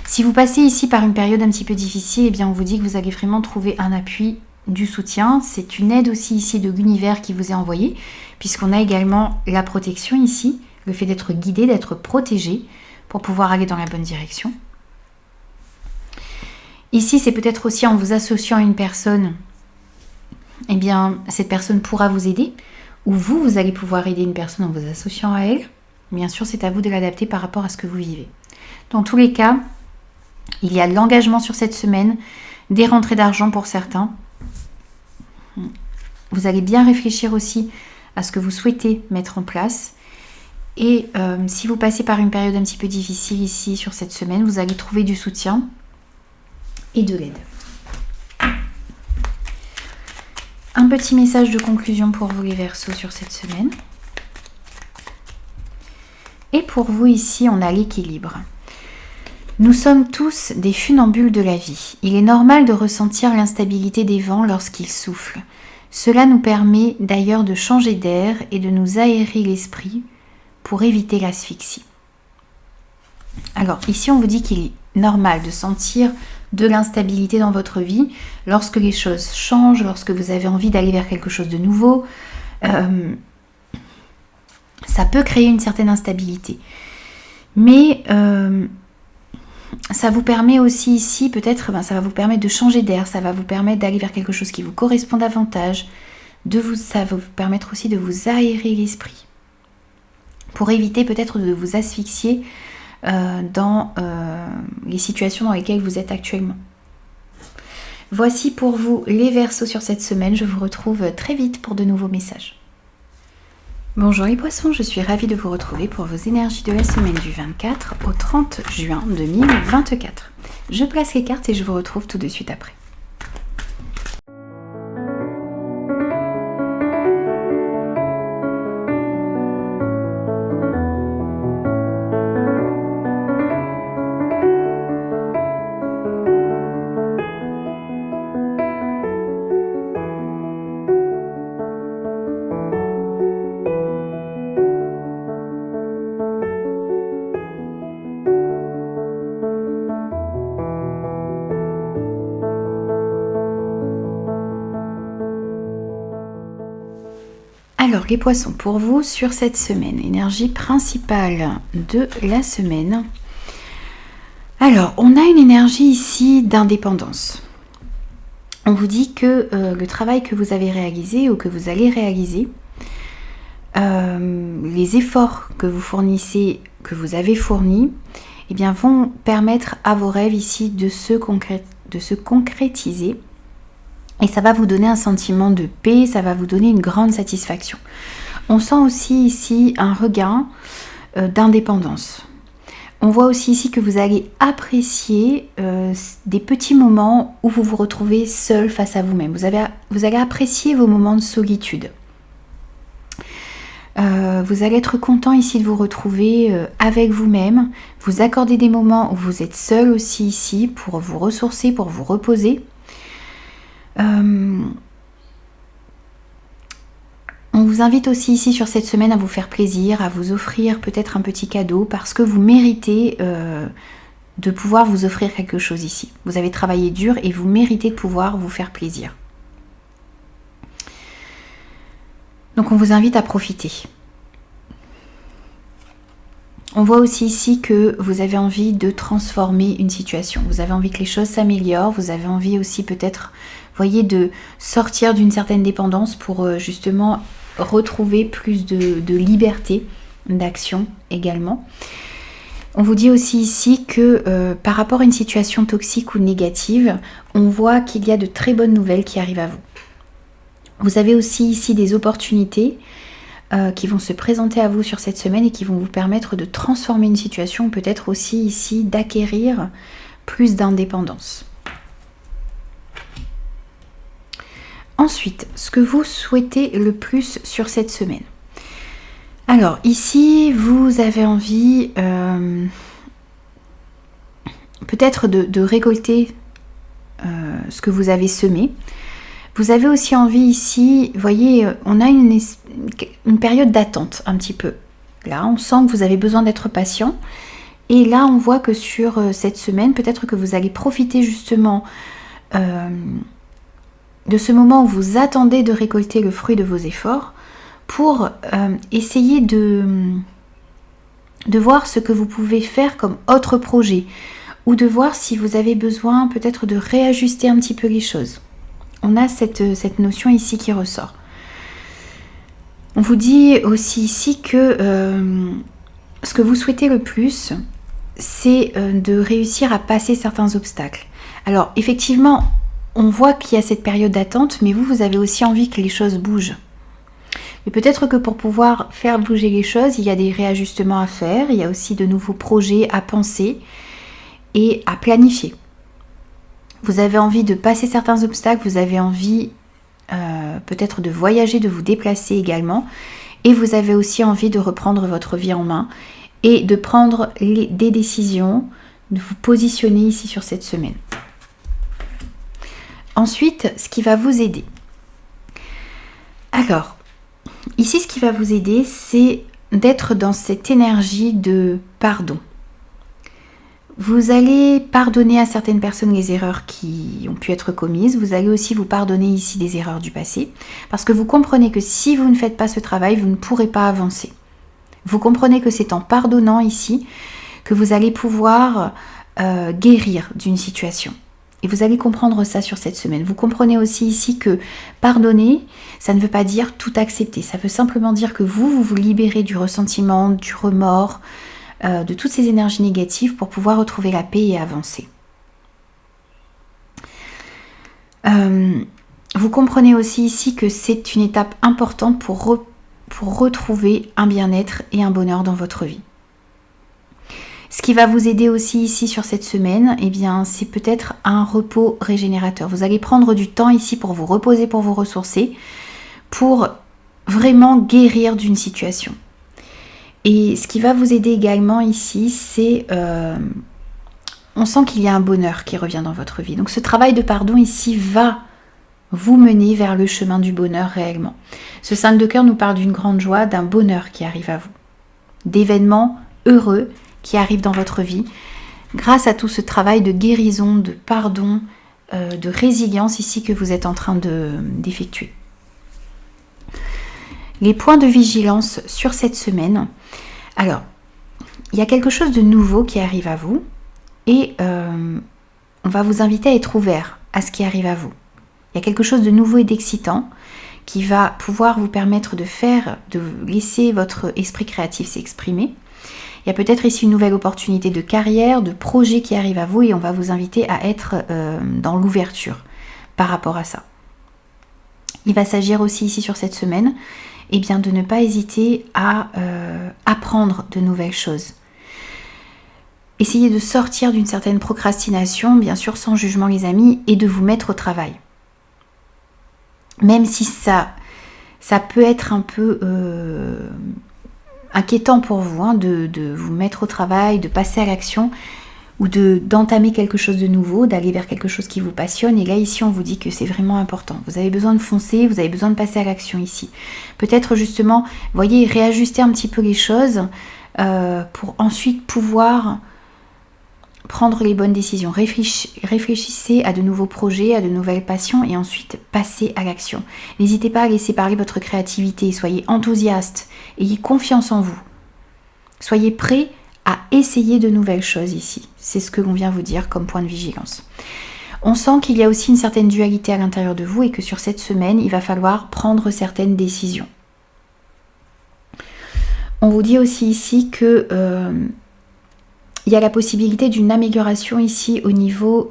Si vous passez ici par une période un petit peu difficile, eh bien on vous dit que vous allez vraiment trouver un appui, du soutien. C'est une aide aussi ici de l'univers qui vous est envoyée, puisqu'on a également la protection ici, le fait d'être guidé, d'être protégé pour pouvoir aller dans la bonne direction. Ici, c'est peut-être aussi en vous associant à une personne, eh bien cette personne pourra vous aider, ou vous allez pouvoir aider une personne en vous associant à elle. Bien sûr, c'est à vous de l'adapter par rapport à ce que vous vivez. Dans tous les cas, il y a de l'engagement sur cette semaine, des rentrées d'argent pour certains. Vous allez bien réfléchir aussi à ce que vous souhaitez mettre en place. Et si vous passez par une période un petit peu difficile ici sur cette semaine, vous allez trouver du soutien et de l'aide. Un petit message de conclusion pour vous les Verseaux sur cette semaine. Et pour vous ici, on a l'équilibre. Nous sommes tous des funambules de la vie. Il est normal de ressentir l'instabilité des vents lorsqu'ils soufflent. Cela nous permet d'ailleurs de changer d'air et de nous aérer l'esprit pour éviter l'asphyxie. Alors ici, on vous dit qu'il est normal de sentir de l'instabilité dans votre vie lorsque les choses changent, lorsque vous avez envie d'aller vers quelque chose de nouveau. Ça peut créer une certaine instabilité. Mais ça vous permet aussi ici, peut-être, ça va vous permettre de changer d'air, ça va vous permettre d'aller vers quelque chose qui vous correspond davantage, ça va vous permettre aussi de vous aérer l'esprit, pour éviter peut-être de vous asphyxier dans les situations dans lesquelles vous êtes actuellement. Voici pour vous les Verseaux sur cette semaine, je vous retrouve très vite pour de nouveaux messages. Bonjour les poissons, je suis ravie de vous retrouver pour vos énergies de la semaine du 24 au 30 juin 2024. Je place les cartes et je vous retrouve tout de suite après. Alors les poissons, pour vous sur cette semaine, énergie principale de la semaine. Alors, on a une énergie ici d'indépendance. On vous dit que le travail que vous avez réalisé ou que vous allez réaliser, les efforts que vous fournissez, que vous avez fournis, eh bien, vont permettre à vos rêves ici de se concrétiser. Et ça va vous donner un sentiment de paix, ça va vous donner une grande satisfaction. On sent aussi ici un regain d'indépendance. On voit aussi ici que vous allez apprécier des petits moments où vous vous retrouvez seul face à vous-même. Vous allez apprécier vos moments de solitude. Vous allez être content ici de vous retrouver avec vous-même. Vous accordez des moments où vous êtes seul aussi ici pour vous ressourcer, pour vous reposer. On vous invite aussi ici sur cette semaine à vous faire plaisir, à vous offrir peut-être un petit cadeau parce que vous méritez de pouvoir vous offrir quelque chose ici. Vous avez travaillé dur et vous méritez de pouvoir vous faire plaisir. Donc on vous invite à profiter. On voit aussi ici que vous avez envie de transformer une situation. Vous avez envie que les choses s'améliorent. Vous avez envie aussi peut-être, voyez, de sortir d'une certaine dépendance pour justement retrouver plus de liberté d'action également. On vous dit aussi ici que par rapport à une situation toxique ou négative, on voit qu'il y a de très bonnes nouvelles qui arrivent à vous. Vous avez aussi ici des opportunités qui vont se présenter à vous sur cette semaine et qui vont vous permettre de transformer une situation, peut-être aussi ici d'acquérir plus d'indépendance. Ensuite, ce que vous souhaitez le plus sur cette semaine. Alors ici, vous avez envie peut-être de récolter ce que vous avez semé. Vous avez aussi envie ici, vous voyez, on a une période d'attente un petit peu. Là, on sent que vous avez besoin d'être patient. Et là, on voit que sur cette semaine, peut-être que vous allez profiter justement de ce moment où vous attendez de récolter le fruit de vos efforts pour essayer de voir ce que vous pouvez faire comme autre projet ou de voir si vous avez besoin peut-être de réajuster un petit peu les choses. On a cette notion ici qui ressort. On vous dit aussi ici que ce que vous souhaitez le plus, c'est de réussir à passer certains obstacles. Alors effectivement, on voit qu'il y a cette période d'attente, mais vous avez aussi envie que les choses bougent. Mais peut-être que pour pouvoir faire bouger les choses, il y a des réajustements à faire, il y a aussi de nouveaux projets à penser et à planifier. Vous avez envie de passer certains obstacles, vous avez envie peut-être de voyager, de vous déplacer également. Et vous avez aussi envie de reprendre votre vie en main et de prendre des décisions, de vous positionner ici sur cette semaine. Ensuite, ce qui va vous aider. Alors, ici, ce qui va vous aider, c'est d'être dans cette énergie de pardon. Vous allez pardonner à certaines personnes les erreurs qui ont pu être commises. Vous allez aussi vous pardonner ici des erreurs du passé. Parce que vous comprenez que si vous ne faites pas ce travail, vous ne pourrez pas avancer. Vous comprenez que c'est en pardonnant ici que vous allez pouvoir guérir d'une situation. Et vous allez comprendre ça sur cette semaine. Vous comprenez aussi ici que pardonner, ça ne veut pas dire tout accepter. Ça veut simplement dire que vous vous libérez du ressentiment, du remords, de toutes ces énergies négatives pour pouvoir retrouver la paix et avancer. Vous comprenez aussi ici que c'est une étape importante pour retrouver un bien-être et un bonheur dans votre vie. Ce qui va vous aider aussi ici sur cette semaine, eh bien, c'est peut-être un repos régénérateur. Vous allez prendre du temps ici pour vous reposer, pour vous ressourcer, pour vraiment guérir d'une situation. Et ce qui va vous aider également ici, c'est... on sent qu'il y a un bonheur qui revient dans votre vie. Donc ce travail de pardon ici va vous mener vers le chemin du bonheur réellement. Ce 5 de cœur nous parle d'une grande joie, d'un bonheur qui arrive à vous. D'événements heureux qui arrivent dans votre vie grâce à tout ce travail de guérison, de pardon, de résilience ici que vous êtes en train d'effectuer. Les points de vigilance sur cette semaine. Alors, il y a quelque chose de nouveau qui arrive à vous et on va vous inviter à être ouvert à ce qui arrive à vous. Il y a quelque chose de nouveau et d'excitant qui va pouvoir vous permettre de laisser votre esprit créatif s'exprimer. Il y a peut-être ici une nouvelle opportunité de carrière, de projet qui arrive à vous et on va vous inviter à être dans l'ouverture par rapport à ça. Il va s'agir aussi ici sur cette semaine de ne pas hésiter à apprendre de nouvelles choses. Essayez de sortir d'une certaine procrastination, bien sûr sans jugement les amis, et de vous mettre au travail. Même si ça peut être un peu inquiétant pour vous, de vous mettre au travail, de passer à l'action ou d'entamer quelque chose de nouveau, d'aller vers quelque chose qui vous passionne. Et là, ici, on vous dit que c'est vraiment important. Vous avez besoin de foncer, vous avez besoin de passer à l'action ici. Peut-être justement, voyez, réajuster un petit peu les choses pour ensuite pouvoir prendre les bonnes décisions. Réfléchissez à de nouveaux projets, à de nouvelles passions et ensuite passez à l'action. N'hésitez pas à laisser parler votre créativité, soyez enthousiaste, ayez confiance en vous. Soyez prêts à essayer de nouvelles choses ici. C'est ce que l'on vient vous dire comme point de vigilance. On sent qu'il y a aussi une certaine dualité à l'intérieur de vous et que sur cette semaine, il va falloir prendre certaines décisions. On vous dit aussi ici que il y a la possibilité d'une amélioration ici au niveau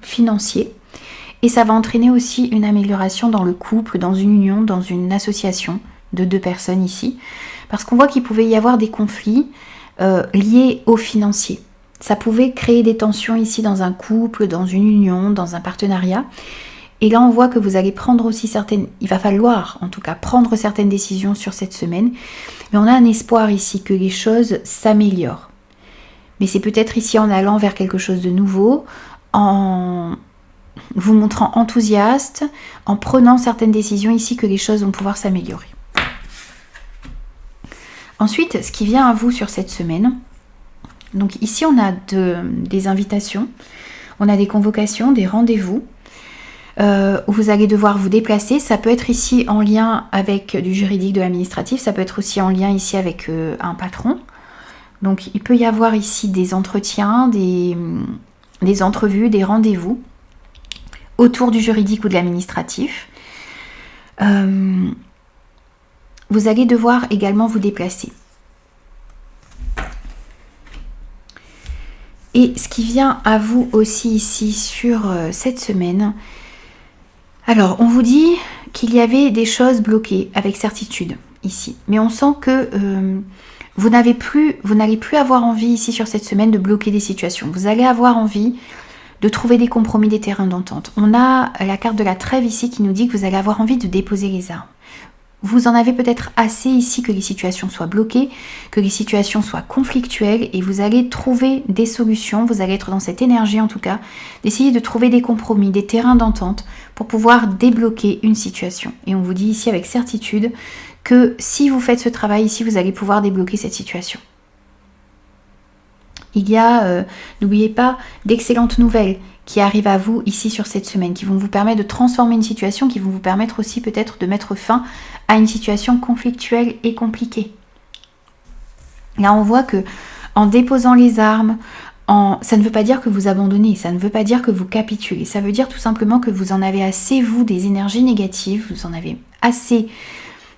financier et ça va entraîner aussi une amélioration dans le couple, dans une union, dans une association de deux personnes ici parce qu'on voit qu'il pouvait y avoir des conflits liés au financier. Ça pouvait créer des tensions ici dans un couple, dans une union, dans un partenariat et là on voit que vous allez prendre aussi il va falloir en tout cas prendre certaines décisions sur cette semaine mais on a un espoir ici que les choses s'améliorent. Mais c'est peut-être ici en allant vers quelque chose de nouveau, en vous montrant enthousiaste, en prenant certaines décisions ici que les choses vont pouvoir s'améliorer. Ensuite, ce qui vient à vous sur cette semaine, donc ici on a des invitations, on a des convocations, des rendez-vous, où vous allez devoir vous déplacer. Ça peut être ici en lien avec du juridique, de l'administratif, ça peut être aussi en lien ici avec un patron. Donc il peut y avoir ici des entretiens, des entrevues, des rendez-vous autour du juridique ou de l'administratif. Vous allez devoir également vous déplacer. Et ce qui vient à vous aussi ici sur cette semaine, alors on vous dit qu'il y avait des choses bloquées avec certitude ici, mais on sent que vous n'allez plus avoir envie ici sur cette semaine de bloquer des situations. Vous allez avoir envie de trouver des compromis, des terrains d'entente. On a la carte de la trêve ici qui nous dit que vous allez avoir envie de déposer les armes. Vous en avez peut-être assez ici que les situations soient bloquées, que les situations soient conflictuelles et vous allez trouver des solutions, vous allez être dans cette énergie en tout cas, d'essayer de trouver des compromis, des terrains d'entente pour pouvoir débloquer une situation. Et on vous dit ici avec certitude que si vous faites ce travail ici, vous allez pouvoir débloquer cette situation. Il y a, n'oubliez pas, d'excellentes nouvelles qui arrivent à vous ici sur cette semaine, qui vont vous permettre de transformer une situation, qui vont vous permettre aussi peut-être de mettre fin à une situation conflictuelle et compliquée. Là, on voit que en déposant les armes, ça ne veut pas dire que vous abandonnez, ça ne veut pas dire que vous capitulez, ça veut dire tout simplement que vous en avez assez, vous, des énergies négatives, vous en avez assez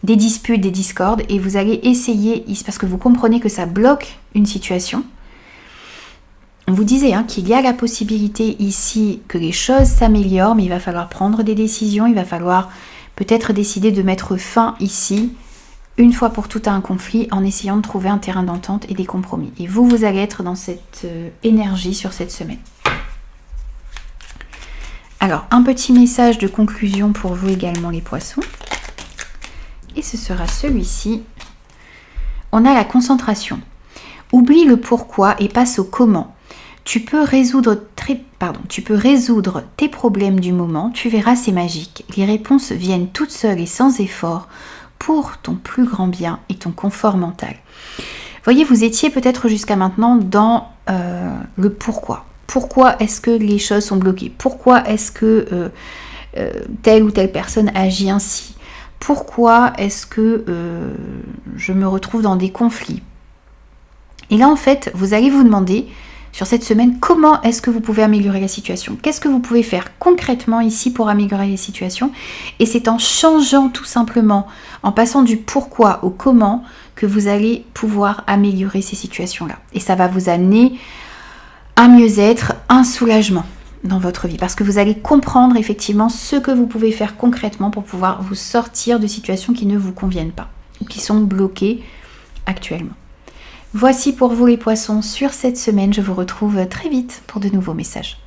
des disputes, des discordes, et vous allez essayer, parce que vous comprenez que ça bloque une situation. On vous disait qu'il y a la possibilité ici que les choses s'améliorent, mais il va falloir prendre des décisions, il va falloir peut-être décider de mettre fin ici, une fois pour toutes à un conflit, en essayant de trouver un terrain d'entente et des compromis. Et vous allez être dans cette énergie sur cette semaine. Alors, un petit message de conclusion pour vous également les poissons. Et ce sera celui-ci. On a la concentration. Oublie le pourquoi et passe au comment. Tu peux résoudre tes problèmes du moment, tu verras, c'est magique. Les réponses viennent toutes seules et sans effort pour ton plus grand bien et ton confort mental. Voyez, vous étiez peut-être jusqu'à maintenant dans le pourquoi. Pourquoi est-ce que les choses sont bloquées? Pourquoi est-ce que telle ou telle personne agit ainsi? Pourquoi est-ce que je me retrouve dans des conflits? Et là, en fait, vous allez vous demander sur cette semaine, comment est-ce que vous pouvez améliorer la situation? Qu'est-ce que vous pouvez faire concrètement ici pour améliorer la situation? Et c'est en changeant tout simplement, en passant du pourquoi au comment, que vous allez pouvoir améliorer ces situations-là. Et ça va vous amener un mieux-être, un soulagement dans votre vie. Parce que vous allez comprendre effectivement ce que vous pouvez faire concrètement pour pouvoir vous sortir de situations qui ne vous conviennent pas ou qui sont bloquées actuellement. Voici pour vous les poissons sur cette semaine. Je vous retrouve très vite pour de nouveaux messages.